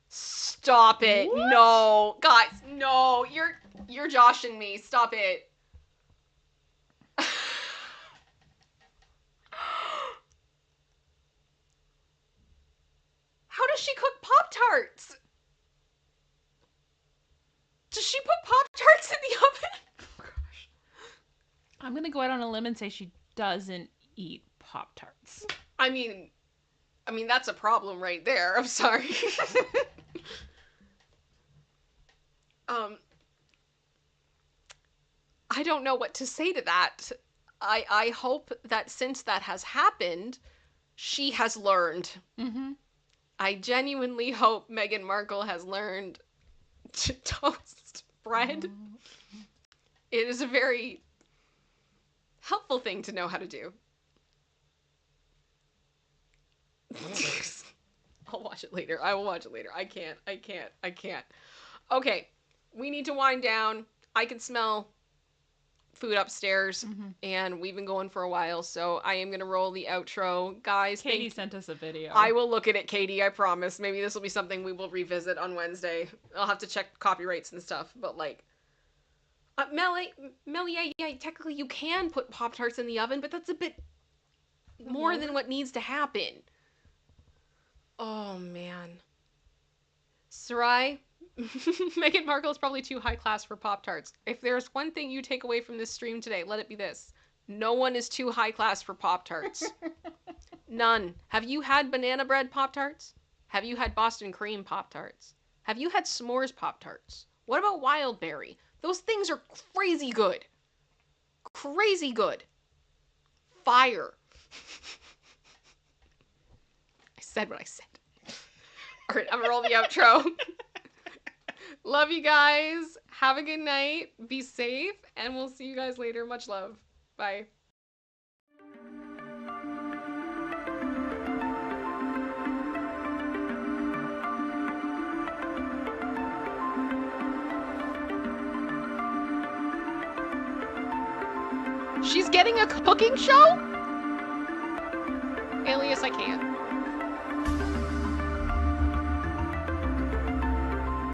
Speaker 1: Stop it.
Speaker 2: What?
Speaker 1: No. Guys, no. You're joshing me. Stop it. How does she cook Pop-Tarts? Does she put Pop-Tarts in the oven?
Speaker 2: Oh, gosh. I'm going to go out on a limb and say she doesn't eat Pop-Tarts.
Speaker 1: I mean, that's a problem right there. I'm sorry. I don't know what to say to that. I hope that since that has happened, she has learned.
Speaker 2: Mm-hmm.
Speaker 1: I genuinely hope Meghan Markle has learned to toast bread. It is a very helpful thing to know how to do. I'll watch it later. I will watch it later. I can't. Okay, we need to wind down. I can smell food upstairs, and we've been going for a while, so I am going to roll the outro. Guys,
Speaker 2: Katie sent us a video.
Speaker 1: I will look at it, Katie, I promise. Maybe this will be something we will revisit on Wednesday. I'll have to check copyrights and stuff, but like... Mel, yeah, technically you can put Pop-Tarts in the oven, but that's a bit more than what needs to happen. Oh, man. Sarai, Meghan Markle is probably too high class for Pop-Tarts. If there's one thing you take away from this stream today, let it be this. No one is too high class for Pop-Tarts. None. Have you had banana bread Pop-Tarts? Have you had Boston cream Pop-Tarts? Have you had s'mores Pop-Tarts? What about wild berry? Those things are crazy good. Crazy good. Fire. I said what I said. All right, I'm gonna roll the outro. Love you guys. Have a good night. Be safe, and we'll see you guys later. Much love. Bye. She's getting a cooking show? Alias, I can't.